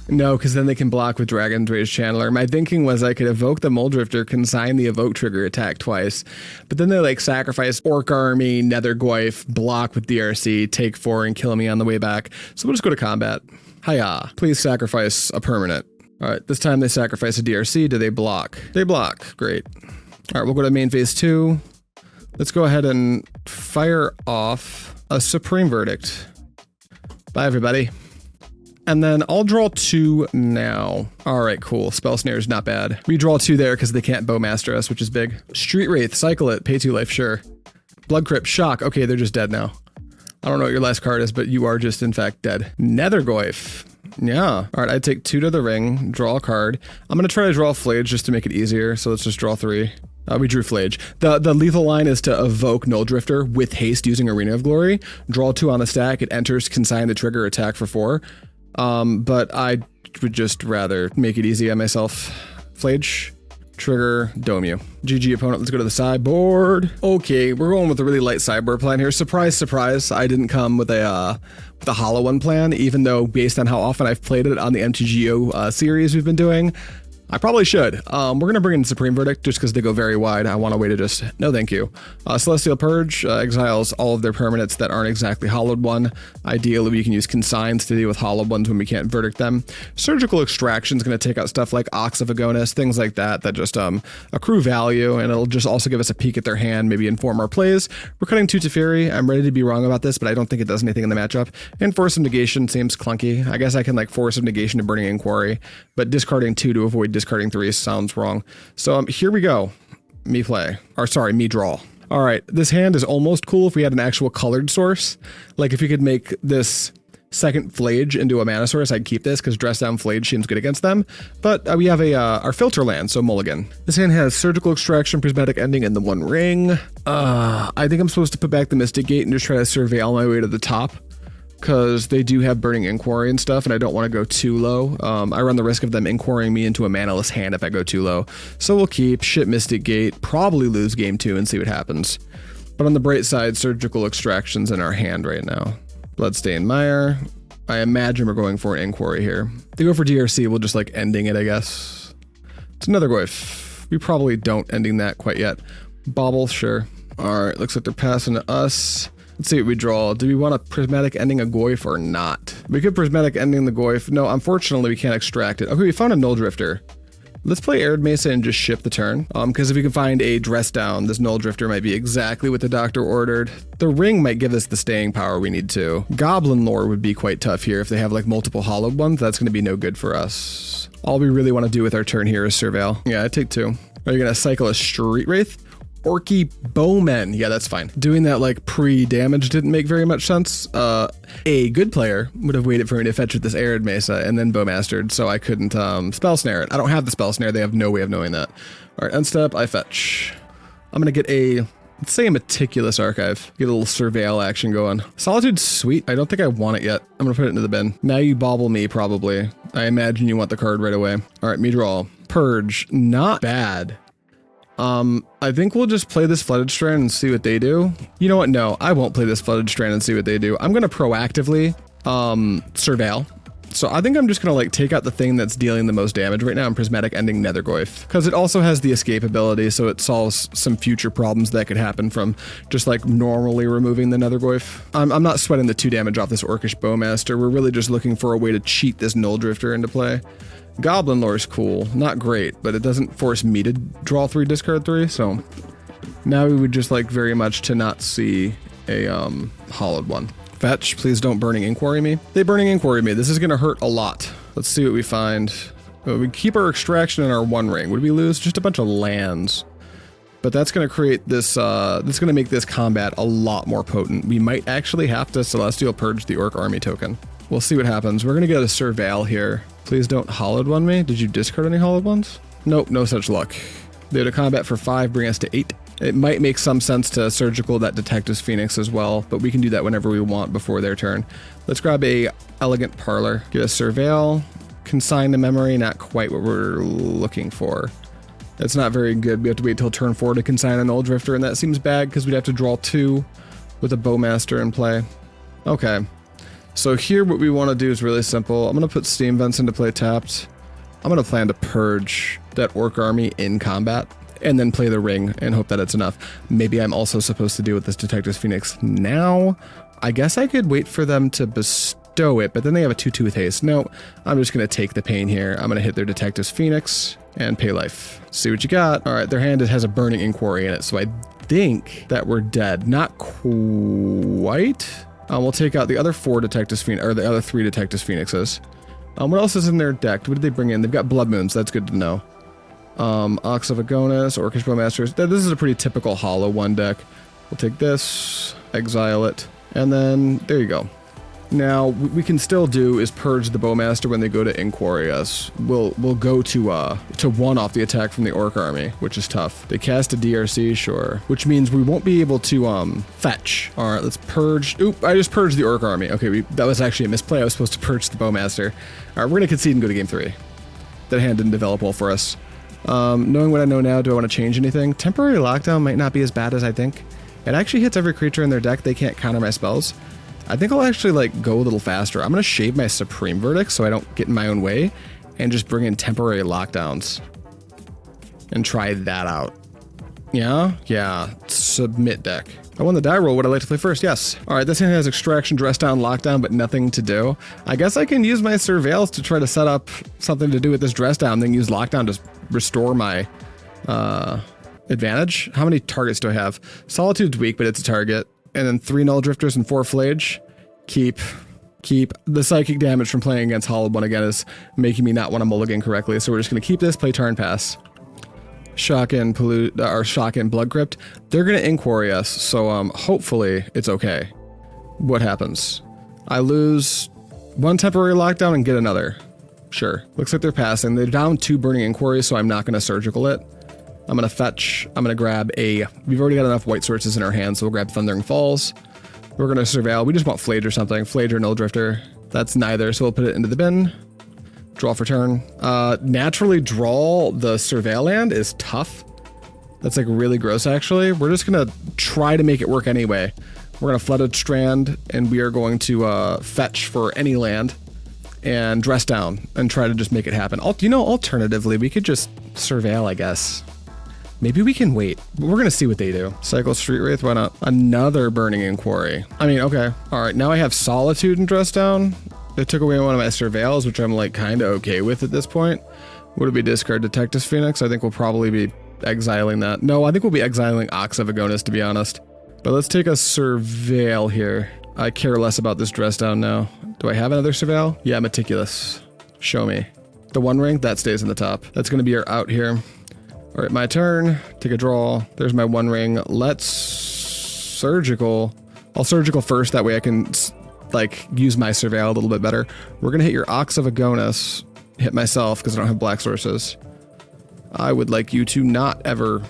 no, because then they can block with Dragon's Rage Channeler. My thinking was I could evoke the Nulldrifter, consign the evoke trigger, attack twice. But then they like sacrifice Orc Army, Nethergoyf, block with DRC, take 4 and kill me on the way back. So we'll just go to combat. Hiya. Please sacrifice a permanent. All right, this time they sacrifice a DRC. Do they block? They block. Great. All right, we'll go to main phase 2. Let's go ahead and fire off a Supreme Verdict. Bye, everybody. And then I'll draw 2 now. All right, cool. Spell Snare is not bad. We draw 2 there because they can't Bowmaster us, which is big. Street Wraith, cycle it, pay 2 life, sure. Blood Crypt, shock. Okay, they're just dead now. I don't know what your last card is, but you are just, in fact, dead. Nethergoyf. Yeah. All right, I take 2 to the ring, draw a card. I'm going to try to draw a Phlage just to make it easier, so let's just draw 3. We drew Phlage. The lethal line is to evoke Nulldrifter with haste using Arena of Glory. Draw 2 on the stack. It enters, consign the trigger, attack for 4. But I would just rather make it easy on myself. Phlage, trigger, dome you. GG opponent, let's go to the sideboard. Okay, we're going with a really light sideboard plan here. Surprise, surprise, I didn't come with a hollow one plan, even though based on how often I've played it on the MTGO series we've been doing, I probably should. We're going to bring in Supreme Verdict just because they go very wide. I want a way to just, no thank you. Celestial Purge exiles all of their permanents that aren't exactly Hallowed One. Ideally, we can use Consigns to deal with Hallowed Ones when we can't Verdict them. Surgical Extraction is going to take out stuff like Ox of Agonis, things like that just accrue value, and it'll just also give us a peek at their hand, maybe inform our plays. We're cutting 2 Teferi. I'm ready to be wrong about this, but I don't think it does anything in the matchup. And Force of Negation seems clunky. I guess I can like Force of Negation to Burning Inquiry, but discarding 2 to avoid discarding 3 sounds wrong. So here we go. Me draw. All right, this hand is almost cool if we had an actual colored source. Like if you could make this second Phlage into a mana source, I'd keep this because Dress Down Phlage seems good against them. But we have our filter land, so mulligan. This hand has Surgical Extraction, Prismatic Ending, and the 1 ring. I think I'm supposed to put back the Mystic Gate and just try to surveil my way to the top, because they do have Burning Inquiry and stuff, and I don't want to go too low. I run the risk of them inquiring me into a manaless hand if I go too low. So we'll keep, ship Mystic Gate, probably lose game 2 and see what happens. But on the bright side, Surgical Extraction's in our hand right now. Bloodstained Mire. I imagine we're going for an Inquiry here. If they go for DRC, we'll just like ending it, I guess. It's another Goyf. We probably don't ending that quite yet. Bobble, sure. All right, looks like they're passing to us. Let's see what we draw. Do we want a Prismatic Ending a Goyf or not? We could Prismatic Ending the Goyf. No, unfortunately, we can't extract it. Okay, we found a Nulldrifter. Let's play Arid Mesa and just ship the turn. Because if we can find a Dress Down, this Nulldrifter might be exactly what the doctor ordered. The ring might give us the staying power we need to. Goblin Lore would be quite tough here if they have like multiple Hallowed Ones. That's going to be no good for us. All we really want to do with our turn here is Surveil. Yeah, I take 2. Are you going to cycle a Street Wraith? Orky Bowmen. Yeah, that's fine. Doing that like pre-damage didn't make very much sense. A good player would have waited for me to fetch with this Arid Mesa and then Bowmastered, so I couldn't Spell Snare it. I don't have the Spell Snare. They have no way of knowing that. All right, unstep, I fetch. I'm going to get let's say a Meticulous Archive. Get a little Surveil action going. Solitude's sweet. I don't think I want it yet. I'm going to put it into the bin. Now you bobble me, probably. I imagine you want the card right away. All right, me draw. Purge. Not bad. I think we'll just play this Flooded Strand and see what they do. You know what? No, I won't play this Flooded Strand and see what they do. I'm going to proactively, Surveil. So I think I'm just going to like take out the thing that's dealing the most damage right now in Prismatic Ending Nethergoyf. Because it also has the escape ability, so it solves some future problems that could happen from just like normally removing the Nethergoyf. I'm not sweating the 2 damage off this Orcish Bowmaster. We're really just looking for a way to cheat this Nulldrifter into play. Goblin Lore is cool. Not great, but it doesn't force me to draw 3, discard 3, so now we would just like very much to not see a Hallowed One. Fetch, please don't Burning Inquiry me. They Burning Inquiry me. This is gonna hurt a lot. Let's see what we find. We keep our Extraction in our 1 ring. Would we lose? Just a bunch of lands. But that's gonna create this, that's gonna make this combat a lot more potent. We might actually have to Celestial Purge the Orc Army token. We'll see what happens. We're gonna get a Surveil here. Please don't Hallowed One me. Did you discard any Hallowed Ones? Nope, no such luck. They go to combat for 5, bring us to 8. It might make some sense to Surgical that Detective's Phoenix as well, but we can do that whenever we want before their turn. Let's grab a Elegant Parlor. Get a Surveil. Consign to memory, not quite what we're looking for. It's not very good. We have to wait till turn 4 to consign a Nulldrifter, and that seems bad because we'd have to draw 2 with a Bowmaster in play. Okay. So here what we want to do is really simple. I'm going to put Steam Vents into play tapped. I'm going to plan to purge that Orc Army in combat and then play the ring and hope that it's enough. Maybe I'm also supposed to deal with this Detective's Phoenix now. I guess I could wait for them to bestow it, but then they have a 2/2 with haste. No, I'm just going to take the pain here. I'm going to hit their Detective's Phoenix and pay life. See what you got. All right, their hand has a Burning Inquiry in it, so I think that we're dead. Not quite. We'll take out the other 4 Detective's Phoenix, or the other 3 Detective's Phoenixes. What else is in their deck? What did they bring in? They've got Blood Moons. That's good to know. Ox of Agonis, Orcish Bowmasters. This is a pretty typical Hollow One deck. We'll take this, exile it, and then there you go. Now, what we can still do is purge the Bowmaster when they go to Inquiry us. We'll go to one off the attack from the Orc army, which is tough. They cast a DRC, sure, which means we won't be able to fetch. All right, let's purge. Oop, I just purged the Orc army. Okay, that was actually a misplay. I was supposed to purge the Bowmaster. All right, we're gonna concede and go to game 3. That hand didn't develop well for us. Knowing what I know now, do I want to change anything? Temporary Lockdown might not be as bad as I think. It actually hits every creature in their deck. They can't counter my spells. I think I'll actually like go a little faster. I'm gonna shave my Supreme Verdict so I don't get in my own way and just bring in temporary lockdowns and try that out. Yeah, submit deck. I won the die roll. Would I like to play first? Yes. All right, this hand has Extraction, Dress Down, Lockdown, but nothing to do. I guess I can use my Surveils to try to set up something to do with this Dress Down, then use Lockdown to restore my advantage. How many targets do I have? Solitude's weak, but it's a target. And then 3 Nulldrifters and 4 Phlage. Keep. The psychic damage from playing against Hallowed One again is making me not want to mulligan correctly, so we're just going to keep this, play turn pass. Shock in Blood Crypt. They're going to Inquiry us, so hopefully it's okay. What happens? I lose 1 temporary lockdown and get another. Sure. Looks like they're passing. They're down 2 Burning Inquiries, so I'm not going to surgical it. I'm going to fetch. I'm going to grab a... We've already got enough white sources in our hands, so we'll grab Thundering Falls. We're going to Surveil. We just want Phlage or something. Phlage or Nulldrifter. That's neither, so we'll put it into the bin. Draw for turn. Naturally draw the Surveil land is tough. That's like really gross, actually. We're just going to try to make it work anyway. We're going to Flooded Strand, and we are going to fetch for any land and Dress Down and try to just make it happen. Alternatively, we could just Surveil, I guess. Maybe we can wait. We're going to see what they do. Cycle Street Wraith, why not? Another Burning Inquiry. I mean, okay. All right, now I have Solitude and Dress Down. They took away one of my Surveils, which I'm like kind of okay with at this point. Would it be discard Detectus Phoenix? I think we'll probably be exiling that. No, I think we'll be exiling Ox of Agonis, to be honest. But let's take a Surveil here. I care less about this Dress Down now. Do I have another Surveil? Yeah, Meticulous. Show me. The One Ring, that stays in the top. That's going to be our out here. All right, my turn. Take a draw. There's my One Ring. Let's surgical. I'll surgical first. That way I can like use my Surveil a little bit better. We're going to hit your Ox of Agonis. Hit myself because I don't have black sources. I would like you to not ever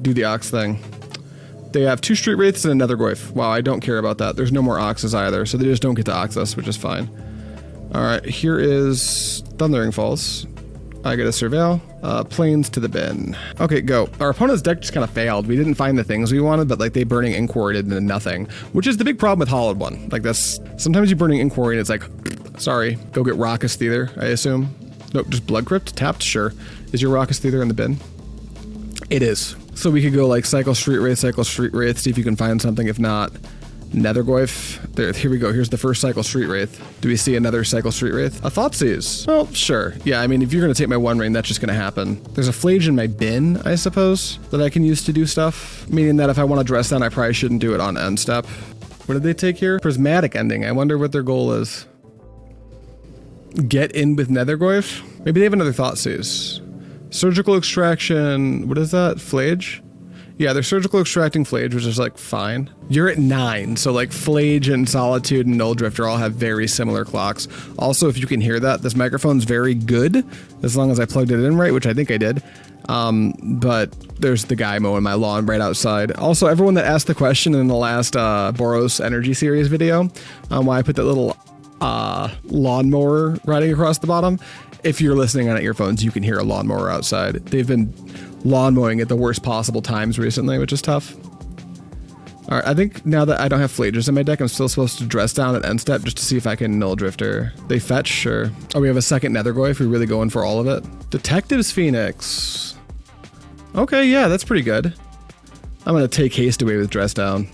do the Ox thing. They have 2 Street Wraiths and another Goyf. Wow, I don't care about that. There's no more Oxes either, so they just don't get to Ox us, which is fine. All right, here is Thundering Falls. I get a Surveil. Planes to the bin. Okay, go. Our opponent's deck just kind of failed. We didn't find the things we wanted, but like they Burning Inquiry into nothing, which is the big problem with Hallowed One. Like that's sometimes you Burning Inquiry and it's like, sorry, go get Raucous Theater, I assume. Nope, just Blood Crypt tapped. Sure. Is your Raucous Theater in the bin? It is. So we could go like Cycle Street Wraith, see if you can find something. If not, Nethergoyf. There, here we go. Here's the first Cycle Street Wraith. Do we see another Cycle Street Wraith? A Thoughtseize. Well, sure. Yeah, I mean, if you're going to take my One Ring, that's just going to happen. There's a Phlage in my bin, I suppose, that I can use to do stuff. Meaning that if I want to Dress Down, I probably shouldn't do it on end step. What did they take here? Prismatic Ending. I wonder what their goal is. Get in with Nethergoyf? Maybe they have another Thoughtseize. Surgical Extraction. What is that? Phlage? Yeah, they're Surgical Extracting Phlage, which is like fine. You're at 9, so like Phlage and Solitude and Nulldrifter all have very similar clocks. Also, if you can hear that, this microphone's very good, as long as I plugged it in right, which I think I did. But there's the guy mowing my lawn right outside. Also, everyone that asked the question in the last Boros Energy Series video, why I put that little lawnmower riding across the bottom, if you're listening on earphones, you can hear a lawnmower outside. They've been lawn mowing at the worst possible times recently, which is tough. All right, I think now that I don't have Phlages in my deck, I'm still supposed to Dress Down at end step just to see if I can Nulldrifter. They fetch, sure. Oh, we have a second Nethergoyf. We're really going for all of it. Detective's Phoenix. Okay, yeah, that's pretty good. I'm gonna take haste away with Dress Down.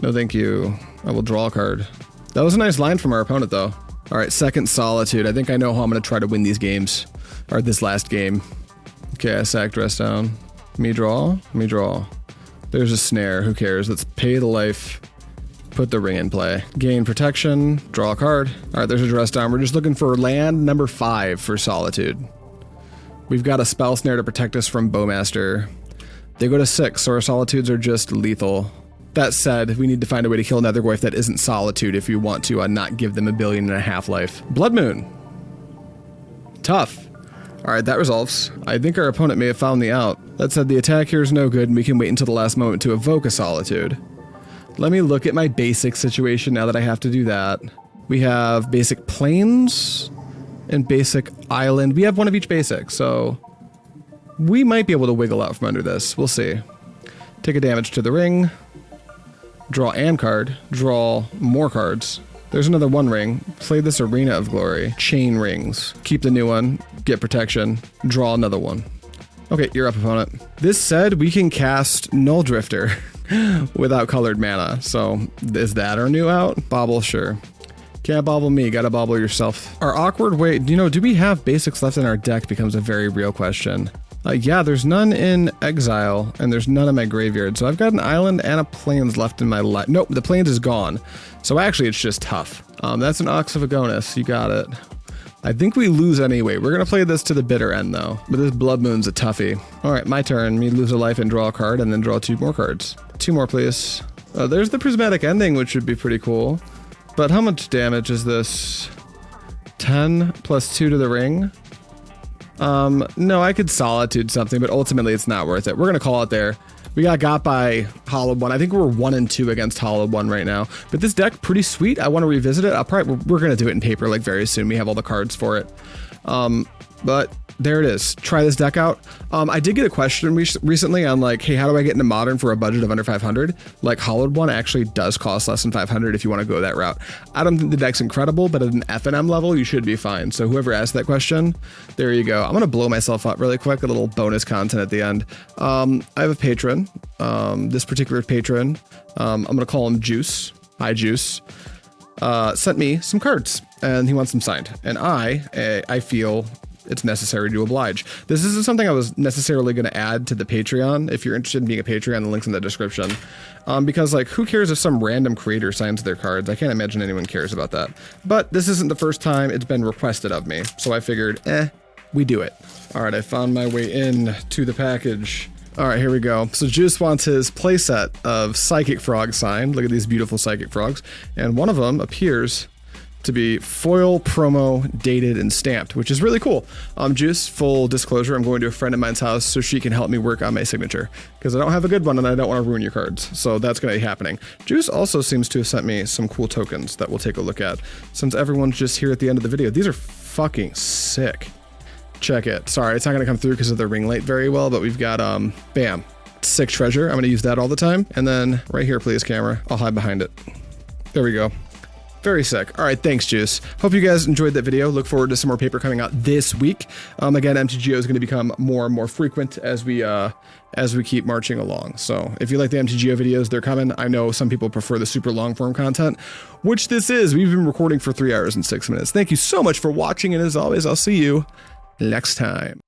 No, thank you. I will draw a card. That was a nice line from our opponent, though. All right, second Solitude. I think I know how I'm gonna try to win these games, or this last game. Okay, I sack Dress Down. Me draw. There's a Snare, who cares? Let's pay the life, put the ring in play. Gain protection, draw a card. All right, there's a Dress Down. We're just looking for land number 5 for Solitude. We've got a Spell Snare to protect us from Bowmaster. They go to 6, so our Solitudes are just lethal. That said, we need to find a way to kill Nethergoyf that isn't Solitude if we want to not give them 1.5 billion life. Blood Moon. Tough. Alright, that resolves. I think our opponent may have found the out. That said, the attack here is no good, and we can wait until the last moment to evoke a Solitude. Let me look at my basic situation now that I have to do that. We have basic plains and basic island. We have one of each basic, so we might be able to wiggle out from under this. We'll see. Take a damage to the ring. Draw an card. Draw more cards. There's another 1 ring. Play this Arena of Glory. Chain rings. Keep the new one. Get protection. Draw another one. Okay, you're up, opponent. This said, we can cast Nulldrifter without colored mana. So, is that our new out? Bobble, sure. Can't bobble me, gotta bobble yourself. Our awkward way, do we have basics left in our deck becomes a very real question. Yeah, there's none in Exile, and there's none in my graveyard. So I've got an island and a plains left in my life. Nope, the plains is gone. So actually, it's just tough. That's an Ox of Agonis, you got it. I think we lose anyway. We're gonna play this to the bitter end, though. But this Blood Moon's a toughie. All right, my turn. Me lose a life and draw a card, and then draw 2 more cards. 2 more, please. There's the Prismatic Ending, which would be pretty cool. But how much damage is this? 10 plus 2 to the ring? No, I could Solitude something, but ultimately it's not worth it. We're gonna call it there. We got by Hallowed One. I think we're 1 and 2 against Hallowed One right now. But this deck, pretty sweet. I want to revisit it. We're gonna do it in paper like very soon. We have all the cards for it. But there it is. Try this deck out. I did get a question recently on like, hey, how do I get into Modern for a budget of under 500? Like Hallowed One actually does cost less than 500 if you want to go that route. I don't think the deck's incredible, but at an FNM level, you should be fine. So whoever asked that question, there you go. I'm going to blow myself up really quick, a little bonus content at the end. I have a patron, this particular patron, I'm going to call him Juice. Hi, Juice. Sent me some cards and he wants them signed. And I feel it's necessary to oblige. This isn't something I was necessarily going to add to the Patreon. If you're interested in being a Patreon, the link's in the description. Because like, who cares if some random creator signs their cards? I can't imagine anyone cares about that. But this isn't the first time it's been requested of me. So I figured, we do it. All right, I found my way in to the package. All right, here we go. So Juice wants his playset of Psychic Frog signed. Look at these beautiful Psychic Frogs. And one of them appears to be foil, promo, dated, and stamped, which is really cool. Juice, full disclosure, I'm going to a friend of mine's house so she can help me work on my signature, because I don't have a good one and I don't want to ruin your cards. So that's going to be happening. Juice also seems to have sent me some cool tokens that we'll take a look at, since everyone's just here at the end of the video. These are fucking sick. Check it. Sorry, it's not going to come through because of the ring light very well, but we've got, bam, sick treasure. I'm going to use that all the time. And then right here, please, camera. I'll hide behind it. There we go. Very sick. All right, thanks, Juice. Hope you guys enjoyed that video. Look forward to some more paper coming out this week. Again, MTGO is going to become more and more frequent as we keep marching along. So if you like the MTGO videos, they're coming. I know some people prefer the super long form content, which this is. We've been recording for 3 hours and 6 minutes. Thank you so much for watching, and as always, I'll see you next time.